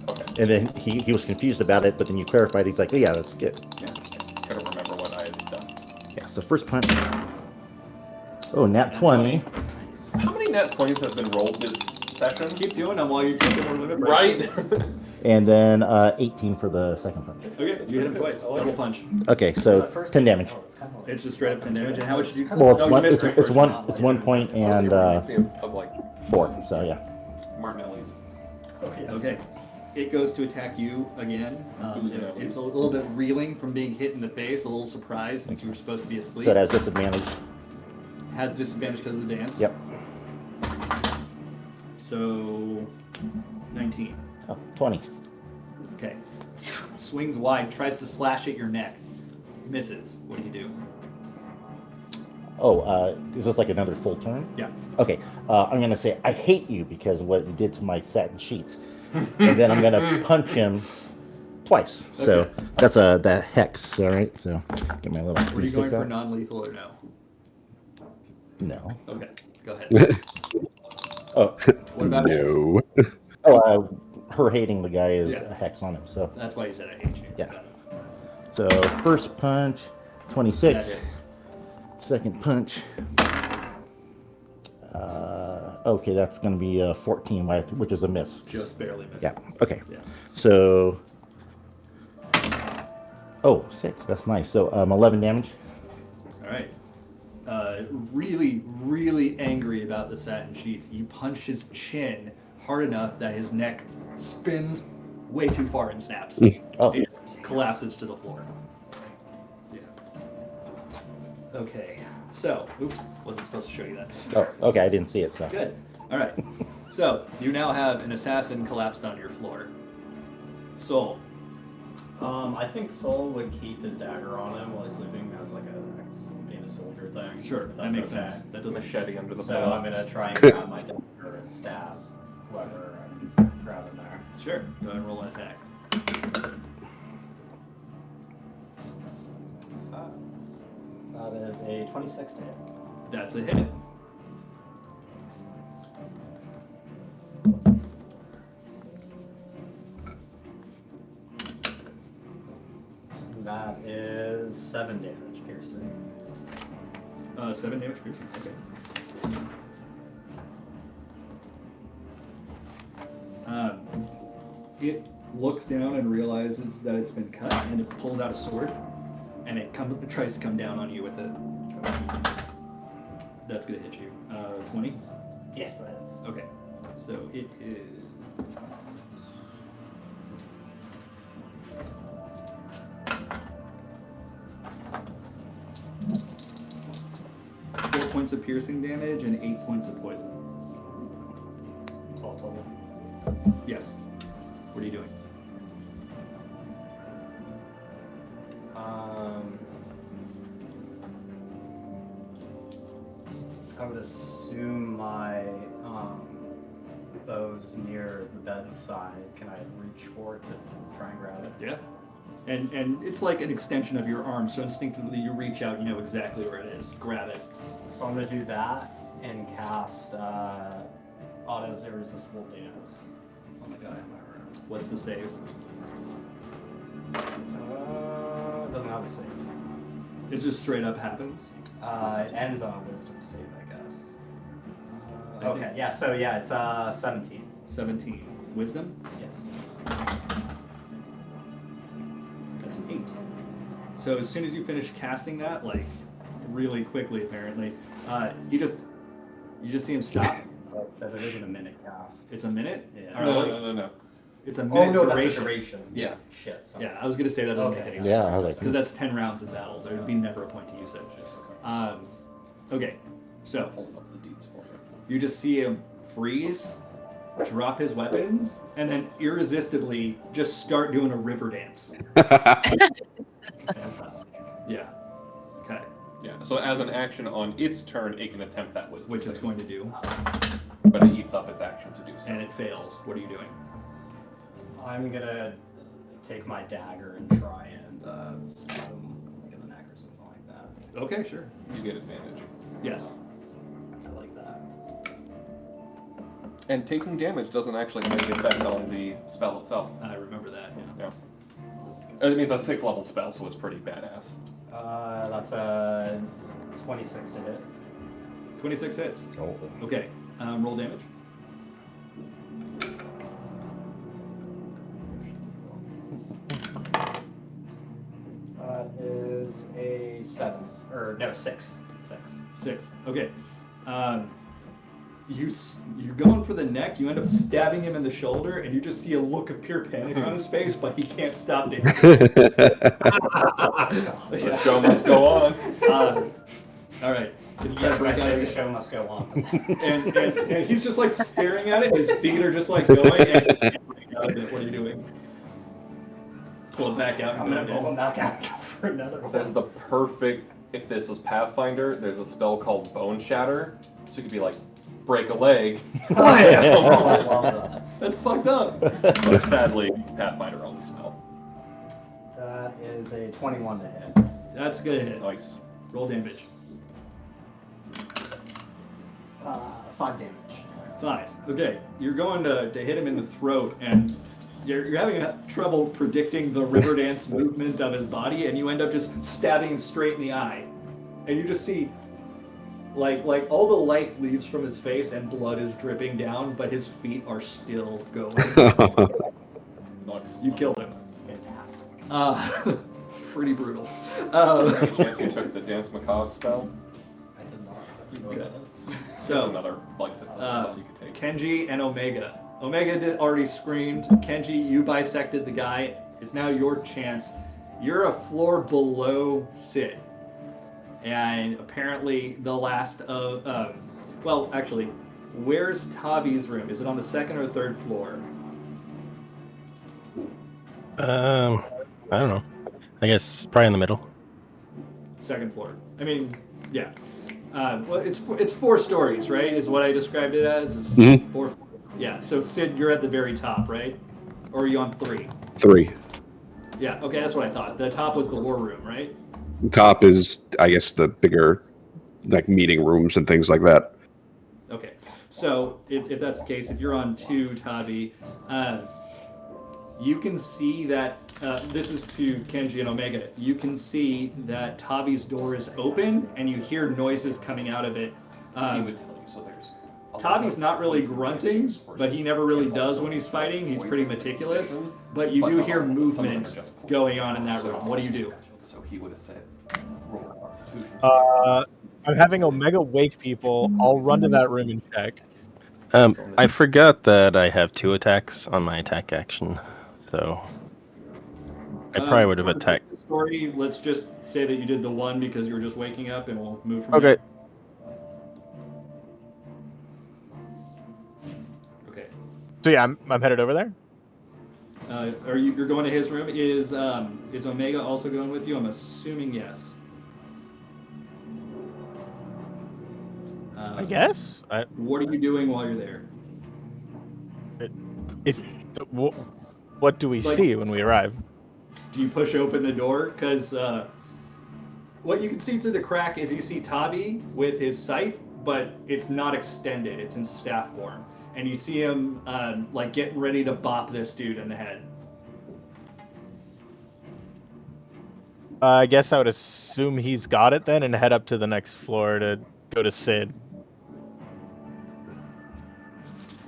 Okay. And then he was confused about it, but then you clarified. He's like, oh, yeah, that's good. Yeah. I don't remember what I had done. Yeah, so first punch. Oh, nat 20. How many net 20s have been rolled this session. Keep doing them while you're taking more limit breaks. Right? And then 18 for the second punch. Okay, you hit him twice. Double punch. Okay, so 10 damage. It's just straight up 10 damage. And how much did you? Well, Oh, you missed the first one. it's 1 point and Reminds me of like 4. So yeah. Martinelli's. Okay. It goes to attack you again. It's a little bit reeling from being hit in the face, a little surprised since you were supposed to be asleep. So it has disadvantage. Has disadvantage because of the dance? Yep. So, 19. Oh, 20. Okay. Swings wide, tries to slash at your neck. Misses. What do you do? Oh, is this like another full turn? Yeah. Okay, I'm gonna say I hate you because of what you did to my satin sheets, and then I'm gonna punch him twice. So Okay. that's that hex. All right. So get my little. Were you going D6 for out. non-lethal or no? No. Okay. Go ahead. Oh. What about No. Oh, her hating the guy is Yeah. a hex on him. So That's why you said I hate you. Yeah. Got it. so first punch, That 26. hits. Second punch. Okay, that's going to be 14, which is a miss. Just barely missed. Yeah. Okay. Yeah. So. Oh, 6. That's nice. So 11 damage. All right. Really, really angry about the satin sheets. You punch his chin hard enough that his neck spins way too far and snaps. Oh. It just collapses to the floor. Yeah. Okay. So, oops, wasn't supposed to show you that. Oh, okay. I didn't see it. So. Good. All right. So you now have an assassin collapsed on your floor. Soul. I think Soul would keep his dagger on him while he's sleeping as like being a soldier thing. Sure, if that that's makes okay. sense. That doesn't make Machete sense. under the So pillow. I'm gonna try and grab my dagger and stab whoever I'm grabbing there. Sure. Go ahead and roll an attack. That is a 26 to hit. That's a hit. That is 7 damage piercing. 7 damage piercing. Okay. It looks down and realizes that it's been cut, and it pulls out a sword, and it tries to come down on you with it. That's gonna hit you. 20. Yes, that is. Okay. So it is. Four points of piercing damage and 8 points of poison. 12 total. Yes. What are you doing? I would assume my bow's near the bedside. Can I reach for it to try and grab it? Yeah. And it's like an extension of your arm, so instinctively you reach out, you know exactly where it is. Grab it. So I'm gonna do that and cast Otto's Irresistible Dance on the guy in my room. What's the save? Doesn't have a save. It just straight up happens. It ends on a Wisdom save, I guess. I Okay, think- yeah. So yeah, it's 17. 17. Wisdom? Yes. That's an 8. So as soon as you finish casting that, like really quickly apparently, you just see him stop. But it isn't a minute cast. It's a minute? Yeah. Or No, like- no, no, no. It's a minute Oh no, duration. that's a duration. Yeah. Shit. Sorry. Yeah, I was gonna say that doesn't make any sense. Yeah, I was like, Because that's 10 rounds of battle. There'd be never a point to use it. Okay, so Hold up the deeds for you. you just see him freeze, drop his weapons, and then irresistibly just start doing a river dance. Fantastic. Yeah. Okay. Yeah, so as an action on its turn, it can attempt that wisdom Which it's save. going to do, But it eats up its action to do so. and it fails. What are you doing? I'm gonna take my dagger and try and stab him like in the neck or something like that. Okay, sure. You get advantage. Yes. I like that. And taking damage doesn't actually have any effect on the spell itself. I remember that. Yeah. Yeah. It means a 6th level spell, so it's pretty badass. That's a 26 to hit. 26 hits. oh, Okay. Roll damage. 7. Or, no, 6. 6. 6. Okay. You're going for the neck. You end up stabbing him in the shoulder, and you just see a look of pure panic on his face, but he can't stop dancing. The show must go on. All right. Yes, I say the show must go on. And he's just like staring at it. His feet are just like going. And out of it. What are you doing? Pull it back out. I'm gonna pull him back out and go for another one. There's the perfect. If this was Pathfinder, there's a spell called Bone Shatter, so you could be like, break a leg. That's fucked up. But sadly, Pathfinder only spell. That is a 21 to hit. That's a good hit. Nice. Roll damage. 5 damage. 5. Okay, you're going to hit him in the throat, and you're having trouble predicting the river dance movement of his body, and you end up just stabbing him straight in the eye. And you just see, like all the life leaves from his face, and blood is dripping down, but his feet are still going. Nice. You killed him. Fantastic. Pretty brutal. Any chance you took the Dance Macabre spell? I did not. Good. It's So, another like spell you could take. Kenji and Omega. Omega already screamed. Kenji, you bisected the guy. It's now your chance. You're a floor below Sid. And apparently the last of... well, actually, where's Tavi's room? Is it on the 2nd or 3rd floor? I don't know. I guess probably in the middle. 2nd floor. I mean, yeah. Well, it's 4 stories, right? Is what I described it as. It's 4 floors. Yeah, so Sid, you're at the very top, right? Or are you on 3? 3. Yeah, okay, that's what I thought. The top was the war room, right? Top is, I guess, the bigger, like, meeting rooms and things like that. Okay, so if that's the case, if you're on 2, Tavi, you can see that, this is to Kenji and Omega, you can see that Tavi's door is open, and you hear noises coming out of it. He would tell you, so there's... Tavi's not really grunting, but he never really does when he's fighting. He's pretty meticulous, but you do hear movement going on in that room. What do you do? So he would have said, roll a Constitution. I'm having Omega wake people. I'll run to that room and check. I forgot that I have 2 attacks on my attack action, so I probably would have For the attacked. story, let's just say that you did the 1 because you were just waking up, and we'll move from Okay. there. Okay. So yeah, I'm headed over there. You're going to his room? Is Omega also going with you? I'm assuming yes. I guess. What are you doing while you're there? What do we see when we arrive? Do you push open the door? Because what you can see through the crack is you see Tavi with his scythe, but it's not extended. It's in staff form. And you see him like getting ready to bop this dude in the head. I guess I would assume he's got it then and head up to the next floor to go to Sid.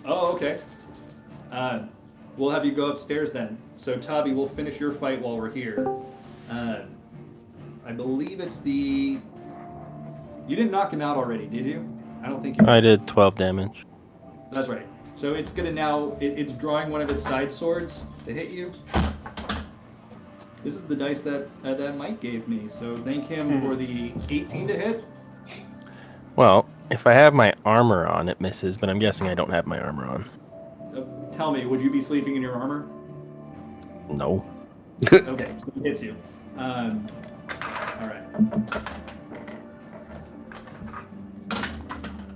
Oh, okay. We'll have you go upstairs then. So, Tavi, we'll finish your fight while we're here. I believe it's the... You didn't knock him out already, did you? I don't think you did. I did 12 damage. That's right. So it's gonna now... It's drawing one of its side swords to hit you. This is the dice that Mike gave me, so thank him for the 18 to hit. Well, if I have my armor on, it misses, but I'm guessing I don't have my armor on. Tell me, would you be sleeping in your armor? No. Okay, so it hits you. Alright.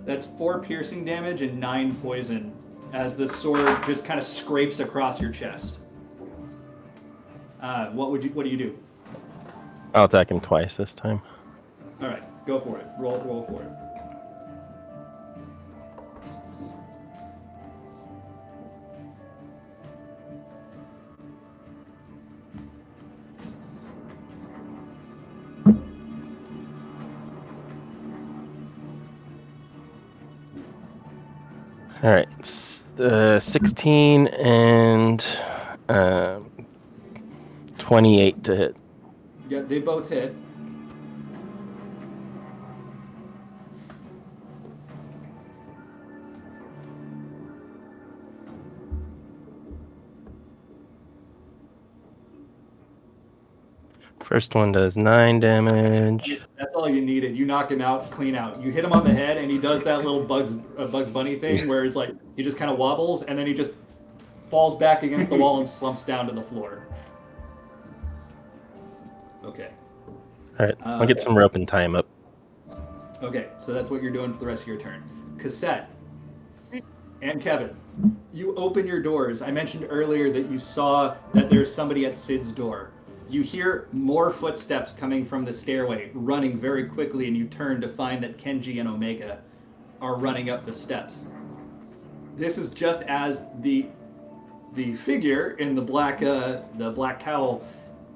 That's 4 piercing damage and 9 poison as the sword just kind of scrapes across your chest. What do you do? I'll attack him twice this time. Alright, go for it. Roll for it. All right, 16 and 28 to hit. Yeah, they both hit. First one does 9 damage. That's all you needed. You knock him out, clean out. You hit him on the head, and he does that little Bugs Bunny thing where it's like he just kind of wobbles, and then he just falls back against the wall and slumps down to the floor. Okay. All right, I'll get some rope and tie him up. Okay, so that's what you're doing for the rest of your turn. Cassette and Kevin, you open your doors. I mentioned earlier that you saw that there's somebody at Sid's door. You hear more footsteps coming from the stairway, running very quickly, and you turn to find that Kenji and Omega are running up the steps. This is just as the figure in the black cowl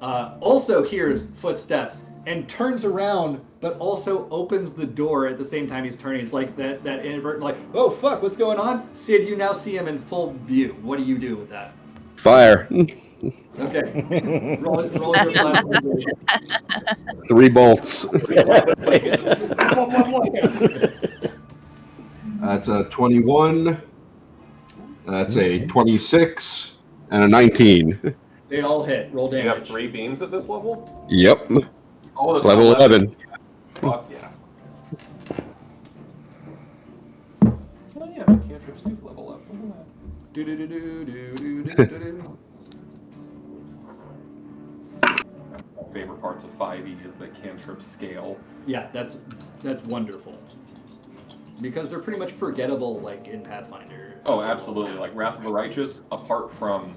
also hears footsteps and turns around, but also opens the door at the same time he's turning. It's like that inadvertent, like, oh fuck, what's going on? Sid, you now see him in full view. What do you do with that? Fire. Okay. roll your blast. 3 bolts. That's a 21. That's a 26 and a 19. They all hit. Roll damage. You have 3 beams at this level? Yep. Oh, that's Level 11. Fuck yeah. Oh yeah, my cantrips do level up. Favorite parts of 5e is the cantrip scale. Yeah, that's wonderful. Because they're pretty much forgettable, like in Pathfinder. Oh, absolutely. Like Wrath of the Righteous, apart from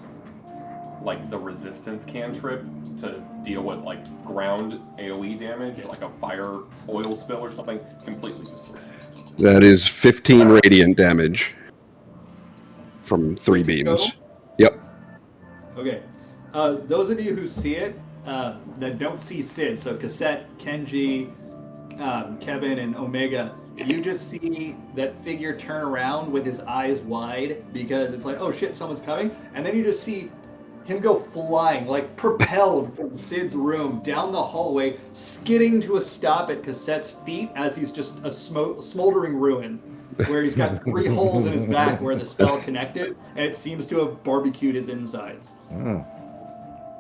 like the resistance cantrip to deal with like ground AoE damage, like a fire oil spill or something, completely useless. That is 15 radiant damage from 3 beams. Total? Yep. Okay. Those of you who see it, that don't see Sid, so Cassette, Kenji, Kevin, and Omega, you just see that figure turn around with his eyes wide because it's like, oh shit, someone's coming. And then you just see him go flying, like propelled from Sid's room down the hallway, skidding to a stop at Cassette's feet as he's just a smoldering ruin, where he's got 3 holes in his back where the spell connected, and it seems to have barbecued his insides.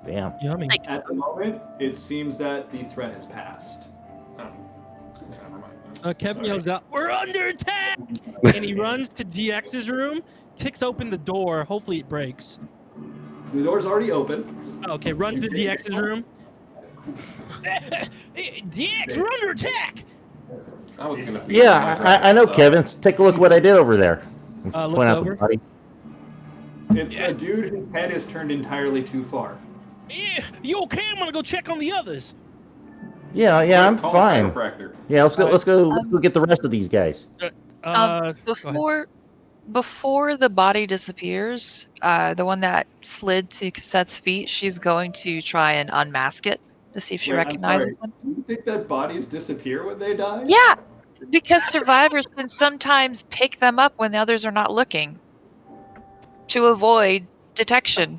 Damn. Yummy. At the moment, it seems that the threat has passed. Kevin yells out, "We're under attack!" And he runs to DX's room, kicks open the door. Hopefully it breaks. The door's already open. Okay, runs to DX's room. DX, we're under attack! I was gonna. Yeah, I know, Kevin. Take a look what I did over there. Looks Point out over. the body. It's a dude whose head is turned entirely too far. Yeah, you okay? I'm gonna go check on the others. Yeah, I'm Call fine. chiropractor. Yeah, let's go get the rest of these guys. Go ahead. Before the body disappears, the one that slid to Cassette's feet, she's going to try and unmask it to see if she Wait, I'm recognizes sorry. him. Do you think that bodies disappear when they die? Yeah, because survivors can sometimes pick them up when the others are not looking to avoid detection,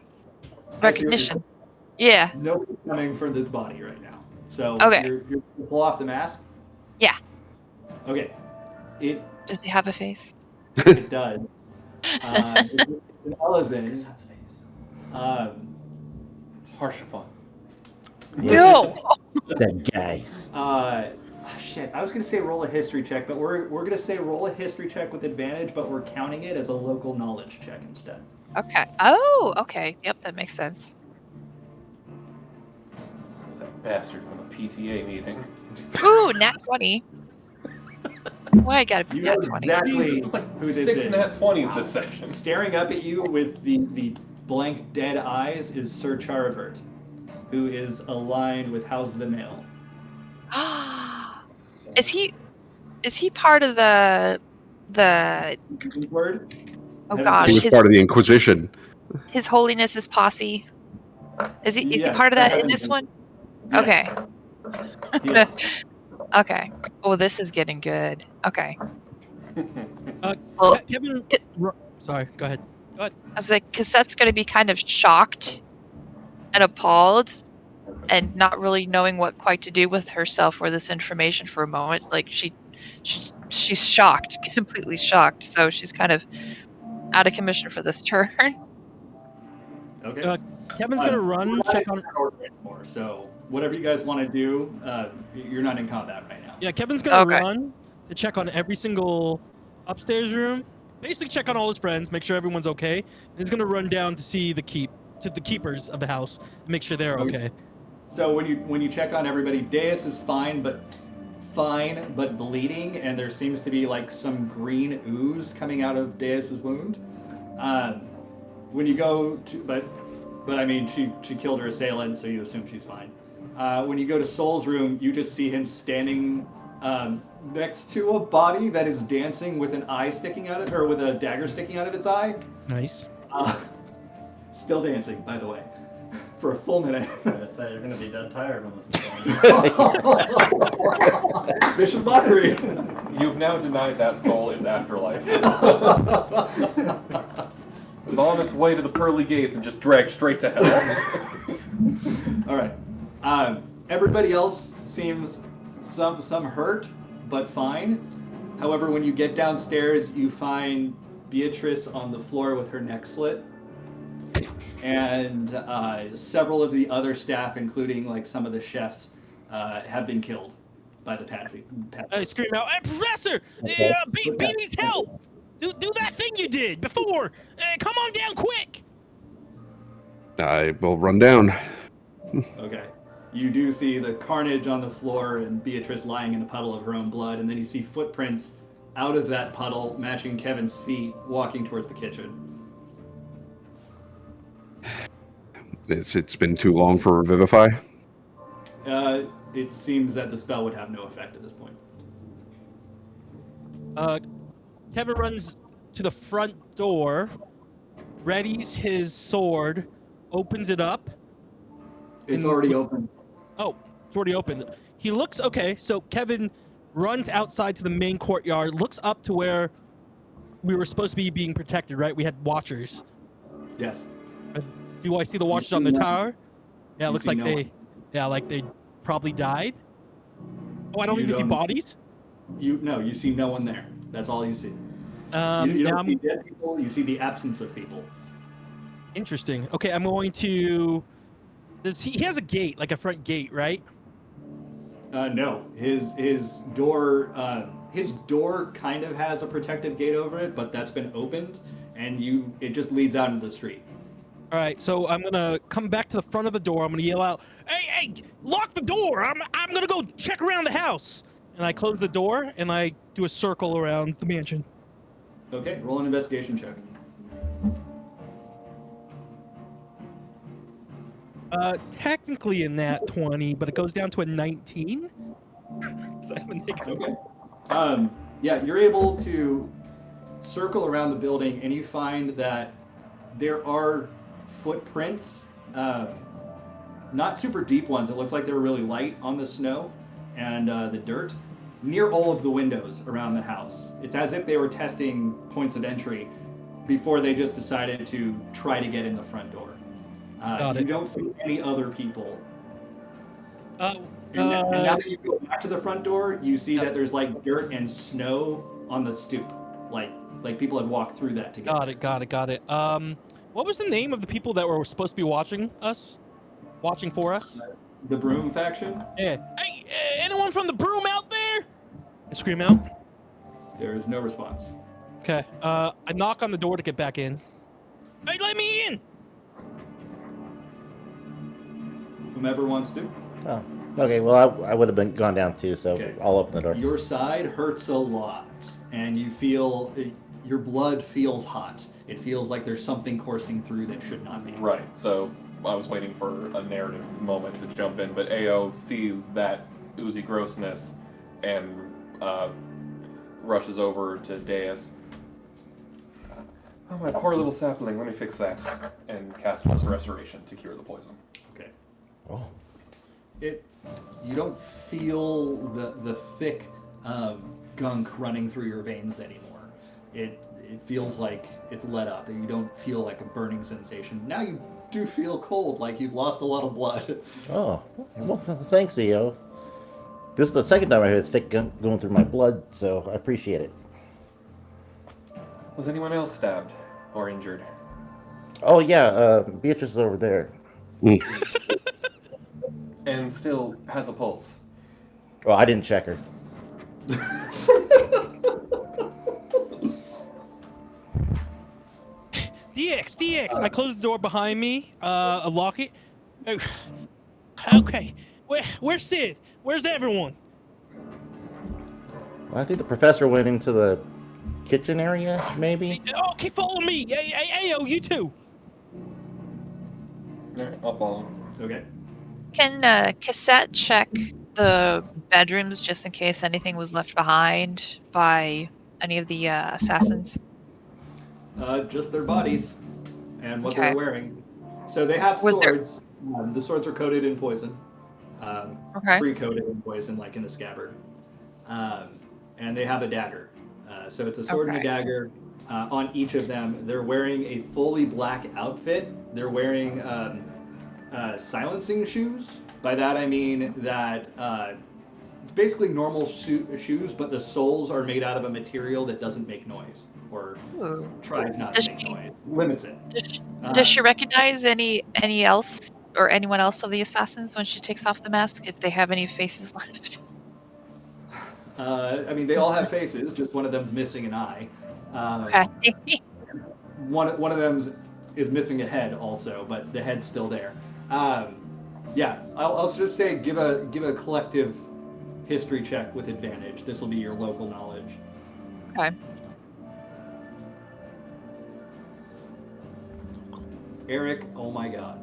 recognition. Yeah. Nobody's coming for this body right now. So Okay. you're pull off the mask? Yeah. Okay. It Does he have a face? does. It's an elephant. It's harsh fun. No. That guy. Shit, I was gonna say roll a history check, but we're gonna say roll a history check with advantage, but we're counting it as a local knowledge check instead. Okay. Oh, okay. Yep, that makes sense. It's that bastard from the PTA meeting. Ooh, nat 20. Why I gotta be You know nat 20? exactly Jesus, like who this 6 is. nat 20s this session. Staring up at you with the blank dead eyes is Sir Charibert, who is aligned with House of the Mail. Is he part of the Word? oh gosh, He was part of the Inquisition. His Holiness's posse? Is he Yeah, part of that in that this is- one? Yes. Okay. Yes. Okay. Oh, this is getting good. Okay. Uh, Well, Kevin, sorry, go ahead. I was like, Cassette's going to be kind of shocked and appalled and not really knowing what quite to do with herself or this information for a moment. Like she's shocked, completely shocked. So she's kind of out of commission for this turn. Okay. Kevin's gonna run, We're not check in on. that order anymore, so whatever you guys want to do, you're not in combat right now. Yeah, Kevin's gonna Okay. run to check on every single upstairs room. Basically, check on all his friends, make sure everyone's okay. And he's gonna run down to see the keepers of the house and make sure they're okay. So when you check on everybody, Deus is fine but bleeding, and there seems to be like some green ooze coming out of Deus's wound. When you go to but I mean she killed her assailant, so you assume she's fine. When you go to Soul's room, you just see him standing next to a body that is dancing with an eye sticking out of, or with a dagger sticking out of its eye. Nice. Still dancing, by the way, for a full minute. I said you're gonna be dead tired when this is going. Vicious mockery. You've now denied that soul its afterlife. It was on its way to the pearly gates and just dragged straight to hell. All right. Everybody else seems some hurt, but fine. However, when you get downstairs, you find Beatrice on the floor with her neck slit, and several of the other staff, including like some of the chefs, have been killed by the Pat. I scream out, "Hey, Professor! Okay. B needs help! Do that thing you did before! Come on down quick!" I will run down. Okay. You do see the carnage on the floor and Beatrice lying in a puddle of her own blood, and then you see footprints out of that puddle matching Kevin's feet walking towards the kitchen. It's been too long for Revivify. It seems that the spell would have no effect at this point. Kevin runs to the front door, readies his sword, opens it up. It's already open. Oh, it's already open. He looks okay. So Kevin runs outside to the main courtyard, looks up to where we were supposed to be being protected, right? We had watchers. Yes. Do I see the watchers on the tower? Yeah, it looks see like no one. like they probably died. Oh, I don't You even see don't- bodies. You see no one there. That's all you see. You Now don't I'm see dead people. You see the absence of people. interesting. Okay, I'm going to. He has a gate, like a front gate, right? No, his door kind of has a protective gate over it, but that's been opened, and it just leads out into the street. All right, so I'm gonna come back to the front of the door. I'm gonna yell out, "Hey, lock the door! I'm gonna go check around the house." And I close the door and I do a circle around the mansion. Okay, roll an investigation check. Technically in that 20, but it goes down to a 19. So I have a negative. Okay. Yeah, you're able to circle around the building, and you find that there are footprints, not super deep ones. It looks like they were really light on the snow and the dirt near all of the windows around the house. It's as if they were testing points of entry before they just decided to try to get in the front door. Got you it. don't see any other people. And now Uh, that you go back to the front door, you see that there's like dirt and snow on the stoop, like people had walked through that together. got it. What was the name of the people that were supposed to be watching for us? The Broom faction. Yeah. Hey, anyone from the broom out there? I scream out. There is no response. Okay. I knock on the door to get back in. Hey, let me in! Whomever wants to. Oh, okay. Well, I would have gone down too, so Okay. I'll open the door. Your side hurts a lot, and you feel your blood feels hot. It feels like there's something coursing through that should not be. Right, so I was waiting for a narrative moment to jump in, but AO sees that oozy grossness and rushes over to Deus. Oh, my poor little sapling, let me fix that. And casts Restoration to cure the poison. Okay. Oh. You don't feel the thick gunk running through your veins anymore. It feels like it's let up, and you don't feel like a burning sensation. Now you do feel cold, like you've lost a lot of blood. Oh. Well, thanks, EO. This is the second time I heard thick gunk going through my blood, so I appreciate it. Was anyone else stabbed or injured? Oh yeah, Beatrice is over there. and still has a pulse. Well, I didn't check her. DX. I close the door behind me. Lock it. Oh, okay. Where's Sid? Where's everyone? Well, I think the professor went into the kitchen area, maybe. Okay, follow me. Hey, you too. Alright, I'll follow. Okay. Can Cassette check the bedrooms just in case anything was left behind by any of the assassins? Just their bodies and what Okay. they're wearing. So they have Was there- swords. The swords are coated in poison. Okay. Pre-coated in poison, like in the scabbard. And they have a dagger. So it's a sword and a Okay. dagger on each of them. They're wearing a fully black outfit. They're wearing silencing shoes. By that I mean that it's basically normal shoes, but the soles are made out of a material that doesn't make noise, or Ooh. tries not Does to make she- noise. Limits it. Does she recognize any else or anyone else of the assassins when she takes off the mask, if they have any faces left? I mean, they all have faces. Just one of them's missing an eye. Okay. One of them is missing a head also, but the head's still there. Yeah, I'll just say give a collective history check with advantage. This will be your local knowledge. Okay. Eric, oh my god.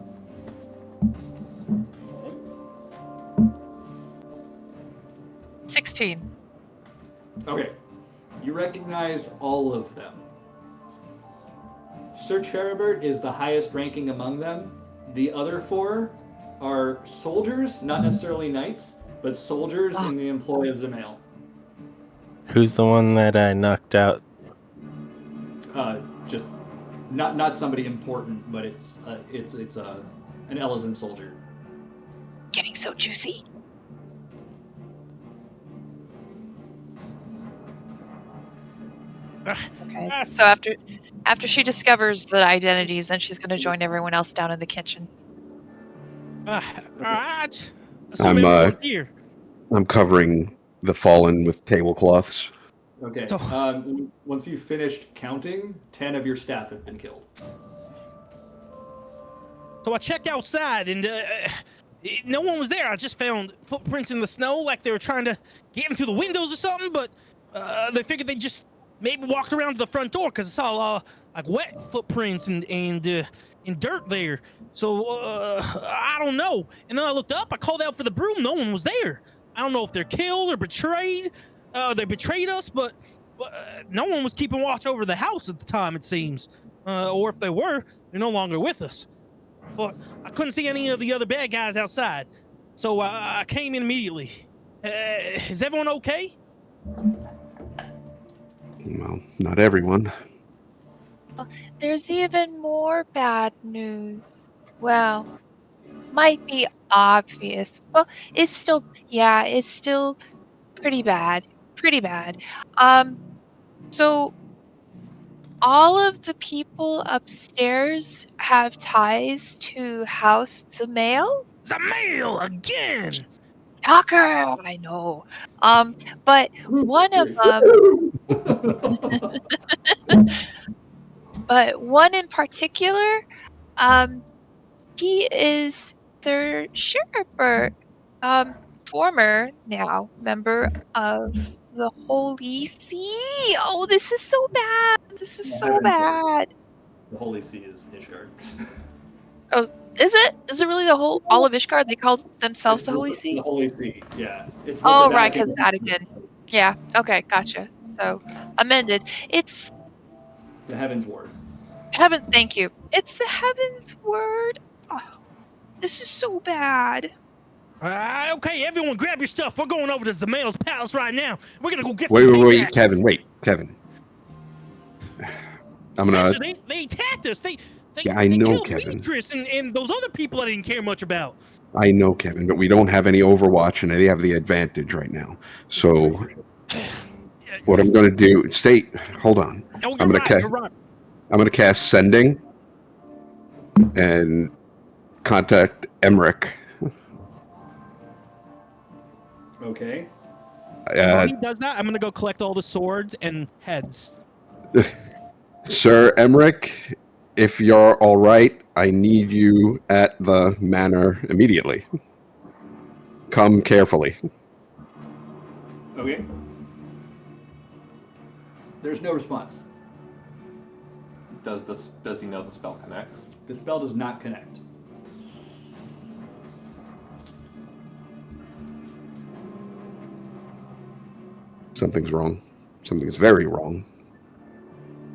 $16. Okay, you recognize all of them. Sir Cheribert is the highest ranking among them. The other four are soldiers, not necessarily knights, but soldiers in the employ of Zamail. Who's the one that I knocked out? Just not somebody important, but it's an Elysian soldier. Getting so juicy. Okay. So after she discovers the identities, then she's gonna join everyone else down in the kitchen. All right. I'm, Here. I'm covering the fallen with tablecloths. Okay. Once you've finished counting, 10 of your staff have been killed. So I checked outside and no one was there. I just found footprints in the snow, like they were trying to get into the windows or something. But they figured they just maybe walked around to the front door because I saw like wet footprints and dirt there. So I don't know. And then I looked up. I called out for the broom. No one was there. I don't know if they're killed or betrayed. They betrayed us, but no one was keeping watch over the house at the time. It seems, or if they were, they're no longer with us. But I couldn't see any of the other bad guys outside, so I came in immediately. Is everyone okay? Well, not everyone. There's even more bad news. Well, might be obvious. Well, it's still pretty bad. Pretty bad. So all of the people upstairs have ties to House Zamail? Zamail again! Tucker! I know. But one of them, but one in particular, he is their sheriff, former now member of the Holy See. Oh, this is so bad. This is so bad. The Holy See is Ishgard. Oh, is it? Is it really all of Ishgard? They call themselves It's the Holy The See? Holy See, yeah. It's Oh, the right, because Vatican. Vatican. Yeah, okay, gotcha. So, amended. It's The Heaven's Word. heaven, thank you. It's the Heaven's Word. Oh, this is so bad. Okay, everyone grab your stuff. We're going over to Zamail's palace right now. We're gonna go get Wait, some wait, payback. Kevin. I'm gonna. Professor, they attacked us. They I know, killed Kevin. Beatrice and those other people I didn't care much about. I know, Kevin, but we don't have any Overwatch, and they have the advantage right now. So, what I'm going to do? Hold on. Oh, I'm you're gonna right. I'm going to cast Sending and contact Emmerich Okay. While he does that, I'm gonna go collect all the swords and heads. Sir Emmerich, if you're all right, I need you at the manor immediately. Come carefully. Okay. There's no response. Does he know the spell connects? The spell does not connect. Something's wrong. Something's very wrong.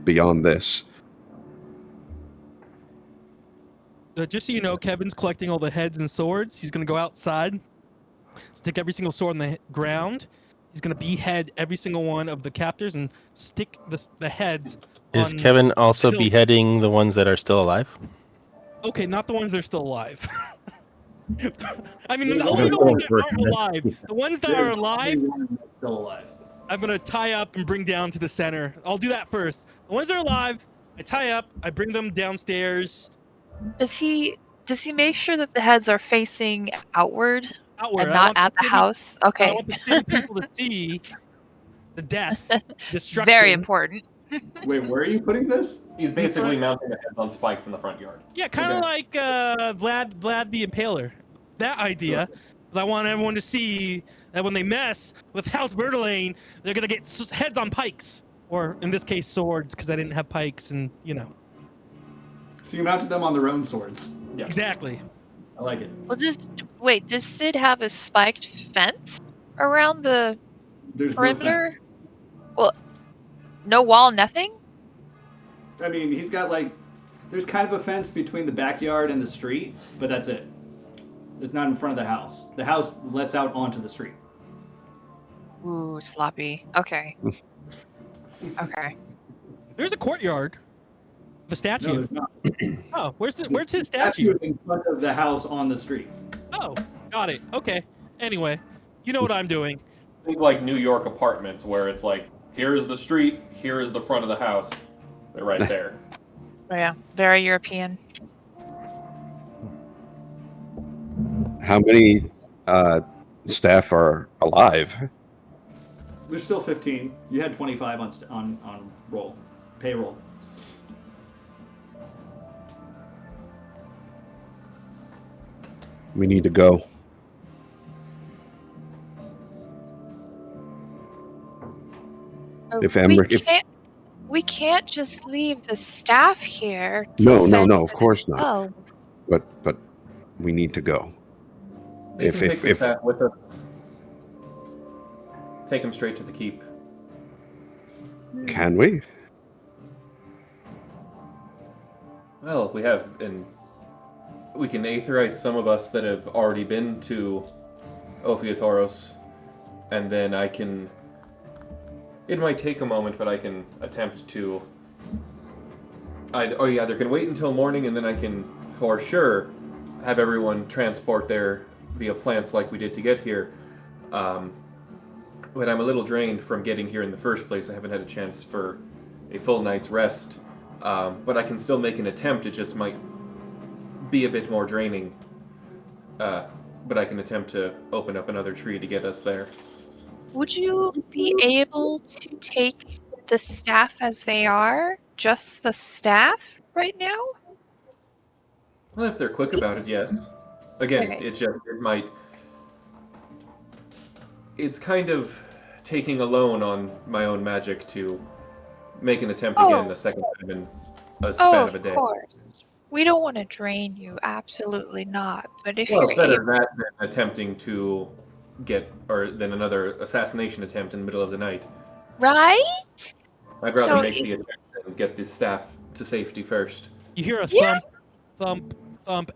Beyond this. Just so you know, Kevin's collecting all the heads and swords. He's gonna go outside, stick every single sword on the ground. He's gonna behead every single one of the captors and stick the heads. Is on Kevin also the hilt. beheading the ones that are still alive? Okay, not the ones that are still alive. I mean, There's only only the one ones that person aren't alive. The ones that are alive, Still alive. I'm gonna tie up and bring down to the center. I'll do that first. The ones that are alive, I tie up. I bring them downstairs. Does he make sure that the heads are facing outward Outward. and I not want at the city- house? I Okay. want the city people to see the death, destruction. Very important. Wait, where are you putting this? He's basically mounting the heads on spikes in the front yard. Yeah, kind of Okay. like Vlad the Impaler. That idea. But I want everyone to see that when they mess with House Bertolane, they're gonna get heads on pikes, or in this case, swords, because I didn't have pikes, and you know. So you mounted them on their own swords. Yeah. Exactly. I like it. Well, wait. Does Sid have a spiked fence around the There's perimeter? no fence. Well, no wall, nothing. I mean, he's got like, there's kind of a fence between the backyard and the street, but that's it. It's not in front of the house. The house lets out onto the street. Ooh, sloppy. Okay. Okay. There's a courtyard. The No, statue. there's not. Oh, where's his Statue statue? is in front of the house on the street. Oh, got it. Okay. Anyway, you know what I'm doing. Think like New York apartments where it's like, here's the street, here is the front of the house. They're right there. Oh, yeah. Very European. How many staff are alive? There's still 15. You had 25 on roll, payroll. We need to go. If Emmerich, We can't just leave the staff here. To no, of course not. Oh, But we need to go. They can take the staff with us. Take him straight to the keep. Can we? Well, we can aetherite some of us that have already been to Ophiatoros, and then I can. It might take a moment, but I can attempt to. You either can wait until morning, and then I can, for sure, have everyone transport there via plants like we did to get here. But I'm a little drained from getting here in the first place. I haven't had a chance for a full night's rest. But I can still make an attempt. It just might be a bit more draining. But I can attempt to open up another tree to get us there. would you be able to take the staff as they are? Just the staff right now? Well, if they're quick about it, yes. Again, Okay. it might. It's kind of taking a loan on my own magic to make an attempt again the second time in a span of a day. Of course. We don't want to drain you. Absolutely not. But if Well, you're it's better able, that than attempting to than another assassination attempt in the middle of the night. right? I'd rather So make if- the attempt and get the staff to safety first. You hear a Yeah. thump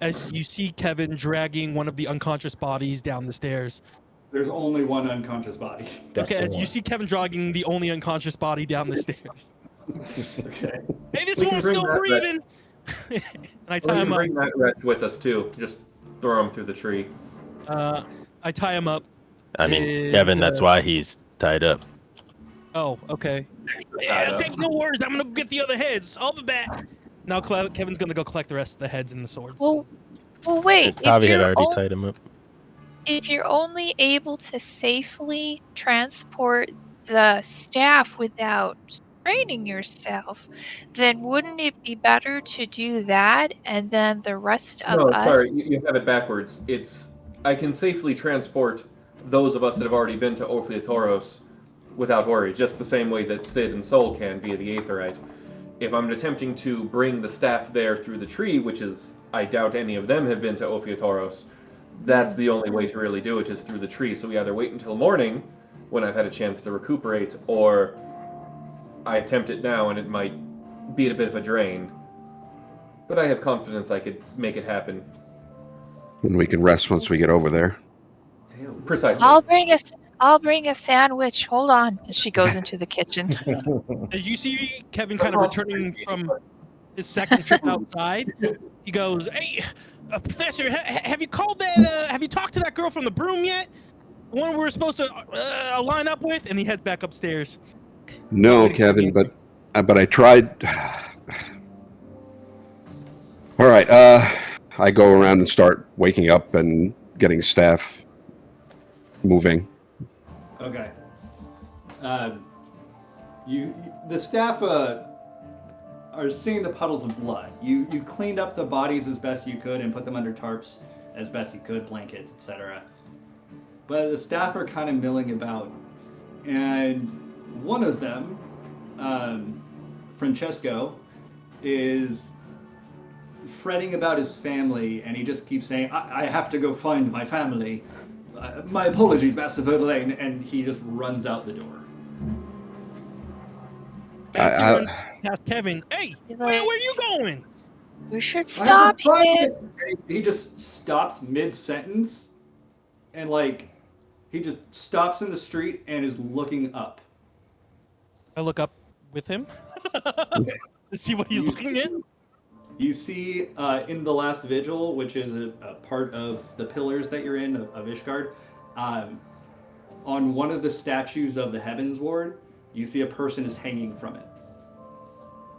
as you see Kevin dragging one of the unconscious bodies down the stairs. There's only one unconscious body. That's Okay, the as you one. see Kevin dragging the only unconscious body down the stairs. Okay. Hey, this We can one's bring still that breathing. And I We tie can him up. bring that wretch with us too. Just throw him through the tree. I tie him up. I mean, And, Kevin, that's why he's tied up. Oh, okay. Tied Yeah, up. okay, no worries. I'm gonna get the other heads. I'll be back. Now Kevin's gonna go collect the rest of the heads and the swords. Well, wait. If Tavi had you're already on- tied him up. if you're only able to safely transport the staff without straining yourself, then wouldn't it be better to do that and then the rest of No, us? sorry, you have it backwards. I can safely transport those of us that have already been to Ophiothoros without worry, just the same way that Sid and Sol can via the Aetherite. If I'm attempting to bring the staff there through the tree, which is, I doubt any of them have been to Ophiothoros, that's the only way to really do it is through the tree. So we either wait until morning, when I've had a chance to recuperate, or I attempt it now and it might be a bit of a drain. But I have confidence I could make it happen. And we can rest once we get over there. Precisely. I'll bring a sandwich. Hold on. And she goes into the kitchen. As you see Kevin kind of returning from his second trip outside, he goes, "Hey, Professor, have you called that? Have you talked to that girl from the broom yet? The one we were supposed to line up with?" And he heads back upstairs. No, Kevin, but I tried. All right, I go around and start waking up and getting staff moving. Okay. The staff are seeing the puddles of blood. You cleaned up the bodies as best you could and put them under tarps as best you could, blankets, etc. But the staff are kind of milling about, and one of them, Francesco, is fretting about his family, and he just keeps saying, I have to go find my family. My apologies, Master Verlaine, and he just runs out the door. As he runs past Kevin, "Hey, where are you going?" We should stop him. He just stops mid-sentence, and he just stops in the street and is looking up. I look up with him to see what he's looking at. You see in the last vigil, which is a part of the pillars that you're in of Ishgard, on one of the statues of the Heavens Ward, you see a person is hanging from it.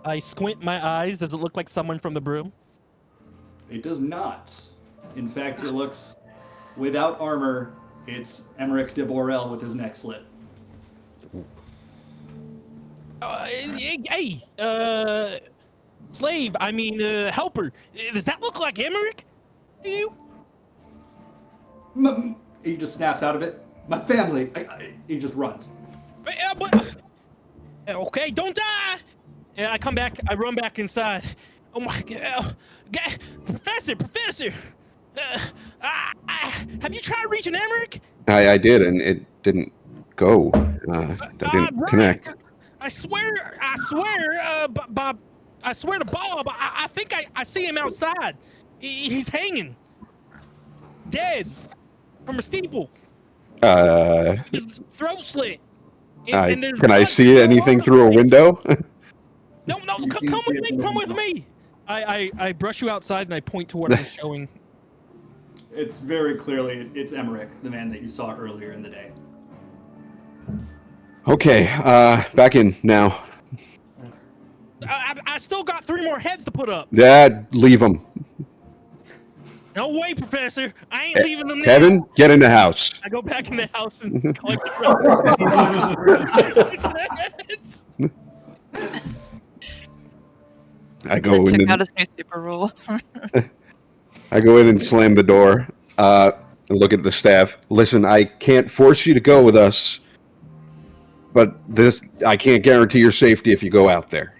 I squint my eyes. Does it look like someone from the broom? It does not. In fact, it looks, without armor, it's Emmerich de Borel with his neck slit. Hey, slave, helper. Does that look like Emmerich to you? He just snaps out of it. My family. He just runs. Okay, don't die. I come back. I run back inside. Oh my God, Professor. Have you tried reaching Emmerich? I did, and it didn't go. That didn't connect. I swear, Bob. I swear to Bob, I think I see him outside. He's hanging, dead, from a steeple. His throat slit. Can I see anything through a window? No, come with me. Come with me. I brush you outside and I point to what I'm showing. It's very clearly, it's Emmerich, the man that you saw earlier in the day. Okay, back in now. I still got 3 more heads to put up. Dad, leave them. No way, Professor. I ain't leaving them there. Kevin, get in the house. I go back in the house and collect the heads. I go in. Took out his newspaper roll. I go in and slam the door. And look at the staff. Listen, I can't force you to go with us, but I can't guarantee your safety if you go out there.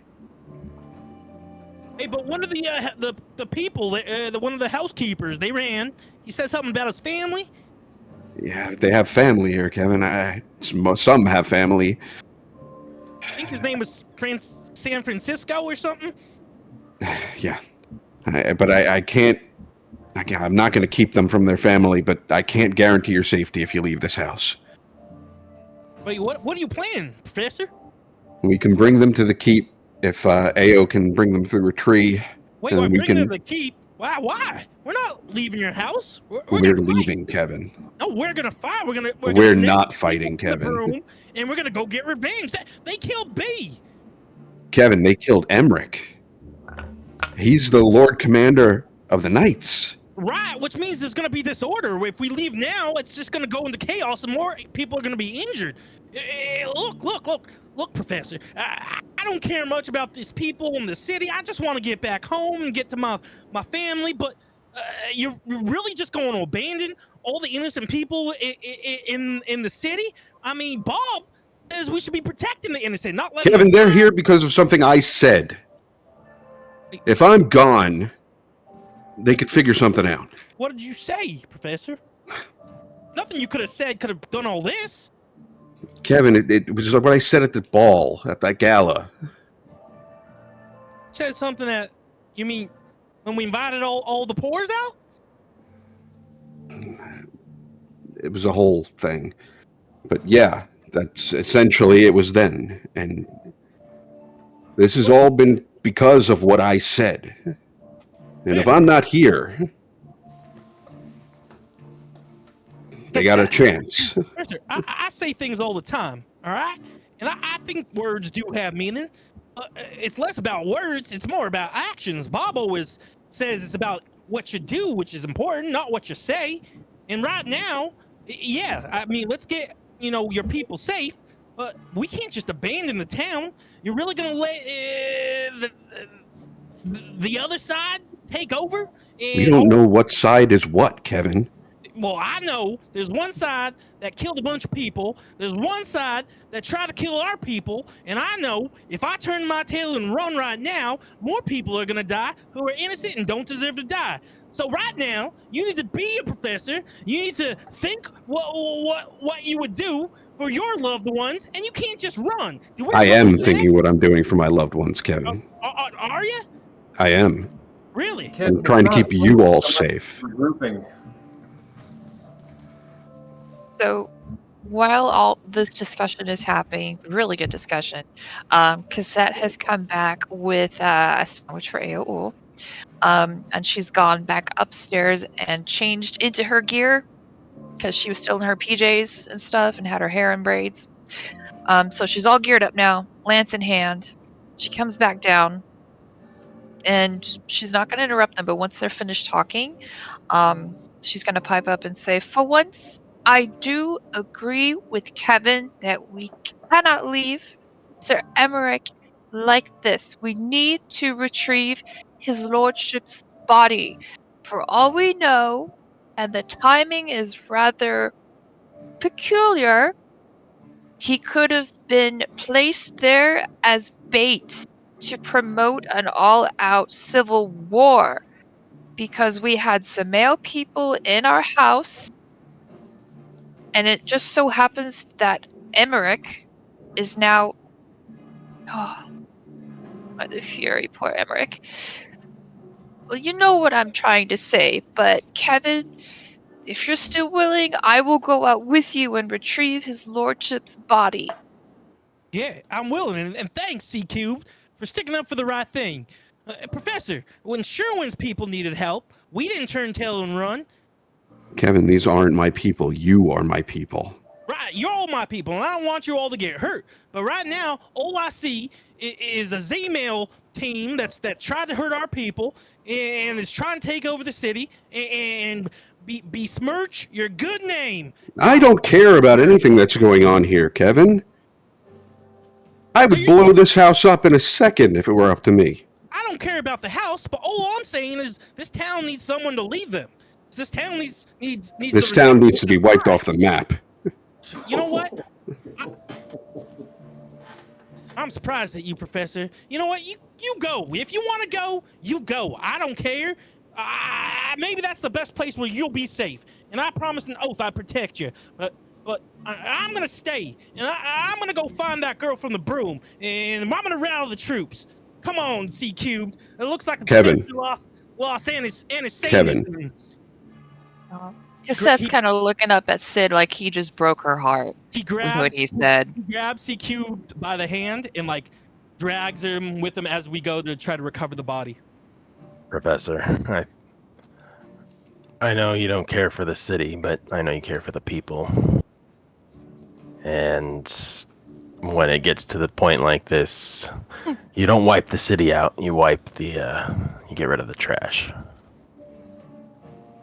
Hey, but one of the people, one of the housekeepers, they ran. He said something about his family. Yeah, they have family here, Kevin. Some have family. I think his name was San Francisco or something. Yeah, but I can't. I'm not going to keep them from their family, but I can't guarantee your safety if you leave this house. Wait, what are you planning, Professor? We can bring them to the keep if Ao can bring them through a tree. Wait, we're bringing them to the keep? Why? We're not leaving your house. We're leaving, Kevin. No, we're gonna fight. We're not fighting, Kevin. And we're gonna go get revenge. They killed B. Kevin, they killed Emmerich. He's the Lord Commander of the Knights. Right, which means there's going to be disorder. If we leave now, it's just going to go into chaos and more people are going to be injured. Look, Professor. I don't care much about these people in the city. I just want to get back home and get to my family. But you're really just going to abandon all the innocent people in the city? I mean, Bob says we should be protecting the innocent, not letting Kevin, them they're die. here because of something I said. If I'm gone, they could figure something out. What did you say, Professor? Nothing you could have said could have done all this. Kevin, it was what I said at the ball, at that gala. Said something that, you mean when we invited all the poors out? It was a whole thing. But yeah, that's essentially it was then. And this has all been because of what I said. And if I'm not here, they got a chance. Professor, I say things all the time, all right? And I think words do have meaning. It's less about words, it's more about actions. Bob always says it's about what you do, which is important, not what you say. And right now, yeah, I mean, let's get, your people safe, but we can't just abandon the town. You're really gonna let the other side take over? We don't know what side is what, Kevin. Well, I know there's one side that killed a bunch of people. There's one side that tried to kill our people. And I know if I turn my tail and run right now, more people are going to die who are innocent and don't deserve to die. So right now, you need to be a professor. You need to think what you would do for your loved ones. And you can't just run. I am thinking what I'm doing for my loved ones, Kevin. Are you? I am. Really? I'm trying to keep you all safe. Regrouping. So while all this discussion is happening, really good discussion, Cassette has come back with a sandwich for AOO. And she's gone back upstairs and changed into her gear because she was still in her PJs and stuff and had her hair in braids. So she's all geared up now, lance in hand. She comes back down and she's not going to interrupt them, but once they're finished talking, she's going to pipe up and say, for once, I do agree with Kevin that we cannot leave Sir Emmerich like this. We need to retrieve his lordship's body. For all we know, and the timing is rather peculiar, he could have been placed there as bait to promote an all-out civil war because we had some male people in our house, and it just so happens that Emmerich is now... Oh, the fury, poor Emmerich. Well, you know what I'm trying to say, but Kevin, if you're still willing, I will go out with you and retrieve his lordship's body. Yeah, I'm willing, and thanks, C-Cubed, for sticking up for the right thing. Professor, when Sherwin's people needed help, we didn't turn tail and run. Kevin, these aren't my people. You are my people. Right, you're all my people, and I don't want you all to get hurt. But right now, all I see is a Z-Mail team that tried to hurt our people and is trying to take over the city and besmirch your good name. I don't care about anything that's going on here, Kevin. I would blow this house up in a second if it were up to me. I don't care about the house, but all I'm saying is this town needs someone to lead them. This town needs This town needs to be wiped off the map. You know what? I'm surprised at you, Professor. You know what? You go. If you want to go, you go. I don't care. Maybe that's the best place where you'll be safe. And I promise an oath I'd protect you. But I'm going to stay. And I'm going to go find that girl from the broom. And I'm going to rally the troops. Come on, C-Cubed. It looks like Kevin. lost Anastasia. Kevin. Cassette's kind of looking up at Sid like he just broke her heart. He Is grabs what he said. C-Cubed by the hand and drags him with him as we go to try to recover the body. Professor, I know you don't care for the city, but I know you care for the people. And when it gets to the point like this, you don't wipe the city out. You wipe you get rid of the trash.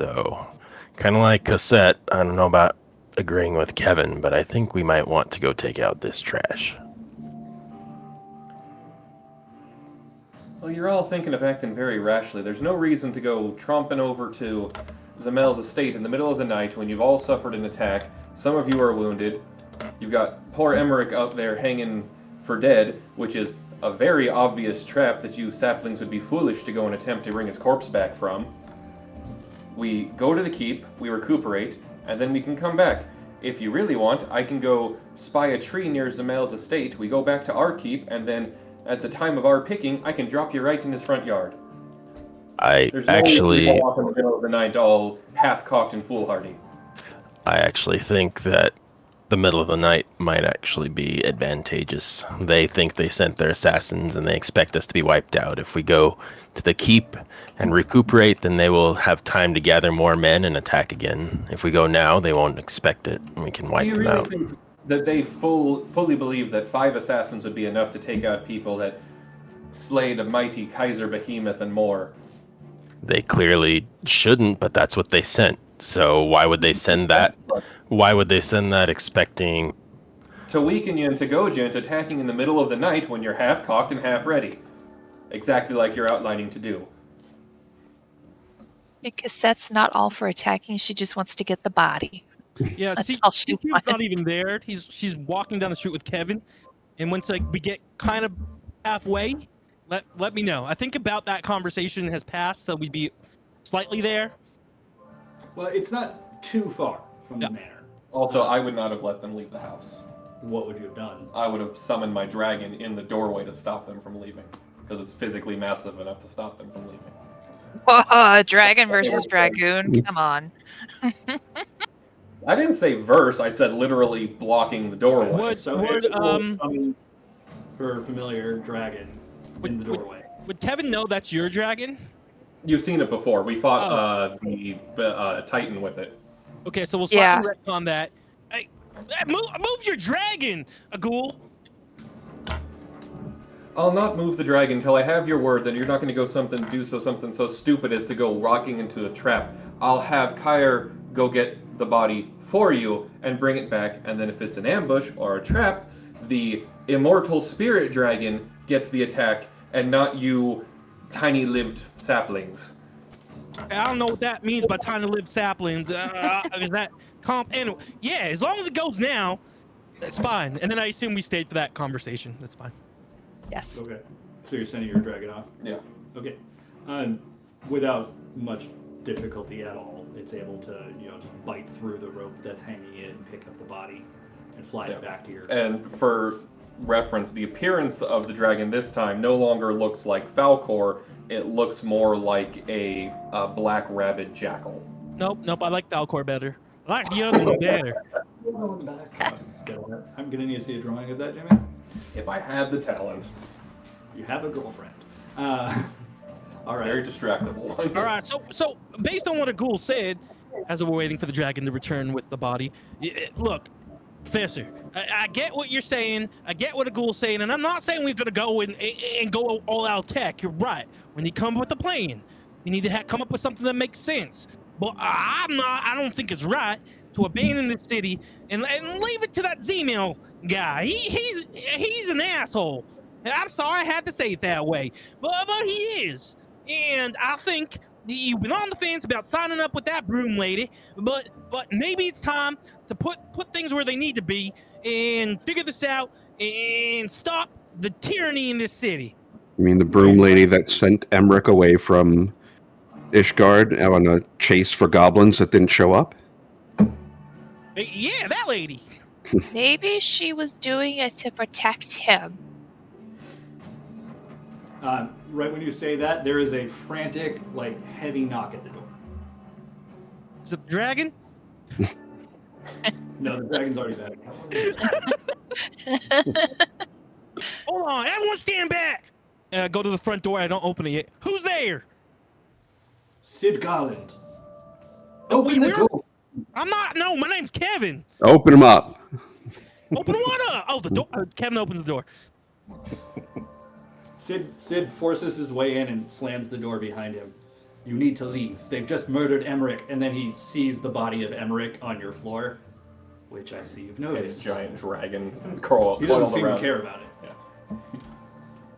So, kind of like Cassette, I don't know about agreeing with Kevin, but I think we might want to go take out this trash. Well, you're all thinking of acting very rashly. There's no reason to go tromping over to Zamel's estate in the middle of the night when you've all suffered an attack. Some of you are wounded. You've got poor Emmerich out there hanging for dead, which is a very obvious trap that you saplings would be foolish to go and attempt to bring his corpse back from. We go to the keep, we recuperate, and then we can come back. If you really want, I can go spy a tree near Zamel's estate. We go back to our keep, and then at the time of our picking, I can drop you right in his front yard. There's no reason to go off in the middle of the night all half-cocked and foolhardy. I actually think that the middle of the night might actually be advantageous. They think they sent their assassins and they expect us to be wiped out. If we go to the keep and recuperate, then they will have time to gather more men and attack again. If we go now, they won't expect it, and we can wipe them out. Do you really think that they fully believe that 5 assassins would be enough to take out people that slayed a mighty Kaiser behemoth and more? They clearly shouldn't, but that's what they sent. So why would they send that? Why would they send that expecting... To weaken you and to goad you into attacking in the middle of the night when you're half-cocked and half-ready. Exactly like you're outlining to do. Cassette's not all for attacking. She just wants to get the body. Yeah, That's see, all she Cube's wants. not even there. She's walking down the street with Kevin, and once we get kind of halfway, let me know. I think about that conversation has passed, so we'd be slightly there. Well, it's not too far from the manor. Also, I would not have let them leave the house. What would you have done? I would have summoned my dragon in the doorway to stop them from leaving, because it's physically massive enough to stop them from leaving. Dragon versus dragoon. Come on. I didn't say verse. I said literally blocking the doorway. Her familiar dragon in the doorway. Would Kevin know that's your dragon? You've seen it before. We fought the Titan with it. Okay, so we'll slightly retcon that. Hey, move your dragon, Agul. I'll not move the dragon until I have your word that you're not going to go do something so stupid as to go rocking into a trap. I'll have Kyre go get the body for you and bring it back, and then if it's an ambush or a trap, the immortal spirit dragon gets the attack, and not you tiny-lived saplings. I don't know what that means by tiny-lived saplings. Is that comp? Anyway, yeah, as long as it goes now, that's fine. And then I assume we stayed for that conversation. That's fine. Yes. Okay. So you're sending your dragon off? Yeah. Okay. Without much difficulty at all, it's able to, just bite through the rope that's hanging in, pick up the body, and fly it back to your... And for reference, the appearance of the dragon this time no longer looks like Falcor. It looks more like a black rabid jackal. Nope. I like Falcor better. I like the other one better. I'm going to need to see a drawing of that, Jimmy. If I had the talent. You have a girlfriend. All right. Very distractible one. All right, so based on what Agul said, as we're waiting for the dragon to return with the body, look, Professor, I get what you're saying. I get what Agul's saying, and I'm not saying we're gonna go and go all out tech. You're right. We need to come up with a plan. We need to come up with something that makes sense. But I don't think it's right to abandon the city and leave it to that Z-Mail guy. He's an asshole. I'm sorry I had to say it that way, but he is. And I think you've been on the fence about signing up with that broom lady, but maybe it's time to put things where they need to be and figure this out and stop the tyranny in this city. You mean the broom lady that sent Emmerich away from Ishgard on a chase for goblins that didn't show up? Yeah, that lady. Maybe she was doing it to protect him. Right when you say that, there is a frantic, heavy knock at the door. Is it the dragon? No, the dragon's already back. Hold on, everyone stand back! Go to the front door, I don't open it yet. Who's there? Sid Garland. Open the door. I'm not, no, my name's Kevin. Open him up. Open what up? Oh, the door. Kevin opens the door. Sid forces his way in and slams the door behind him. You need to leave. They've just murdered Emmerich. And then he sees the body of Emmerich on your floor, which I see you've And noticed. giant dragon He coiled doesn't seem around. to care about it.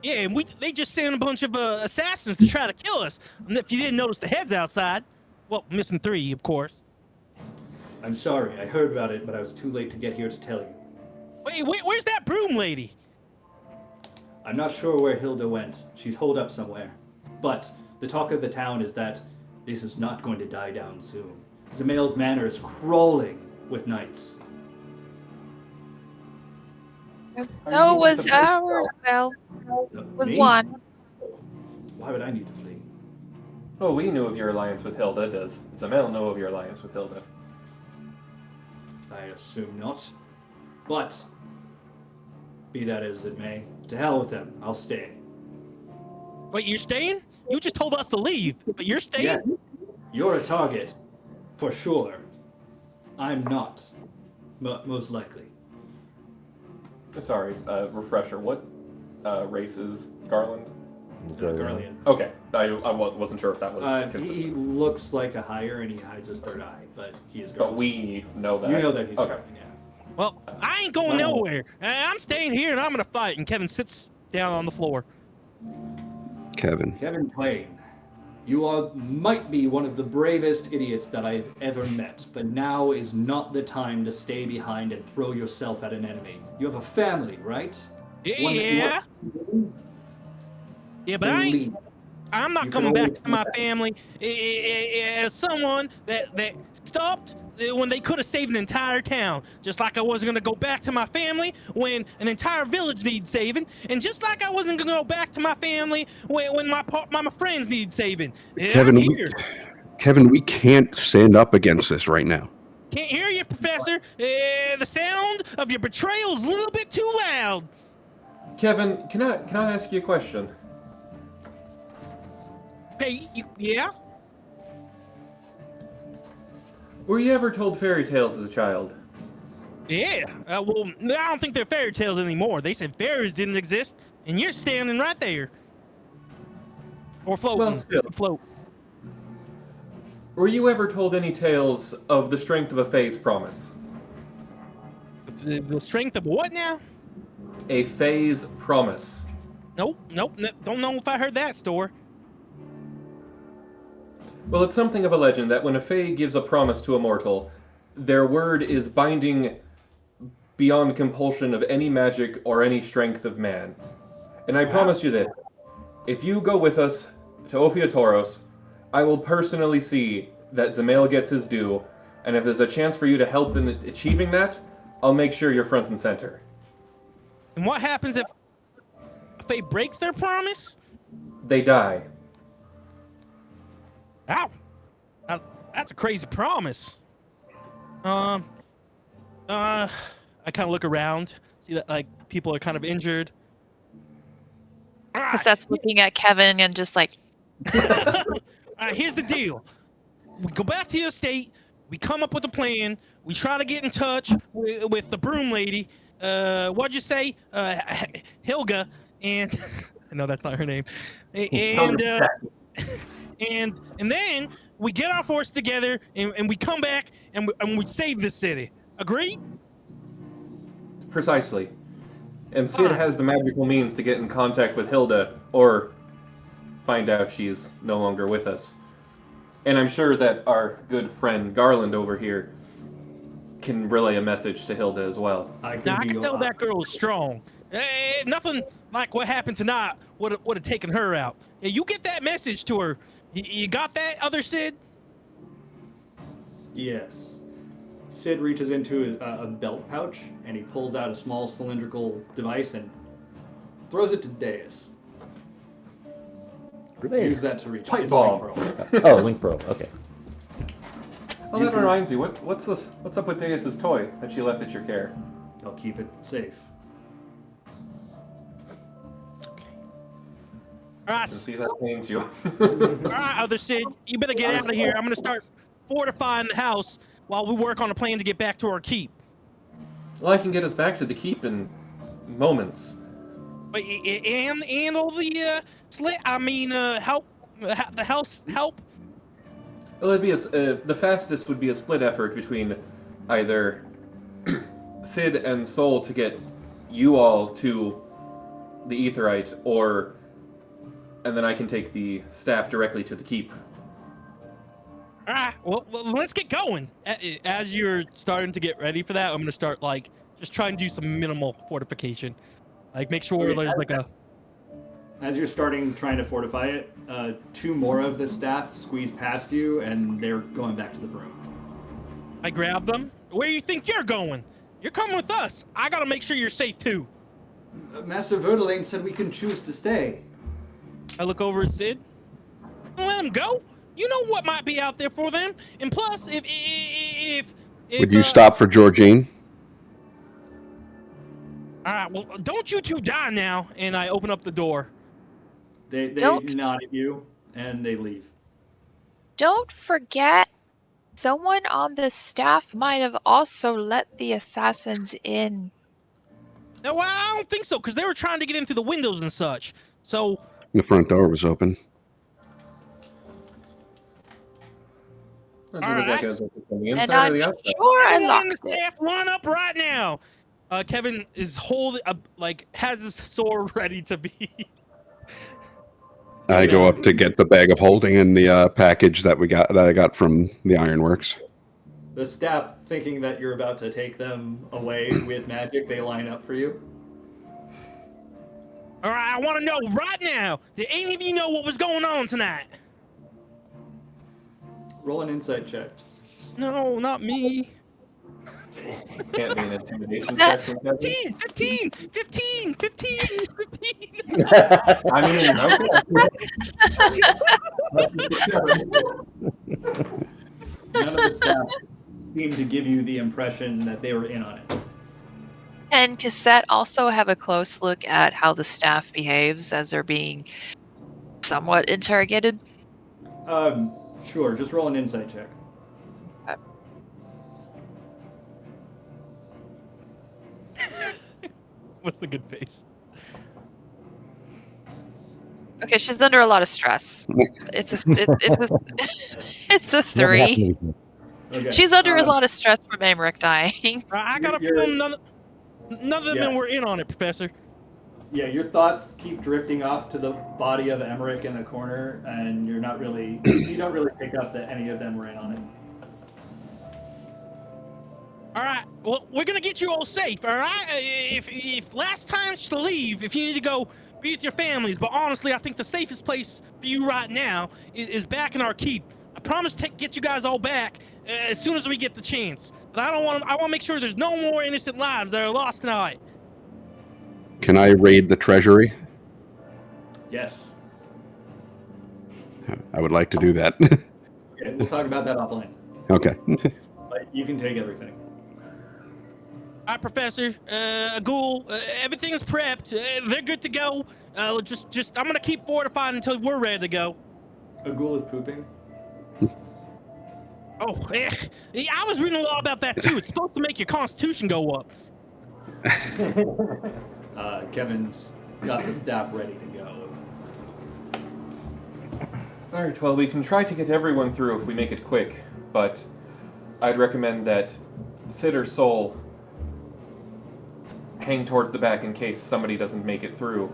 Yeah, and they just sent a bunch of assassins to try to kill us. And if you didn't notice the heads outside, well, missing 3, of course. I'm sorry. I heard about it, but I was too late to get here to tell you. Wait, where's that broom lady? I'm not sure where Hilda went. She's holed up somewhere. But the talk of the town is that this is not going to die down soon. Zamail's manor is crawling with knights. So was ours. Well, was Me? one. Why would I need to flee? Oh, we knew of your alliance with Hilda. Does Zamail know of your alliance with Hilda? I assume not. But, be that as it may, to hell with them. I'll stay. Wait, you're staying? You just told us to leave, but you're staying? Yeah, you're a target, for sure. I'm not, most likely. Sorry, refresher. What race is Garland? Garlean. Okay, I wasn't sure if that was consistent. He looks like a higher, and he hides his third eye, but he is Garlean. But we know that. You know that he's okay. Garlean, yeah. Well, I ain't going nowhere. I'm staying here and I'm gonna fight. And Kevin sits down on the floor. Kevin. Kevin Twain, you might be one of the bravest idiots that I've ever met, but now is not the time to stay behind and throw yourself at an enemy. You have a family, right? One that you Yeah. want- Yeah, but Then I ain't. leave. I'm not You coming can back always to my come back. family as someone that stopped when they could have saved an entire town. Just like I wasn't going to go back to my family when an entire village needs saving. And just like I wasn't going to go back to my family when my friends need saving. And Kevin, I'm here. Kevin, we can't stand up against this right now. Can't hear you, Professor. The sound of your betrayal is a little bit too loud. Kevin, can I ask you a question? Hey, yeah? Were you ever told fairy tales as a child? Yeah. Well, I don't think they're fairy tales anymore. They said fairies didn't exist, and you're standing right there. Or floating. Well, still. Float. Were you ever told any tales of the strength of a Fae's promise? The strength of what now? A Fae's promise. Nope. Don't know if I heard that story. Well, it's something of a legend that when a Fae gives a promise to a mortal, their word is binding beyond compulsion of any magic or any strength of man. And I promise you this, if you go with us to Ophiatoros, I will personally see that Zamail gets his due, and if there's a chance for you to help in achieving that, I'll make sure you're front and center. And what happens if a Fae breaks their promise? They die. Ow. That's a crazy promise. I kind of look around, see that like people are kind of injured. Cassette's looking at Kevin and just like, Here's the deal. We go back to the estate. We come up with a plan. We try to get in touch with the broom lady. What'd you say? Hilga. And I know that's not her name. And then we get our force together and we come back and we save the city. Agreed? Precisely. And Sid has the magical means to get in contact with Hilda, or find out she's no longer with us. And I'm sure that our good friend Garland over here can relay a message to Hilda as well. I can tell that girl is strong. Nothing like what happened tonight would have taken her out. Yeah, you get that message to her. You got that, other Sid? Yes. Sid reaches into a belt pouch, and he pulls out a small cylindrical device and throws it to Deus. Use that to reach. Pipe It's bomb. Link Pearl. Oh, Link Probe. Okay. Well, that reminds me. What's up with Deus's toy that she left at your care? I'll keep it safe. All right, See, that pains you. all right, other Sid, you better get out of here. I'm gonna start fortifying the house while we work on a plan to get back to our keep. Well, I can get us back to the keep in moments. But and all the help the house help Well, it'd be the fastest would be a split effort between either Sid and Soul to get you all to the Aetheryte, and then I can take the staff directly to the keep. All right, well, let's get going. As you're starting to get ready for that, I'm gonna start like just try and do some minimal fortification, like make sure Okay, there's like a. As you're trying to fortify it, 2 more of the staff squeeze past you, and they're going back to the broom. I grab them. Where do you think you're going? You're coming with us. I gotta make sure you're safe too. Master Verdelane said we can choose to stay. I look over at Sid. Let them go. You know what might be out there for them. And plus, if Would you stop for Georgine? All right, well, don't you two die now. And I open up the door. They nod at you, and they leave. Don't forget, someone on the staff might have also let the assassins in. No, well, I don't think so, because they were trying to get in through the windows and such. So The front door was open. Doesn't look like it was open from the And inside or I'm the outside. sure I everyone in locked the it. staff, line up right now. Kevin is holding, has his sword ready to be. I go up to get the bag of holding and the package that I got from the Ironworks. The staff, thinking that you're about to take them away with magic, they line up for you. All right, I want to know right now. Did any of you know what was going on tonight? Roll an insight check. No, not me. Can't be an intimidation check from Kevin. 15. I mean, None of the staff seem to give you the impression that they were in on it. And Cassette also have a close look at how the staff behaves as they're being somewhat interrogated. Sure, just roll an insight check. What's the good face? Okay, she's under a lot of stress. It's a 3. Okay. She's under a lot of stress from Emmerich dying. I got a feeling none of them were in on it, Professor. Yeah, your thoughts keep drifting off to the body of Emmerich in the corner, and you don't really pick up that any of them were in on it. All right, well, we're gonna get you all safe. All right, if last time's to leave, if you need to go be with your families, but honestly, I think the safest place for you right now is back in our keep. I promise to get you guys all back as soon as we get the chance. But I want to make sure there's no more innocent lives that are lost tonight. Can I raid the treasury? Yes. I would like to do that. Okay, we'll talk about that offline. Okay. But you can take everything. All right, Professor, Ghoul, everything is prepped. They're good to go. I'm gonna keep fortified until we're ready to go. A ghoul is pooping. Oh, I was reading a lot about that too. It's supposed to make your constitution go up. Kevin's got the staff ready to go. Alright, well, we can try to get everyone through if we make it quick, but I'd recommend that Sid or Soul hang towards the back in case somebody doesn't make it through,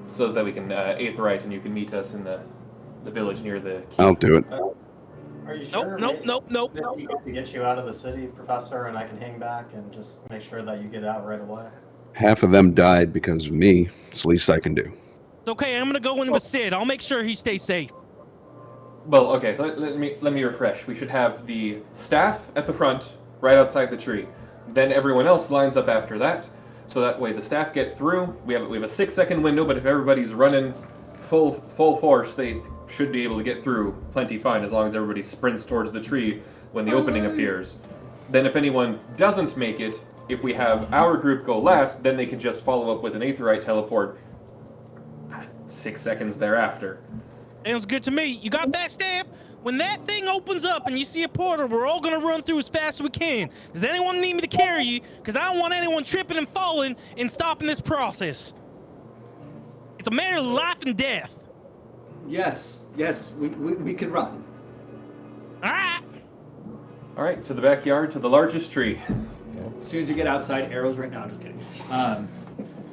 so that we can Aetheryte and you can meet us in the village near the keep. I'll do it. Are you sure? Nope. Maybe to get you out of the city, Professor, and I can hang back and just make sure that you get out right away. Half of them died because of me. It's the least I can do. It's okay. I'm gonna go in with Sid. I'll make sure he stays safe. Well, okay, let me refresh. We should have the staff at the front, right outside the tree. Then everyone else lines up after that, so that way the staff get through. We have a 6-second window, but if everybody's running full force, they should be able to get through plenty fine as long as everybody sprints towards the tree when the opening appears. Then if anyone doesn't make it, if we have our group go last, then they can just follow up with an Aetheryte teleport 6 seconds thereafter. Sounds good to me. You got that, staff? When that thing opens up and you see a portal, we're all gonna run through as fast as we can. Does anyone need me to carry you? Because I don't want anyone tripping and falling and stopping this process. It's a matter of life and death. Yes, we can run. All right, to the backyard, to the largest tree. As soon as you get outside, arrows right now. I'm just kidding.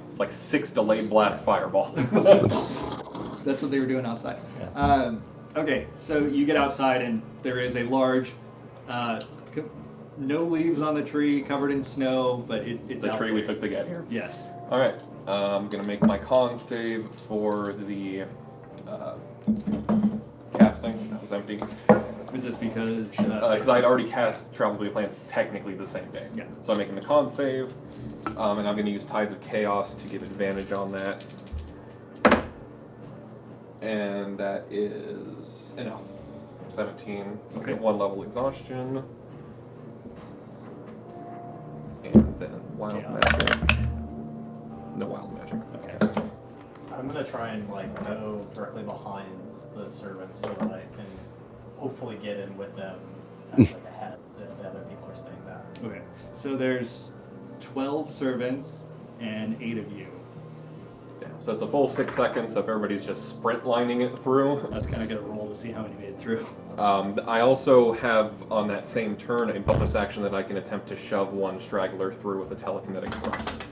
It's like 6 delayed blast fireballs. That's what they were doing outside. Okay, so you get outside and there is a large, no leaves on the tree, covered in snow, but it's the out tree there. we took to get here. Yes. All right, I'm gonna make my con save for the casting. That was empty. Is this because? Because I'd already cast Travel Between Plants technically the same day. Yeah. So I'm making the con save, and I'm going to use Tides of Chaos to give advantage on that. And that is enough. 17. Okay. 1 level exhaustion. And then Wild Chaos. Magic. No Wild Magic. Okay. I'm gonna try and like go directly behind the servants so that I can hopefully get in with them as like a head if the other people are staying back. Okay. So there's 12 servants and 8 of you. Yeah. So it's a full 6 seconds, so if everybody's just sprint lining it through. I was kind of gonna roll to see how many made it through. I also have on that same turn a bonus action that I can attempt to shove one straggler through with a telekinetic thrust.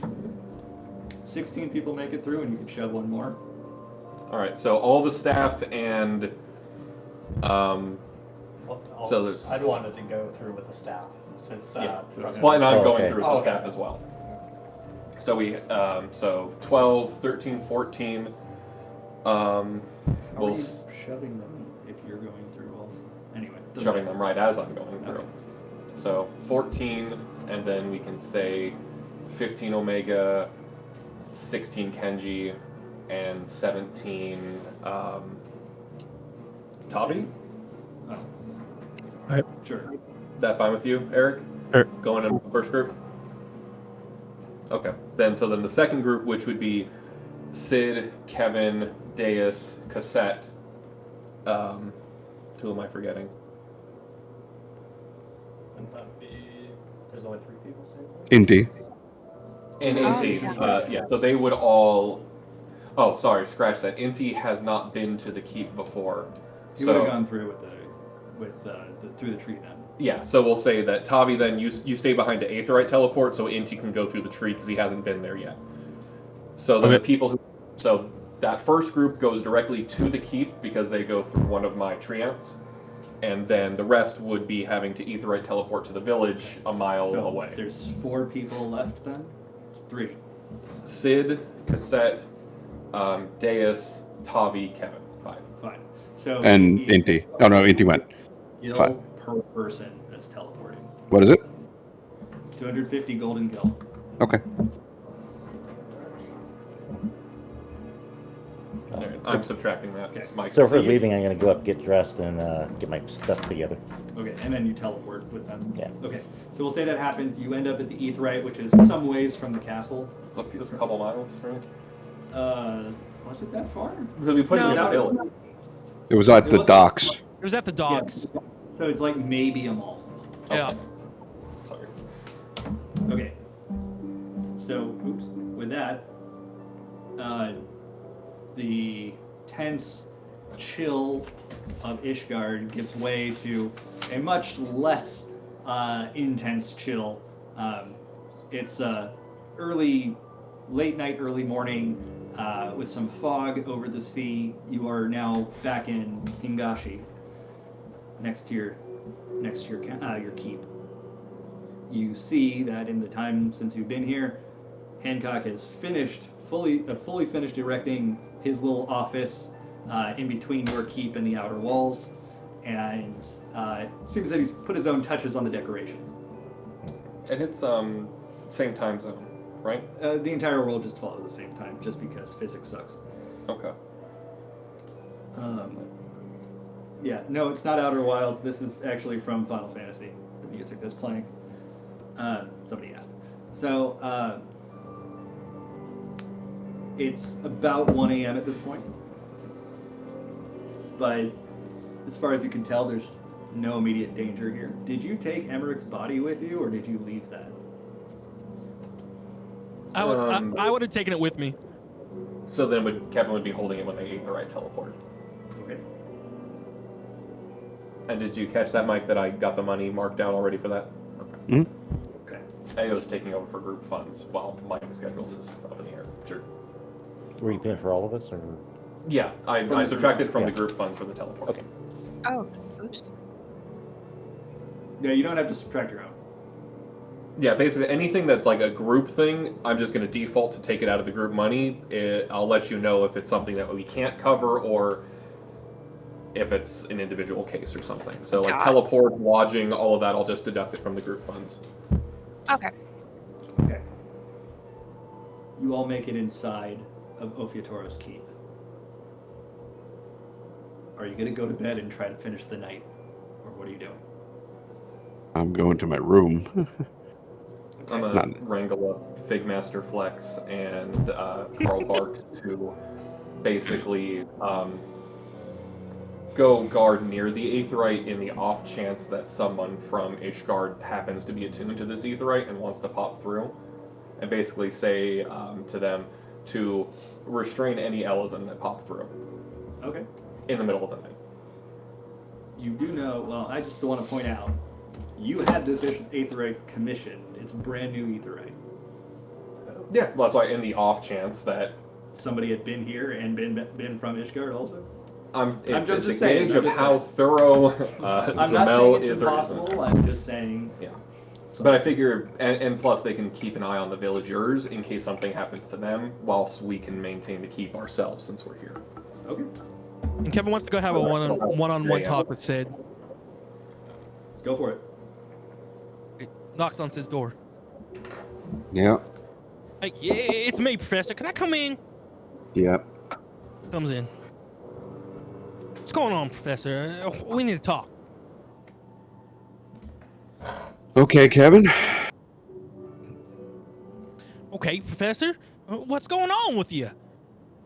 16 people make it through, and you can shove one more. All right, so all the staff and so there's I wanted to go through with the staff since yeah. Trust- Well, and I'm going okay. through with the staff as well. So we so 12, 13, 14. How are We'll you shoving them if you're going through also? Anyway. doesn't shoving matter. them right as I'm going through. Okay. So 14, and then we can say 15 Omega, 16 Kenji, and 17 Tabi. Oh. Alright. Sure. That fine with you, Eric? Sure. Going in the first group? Okay. Then the second group, which would be Sid, Kevin, Deus, Cassette. Who am I forgetting? Wouldn't that be? There's only 3 people staying there? Indy. And Oh, Inti. yeah. Yeah, so they would all. Oh, sorry, scratch that. Inti has not been to the keep before. You would have So gone through through the tree then. yeah, so we'll say that Tavi then you stay behind to Aetherite teleport, so Inti can go through the tree because he hasn't been there yet. So then the people who that first group goes directly to the keep because they go through one of my treants, and then the rest would be having to Aetherite teleport to the village a mile So away. there's 4 people left then? 3. Sid, Cassette, Deus, Tavi, Kevin. 5. Fine. So And Indy. Oh no, Indy went. Gil 5. per person that's teleporting. What is it? 250 golden gil. Okay. Alright, I'm subtracting that. Okay. Mike. So for you- leaving, I'm going to go up, get dressed, and get my stuff together. Okay, and then you teleport with them. Yeah. Okay, so we'll say that happens. You end up at the Aetherite, which is some ways from the castle. It's a couple miles, right? Was it that far? Because we put it in No. the village. It was at It the wasn't- docks. It was at the docks. So it's like maybe a mall. Yeah. Sorry. Okay. So, oops. With that, the tense chill of Ishgard gives way to a much less intense chill. It's late night, early morning, with some fog over the sea. You are now back in Hingashi, next to your keep. You see that in the time since you've been here, Hancock has fully finished erecting his little office in between your keep and the outer walls, and it seems that he's put his own touches on the decorations. And it's same time zone, right? The entire world just follows the same time, just because physics sucks. Okay. Yeah, no, it's not Outer Wilds. This is actually from Final Fantasy, the music that's playing. Somebody asked. So, it's about 1 a.m. at this point. But as far as you can tell, there's no immediate danger here. Did you take Emmerich's body with you, or did you leave that? I would have taken it with me. So then Kevin would be holding it when they ate the right teleport. Okay. And did you catch that, Mike, that I got the money marked out already for that? Mhm. Okay. Ayo's taking over for group funds while Mike's schedule is up in the air. Sure. Were you paying for all of us, or? Yeah, I subtracted from the Yeah. group funds for the teleport. Okay. Oh, oops. Yeah, you don't have to subtract your own. Yeah, basically anything that's like a group thing, I'm just going to default to take it out of the group money. I'll let you know if it's something that we can't cover or if it's an individual case or something. So like teleport, lodging, all of that, I'll just deduct it from the group funds. Okay. Okay. You all make it inside of Ophiatoro's keep. Are you going to go to bed and try to finish the night? Or what are you doing? I'm going to my room. I'm going to wrangle up Figmaster Flex and Carl Barks to basically go guard near the Aetheryte in the off chance that someone from Ishgard happens to be attuned to this Aetheryte and wants to pop through. And basically say to them to restrain any Elizan that pop through. Okay. In the middle of the night. You do know, well, I just want to point out, you had this Aetheryte commissioned. It's a brand new Aetheryte. Yeah, well, that's why in the off chance that somebody had been here and been from Ishgard also. It's just a saying, gauge of how thorough I'm not saying it's is impossible. or isn't. I'm just saying. Yeah. But I figure, and plus they can keep an eye on the villagers in case something happens to them, whilst we can maintain the keep ourselves since we're here. Okay. And Kevin wants to go have a one-on-one talk with Sid. Go for it. He knocks on Sid's door. Yeah. Like, yeah, it's me, Professor. Can I come in? Yep. Comes in. What's going on, Professor? We need to talk. Okay, Kevin. Okay, Professor. What's going on with you?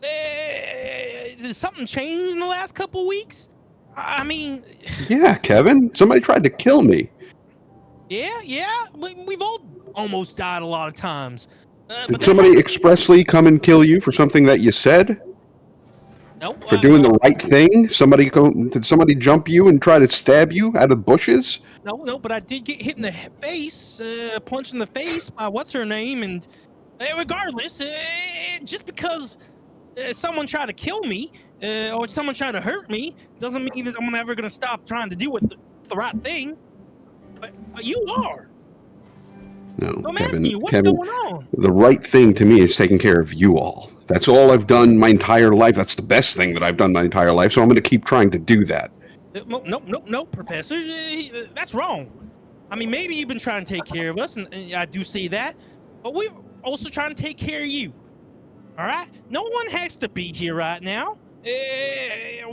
Did something change in the last couple weeks? I mean... Yeah, Kevin. Somebody tried to kill me. Yeah. We've all almost died a lot of times. Did somebody expressly come and kill you for something that you said? No. For doing the right thing? Did somebody jump you and try to stab you out of bushes? No, but I did get hit in the face, punched in the face by what's her name, and regardless, just because someone tried to kill me or someone tried to hurt me doesn't mean that I'm never gonna stop trying to do the right thing. But you are. No, I'm Kevin. asking you, what's Kevin, going on? the right thing to me is taking care of you all. That's all I've done my entire life. That's the best thing that I've done my entire life. So I'm going to keep trying to do that. No, Professor. That's wrong. I mean, maybe you've been trying to take care of us, and I do see that, but we're also trying to take care of you. All right? No one has to be here right now.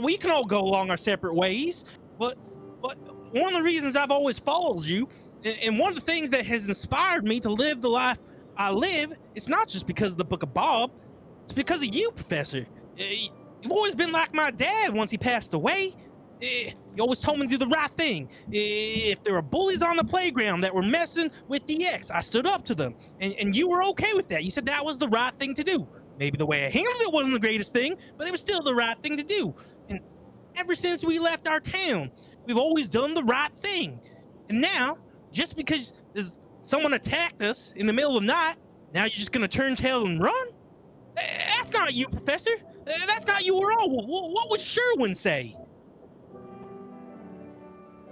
We can all go along our separate ways, but one of the reasons I've always followed you, and one of the things that has inspired me to live the life I live, it's not just because of the Book of Bob, it's because of you, Professor. You've always been like my dad once he passed away. You always told me to do the right thing. If there were bullies on the playground that were messing with the X, I stood up to them. And you were okay with that. You said that was the right thing to do. Maybe the way I handled it wasn't the greatest thing, but it was still the right thing to do. And ever since we left our town, we've always done the right thing. And now, just because there's someone attacked us in the middle of the night, now you're just going to turn tail and run? That's not you, Professor. That's not you at all. What would Sherwin say?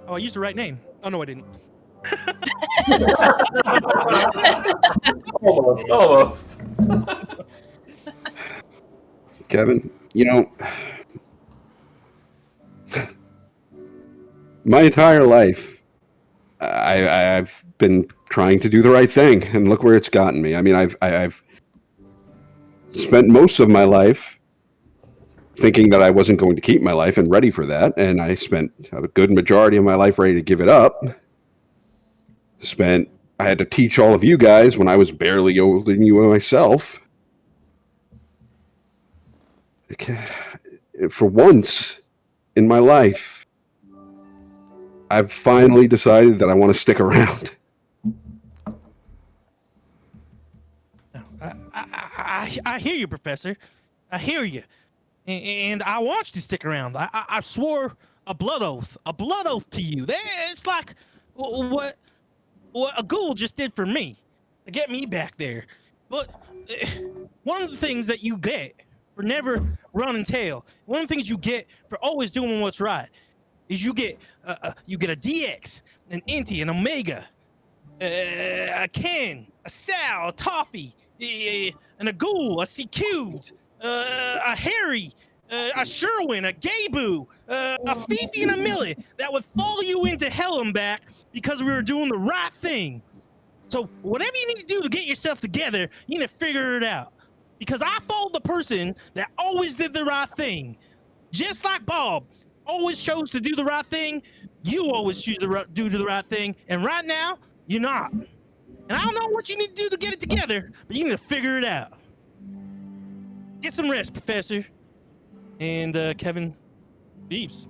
Oh, I used the right name. Oh, no, I didn't. Almost. Kevin, my entire life, I've been trying to do the right thing, and look where it's gotten me. I mean, I've spent most of my life thinking that I wasn't going to keep my life and ready for that, and I spent a good majority of my life ready to give it up. I had to teach all of you guys when I was barely older than you myself. For once in my life, I've finally decided that I want to stick around. I hear you, Professor. I hear you. And I want you to stick around. I swore a blood oath to you. It's like what a ghoul just did for me to get me back there. But one of the things that you get for never running tail, one of the things you get for always doing what's right, is you get a DX, an Inti, an Omega, a Ken, a Sal, a Toffee, and a Ghoul, a CQ'd, a Harry, a Sherwin, a Gabu, a Fifi, and a Millie that would follow you into hell and back because we were doing the right thing. So whatever you need to do to get yourself together, you need to figure it out. Because I followed the person that always did the right thing. Just like Bob always chose to do the right thing, you always choose to do the right thing. And right now, you're not. And I don't know what you need to do to get it together, but you need to figure it out. Get some rest, Professor. And Kevin leaves.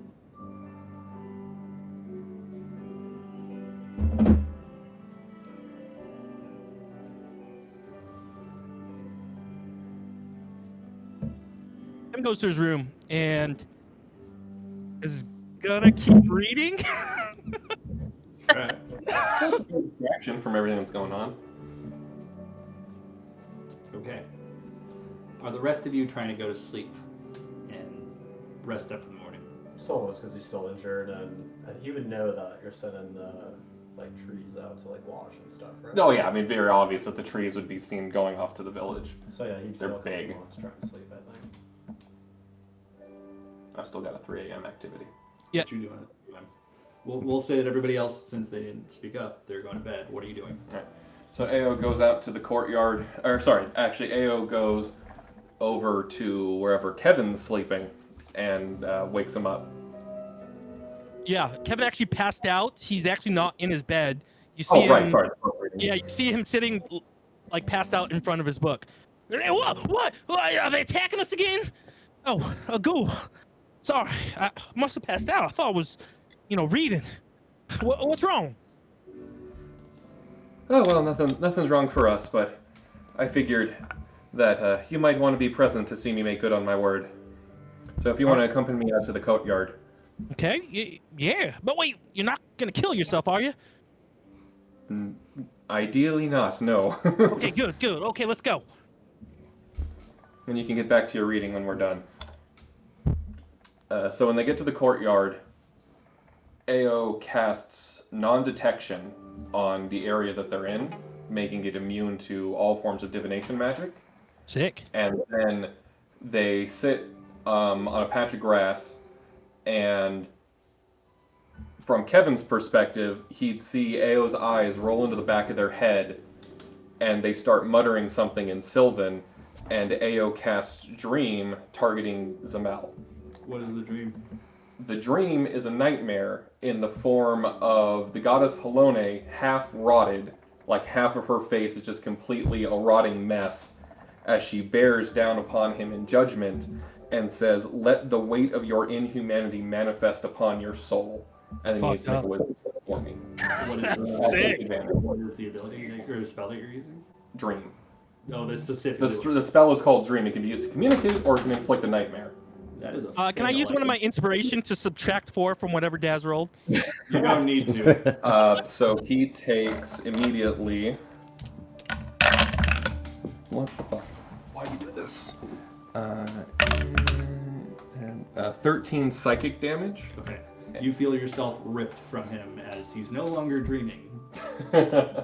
Kevin goes to his room and is gonna keep reading. Distraction from everything that's going on. Okay. Are the rest of you trying to go to sleep and rest up in the morning? Still is because he's still injured, and you would know that you're sending like trees out to like wash and stuff, right? Oh yeah, I mean, very obvious that the trees would be seen going off to the village. So yeah, he'd They're feel big. comfortable trying to sleep at night. I've still got a 3 a.m. activity. Yeah. What you doing at 3 a.m.? We'll say that everybody else, since they didn't speak up, they're going to bed. What are you doing? All right. So Ao goes out to the courtyard, or sorry, actually Ao goes over to wherever Kevin's sleeping and wakes him up. Yeah, Kevin actually passed out. He's actually not in his bed. You see him, right, sorry. Yeah, you see him sitting like passed out in front of his book. What? Are they attacking us again? Oh, a ghoul. Sorry, I must have passed out. I thought I was, reading. What's wrong? Oh well, nothing's wrong for us, but I figured that you might want to be present to see me make good on my word. So if you want to accompany me out to the courtyard. Okay, yeah. But wait, you're not gonna kill yourself, are you? Ideally not, no. Okay, good. Okay, let's go. And you can get back to your reading when we're done. So when they get to the courtyard, Ao casts non-detection on the area that they're in, making it immune to all forms of divination magic. Sick. And then they sit on a patch of grass, and from Kevin's perspective, he'd see Ao's eyes roll into the back of their head, and they start muttering something in Sylvan, and Ao casts Dream, targeting Zamel. What is the dream? The dream is a nightmare in the form of the goddess Halone, half rotted, like half of her face is just completely a rotting mess, as she bears down upon him in judgment and says, "Let the weight of your inhumanity manifest upon your soul." And then he needs to make a wisdom save for me. Sick. What is the ability or the spell that you're using? Dream. No, that's specifically. The spell is called Dream. It can be used to communicate or it can inflict a nightmare. That is a. Can I use one of my inspiration to subtract 4 from whatever Daz rolled? You don't need to. So he takes immediately. What the fuck? Why do you do this? 13 psychic damage. Okay. You feel yourself ripped from him as he's no longer dreaming. You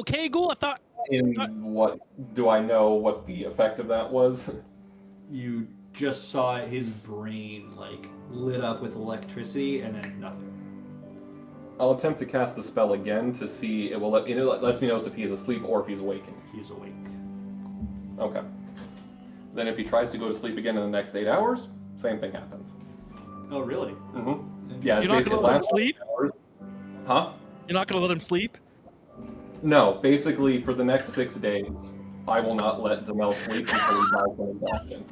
okay, Ghoul? I thought. What do I know what the effect of that was? You just saw his brain lit up with electricity and then nothing. I'll attempt to cast the spell again to see it lets me know if he is asleep or if he's awakened. He's awake. Okay. Then if he tries to go to sleep again in the next 8 hours, same thing happens. Oh, really? Mm-hmm. Yeah, it's You're not basically gonna let him last sleep? hours. Huh? You're not gonna let him sleep? No, basically for the next 6 days, I will not let Zamel sleep until he dies from exhaustion.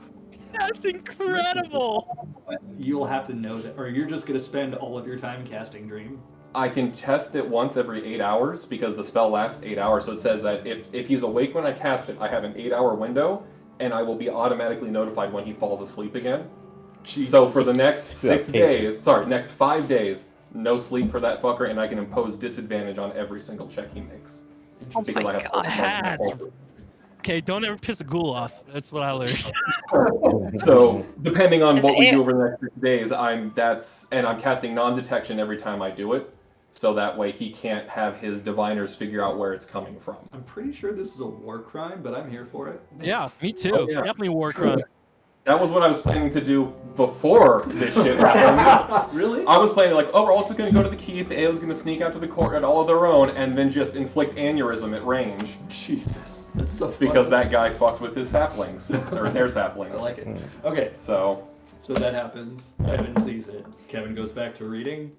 That's incredible. You'll have to know that, or you're just going to spend all of your time casting Dream. I can test it once every 8 hours because the spell lasts 8 hours. So it says that if he's awake when I cast it, I have an 8-hour window, and I will be automatically notified when he falls asleep again. So for the next Yeah, next 5 days, no sleep for that fucker, and I can impose disadvantage on every single check he makes. Oh Because my I have God. That's okay. Don't ever piss a ghoul off. That's what I learned. So depending on Is what we it- do over the next 6 days, I'm casting non-detection every time I do it, so that way he can't have his diviners figure out where it's coming from. I'm pretty sure this is a war crime, but I'm here for it. Yeah, me too. Oh, yeah. Definitely a war crime. That was what I was planning to do before this shit happened. Really? I was planning like, oh, we're also going to go to the keep. Ao's going to sneak out to the courtyard all of their own, and then just inflict aneurysm at range. Jesus, that's so funny. Because that guy fucked with his saplings or their saplings. I like it. Okay, So so that happens. Kevin sees it. Kevin goes back to reading.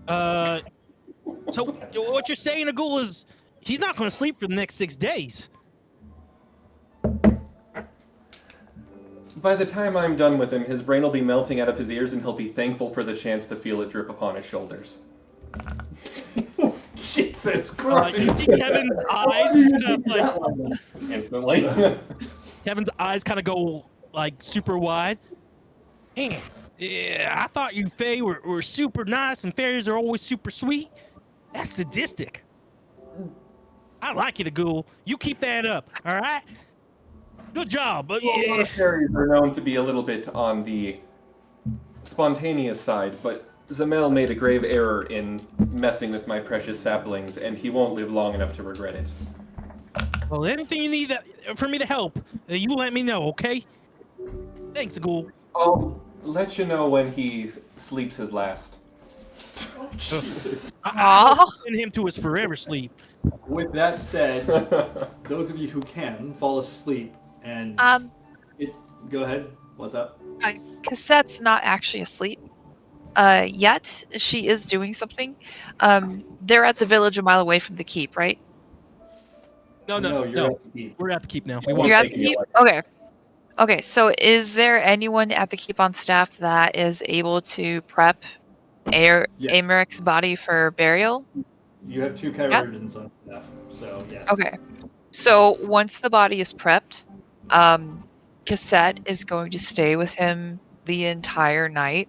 So what you're saying, a ghoul, is he's not going to sleep for the next 6 days. by the time I'm done with him, his brain will be melting out of his ears, and he'll be thankful for the chance to feel it drip upon his shoulders. Jesus You Christ! see Kevin's eyes kind of like Instantly. Kevin's eyes kind of go like super wide. Man, yeah, I thought you Fae were super nice and fairies are always super sweet. That's sadistic. I like you, the ghoul. You keep that up, all right? Good job, but A lot yeah. of fairies are known to be a little bit on the spontaneous side, but Zamel made a grave error in messing with my precious saplings, and he won't live long enough to regret it. Well, anything you need for me to help, you let me know, okay? Thanks, ghoul. I'll let you know when he sleeps his last. Jesus. I'll send him to his forever sleep. With that said, those of you who can fall asleep and go ahead. What's up? Cassette's not actually asleep yet. She is doing something. They're at the village a mile away from the keep, right? No, you're at the keep. We're at the keep now. You're at the keep? Okay. Okay, so is there anyone at the keep on staff that is able to prep Amaric's body for burial? You have 2 chirurgeons on staff, so yes. Okay. So once the body is prepped, Cassette is going to stay with him the entire night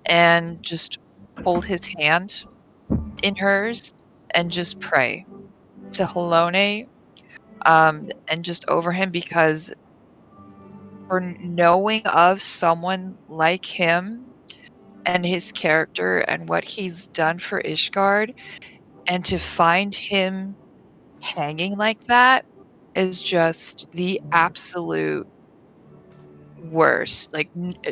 and just hold his hand in hers and just pray to Halone, and just over him, because for knowing of someone like him and his character and what he's done for Ishgard, and to find him hanging like that is just the absolute worst. Like,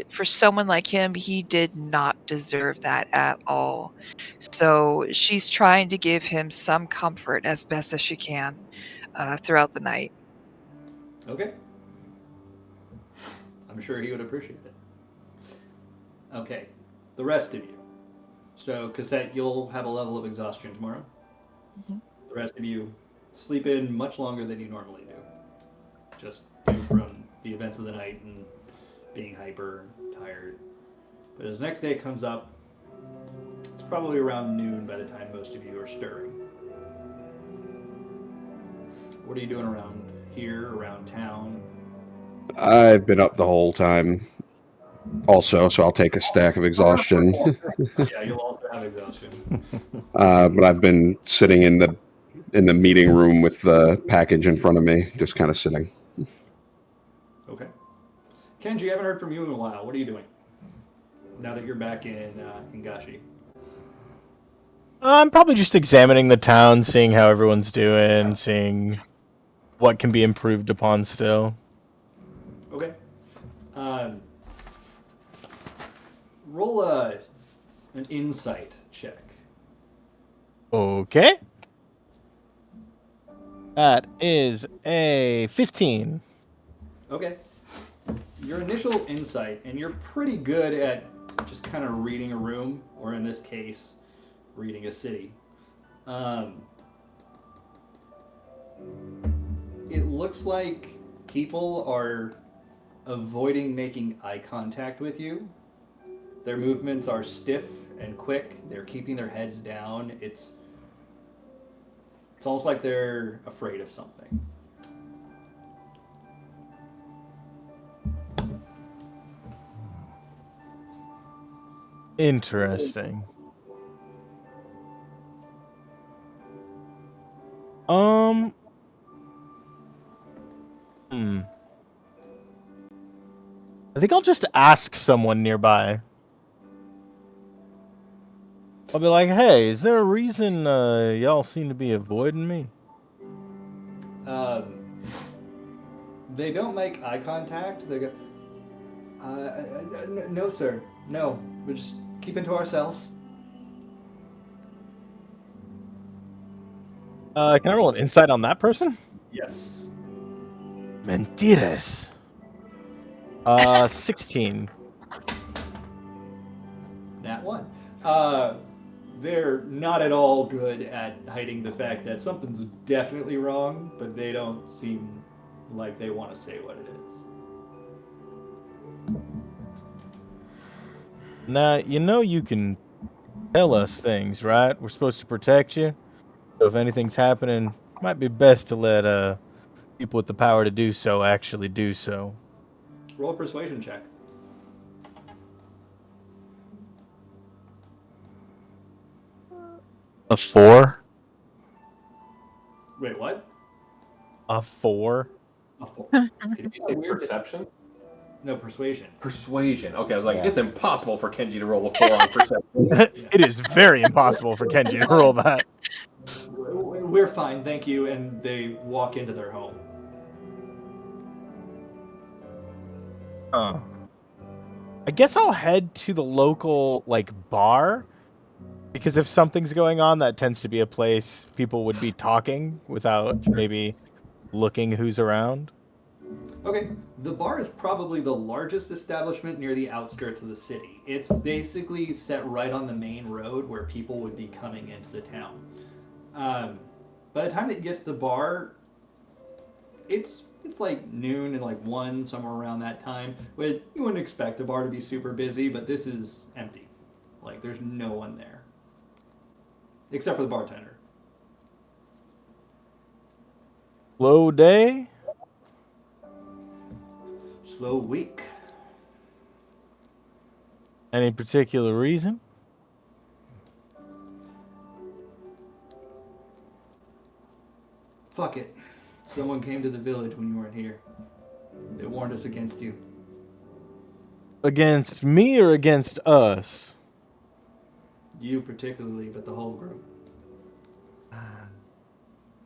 for someone like him, he did not deserve that at all. So she's trying to give him some comfort as best as she can throughout the night. Okay. I'm sure he would appreciate it. Okay. The rest of you. So, Cassette, you'll have a level of exhaustion tomorrow. Mhm. The rest of you sleep in much longer than you normally do. Just from the events of the night and being hyper tired. But as the next day comes up, it's probably around noon by the time most of you are stirring. What are you doing around here, around town? I've been up the whole time also, so I'll take a stack of exhaustion. Yeah, you'll also have exhaustion. But I've been sitting in the meeting room with the package in front of me, just kind of sitting. Okay. Kenji, I haven't heard from you in a while. What are you doing now that you're back in Gashi? I'm probably just examining the town, seeing how everyone's doing, seeing what can be improved upon still. Okay. Roll an insight check. Okay. That is a 15. Okay. Your initial insight, and you're pretty good at just kind of reading a room, or in this case, reading a city. It looks like people are avoiding making eye contact with you. Their movements are stiff and quick. They're keeping their heads down. It's almost like they're afraid of something. Interesting. Hmm. I think I'll just ask someone nearby. I'll be like, "Hey, is there a reason y'all seem to be avoiding me?" They don't make eye contact. They go, no, sir. No, we just keep it to ourselves. Can I roll an insight on that person? Yes. Mentiras. 16. Nat 1. They're not at all good at hiding the fact that something's definitely wrong, but they don't seem like they want to say what it is. Now, you can tell us things, right? We're supposed to protect you. So if anything's happening, might be best to let people with the power to do so actually do so. Roll a persuasion check. A 4? Wait, what? A 4? A 4. Did you say perception? No, persuasion. Persuasion. Okay, I was like, Yeah. it's impossible for Kenji to roll a 4 on perception. It is very impossible for Kenji to roll that. We're fine, thank you. And they walk into their home. I guess I'll head to the local bar, because if something's going on, that tends to be a place people would be talking without maybe looking who's around. Okay, the bar is probably the largest establishment near the outskirts of the city. It's basically set right on the main road where people would be coming into the town. By the time that you get to the bar, it's like noon and like 1, somewhere around that time. But you wouldn't expect the bar to be super busy, but this is empty. Like, there's no one there. Except for the bartender. Slow day? Slow week. Any particular reason? Fuck it. Someone came to the village when you weren't here. They warned us against you. Against me or against us? You particularly, but the whole group.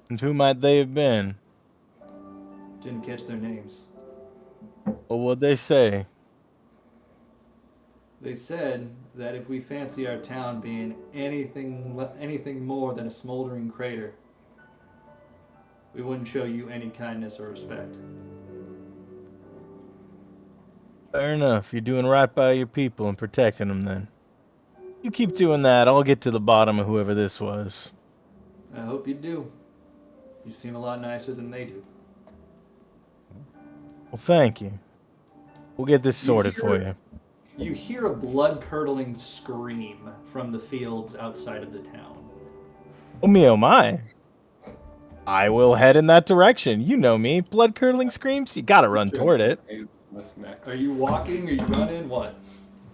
And who might they have been? Didn't catch their names. Well, what'd they say? They said that if we fancy our town being anything more than a smoldering crater, we wouldn't show you any kindness or respect. Fair enough. You're doing right by your people and protecting them then. You keep doing that. I'll get to the bottom of whoever this was. I hope you do. You seem a lot nicer than they do. Well, thank you. We'll get this sorted for you. You hear a blood-curdling scream from the fields outside of the town. Oh me, oh my. I will head in that direction. You know me. Blood-curdling screams? You gotta run toward it. What's next? Are you walking? Are you running? What?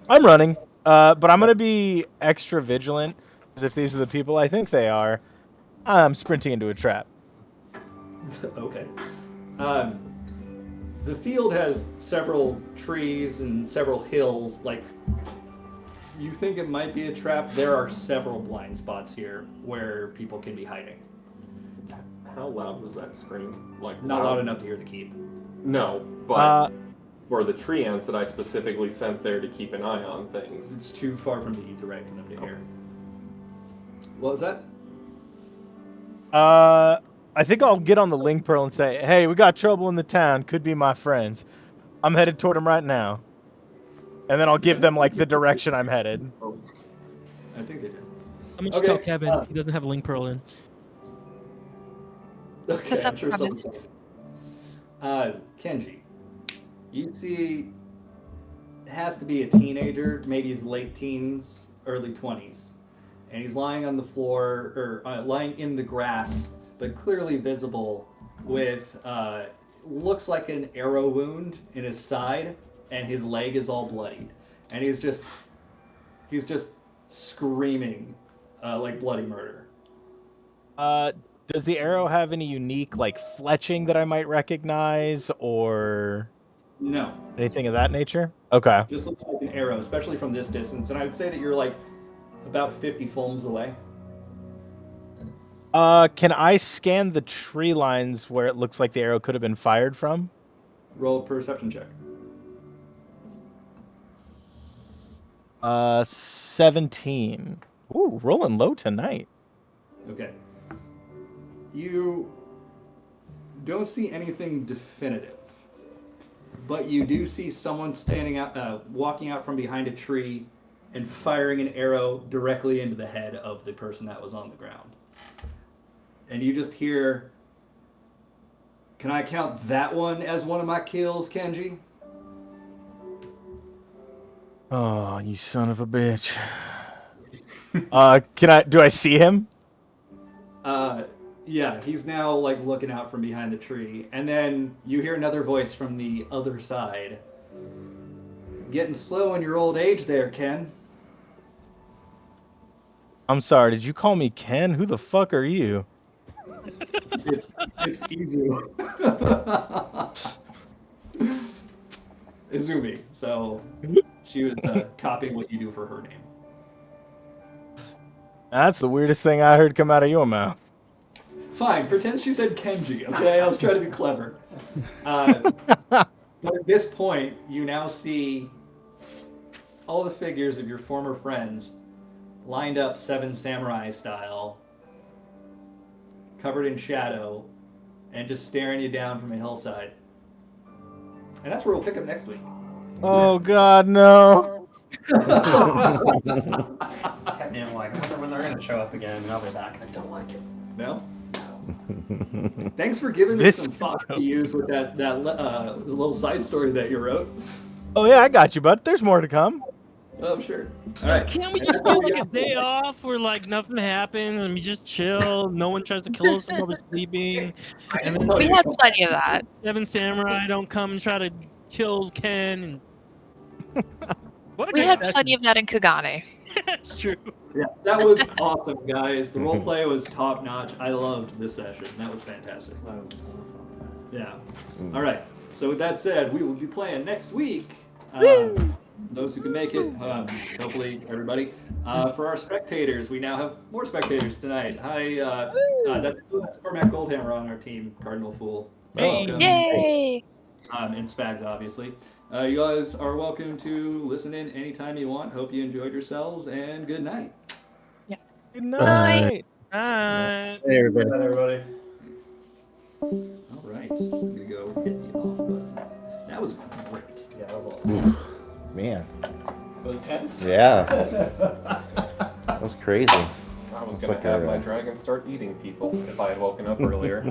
I'm running. But I'm gonna be extra vigilant, because if these are the people I think they are, I'm sprinting into a trap. Okay. The field has several trees and several hills. Like, you think it might be a trap. There are several blind spots here where people can be hiding. How loud was that scream? Like, Not loud enough to hear the keep. No, but for the tree ants that I specifically sent there to keep an eye on things. It's too far from the etherite for them to hear. What was that? I think I'll get on the link pearl and say, hey, we got trouble in the town. Could be my friends. I'm headed toward them right now. And then I'll give them, the direction I'm headed. I think they did. I'm gonna just tell Kevin he doesn't have a link pearl in. Okay, Yes, I'm sure I'm someone's Kenji, you see, it has to be a teenager, maybe his late teens, early 20s. And he's lying on the floor, or lying in the grass, but clearly visible with, looks like an arrow wound in his side, and his leg is all bloodied. And He's just screaming like bloody murder. Does the arrow have any unique like fletching that I might recognize or No, anything of that nature? Okay. just looks like an arrow, especially from this distance. And I would say that you're like about 50 fulms away. Can I scan the tree lines where it looks like the arrow could have been fired from? Roll a perception check. 17. Ooh, rolling low tonight. Okay. You don't see anything definitive, but you do see someone standing out, walking out from behind a tree and firing an arrow directly into the head of the person that was on the ground. And you just hear, "Can I count that one as one of my kills, Kenji?" Oh, you son of a bitch. Do I see him? Yeah, he's now like looking out from behind the tree. And then you hear another voice from the other side. "Getting slow in your old age there, Ken." I'm sorry, did you call me Ken? Who the fuck are you? It's easy. Izumi. So she was copying what you do for her name. That's the weirdest thing I heard come out of your mouth. Fine, pretend she said Kenji, okay? I was trying to be clever. But at this point, you now see all the figures of your former friends lined up Seven Samurai style, covered in shadow, and just staring you down from a hillside. And that's where we'll pick up next week. Oh god, no. Kept being like, I wonder when they're gonna show up again, and I'll be back. I don't like it. No? Thanks for giving me This some thought to use with that little side story that you wrote. Oh yeah, I got you, bud. There's more to come. Oh, sure. All right. Can't we just get like a day off where like nothing happens and we just chill? No one tries to kill us while we're sleeping. And then We had plenty of that. Seven Samurai don't come and try to kill Ken. And... What a We great had session. plenty of that in Kugane. That's true. Yeah, that was awesome, guys. The roleplay was top notch. I loved this session. That was fantastic. Yeah. All right. So with that said, we will be playing next week. Those who can make it, hopefully everybody. For our spectators, we now have more spectators tonight. Hi, that's Cormac Goldhammer on our team, Cardinal Fool. Hey. Welcome. Yay! And Spags, obviously. You guys are welcome to listen in anytime you want. Hope you enjoyed yourselves, and good night. Good night. Bye. Hey, everybody. Bye, everybody. All right. I'm going to go hit the off button. That was great. Yeah, that was a lot. Man. Was it tense? Yeah. That was crazy. I was It's going like to have a- my dragon start eating people if I had woken up earlier.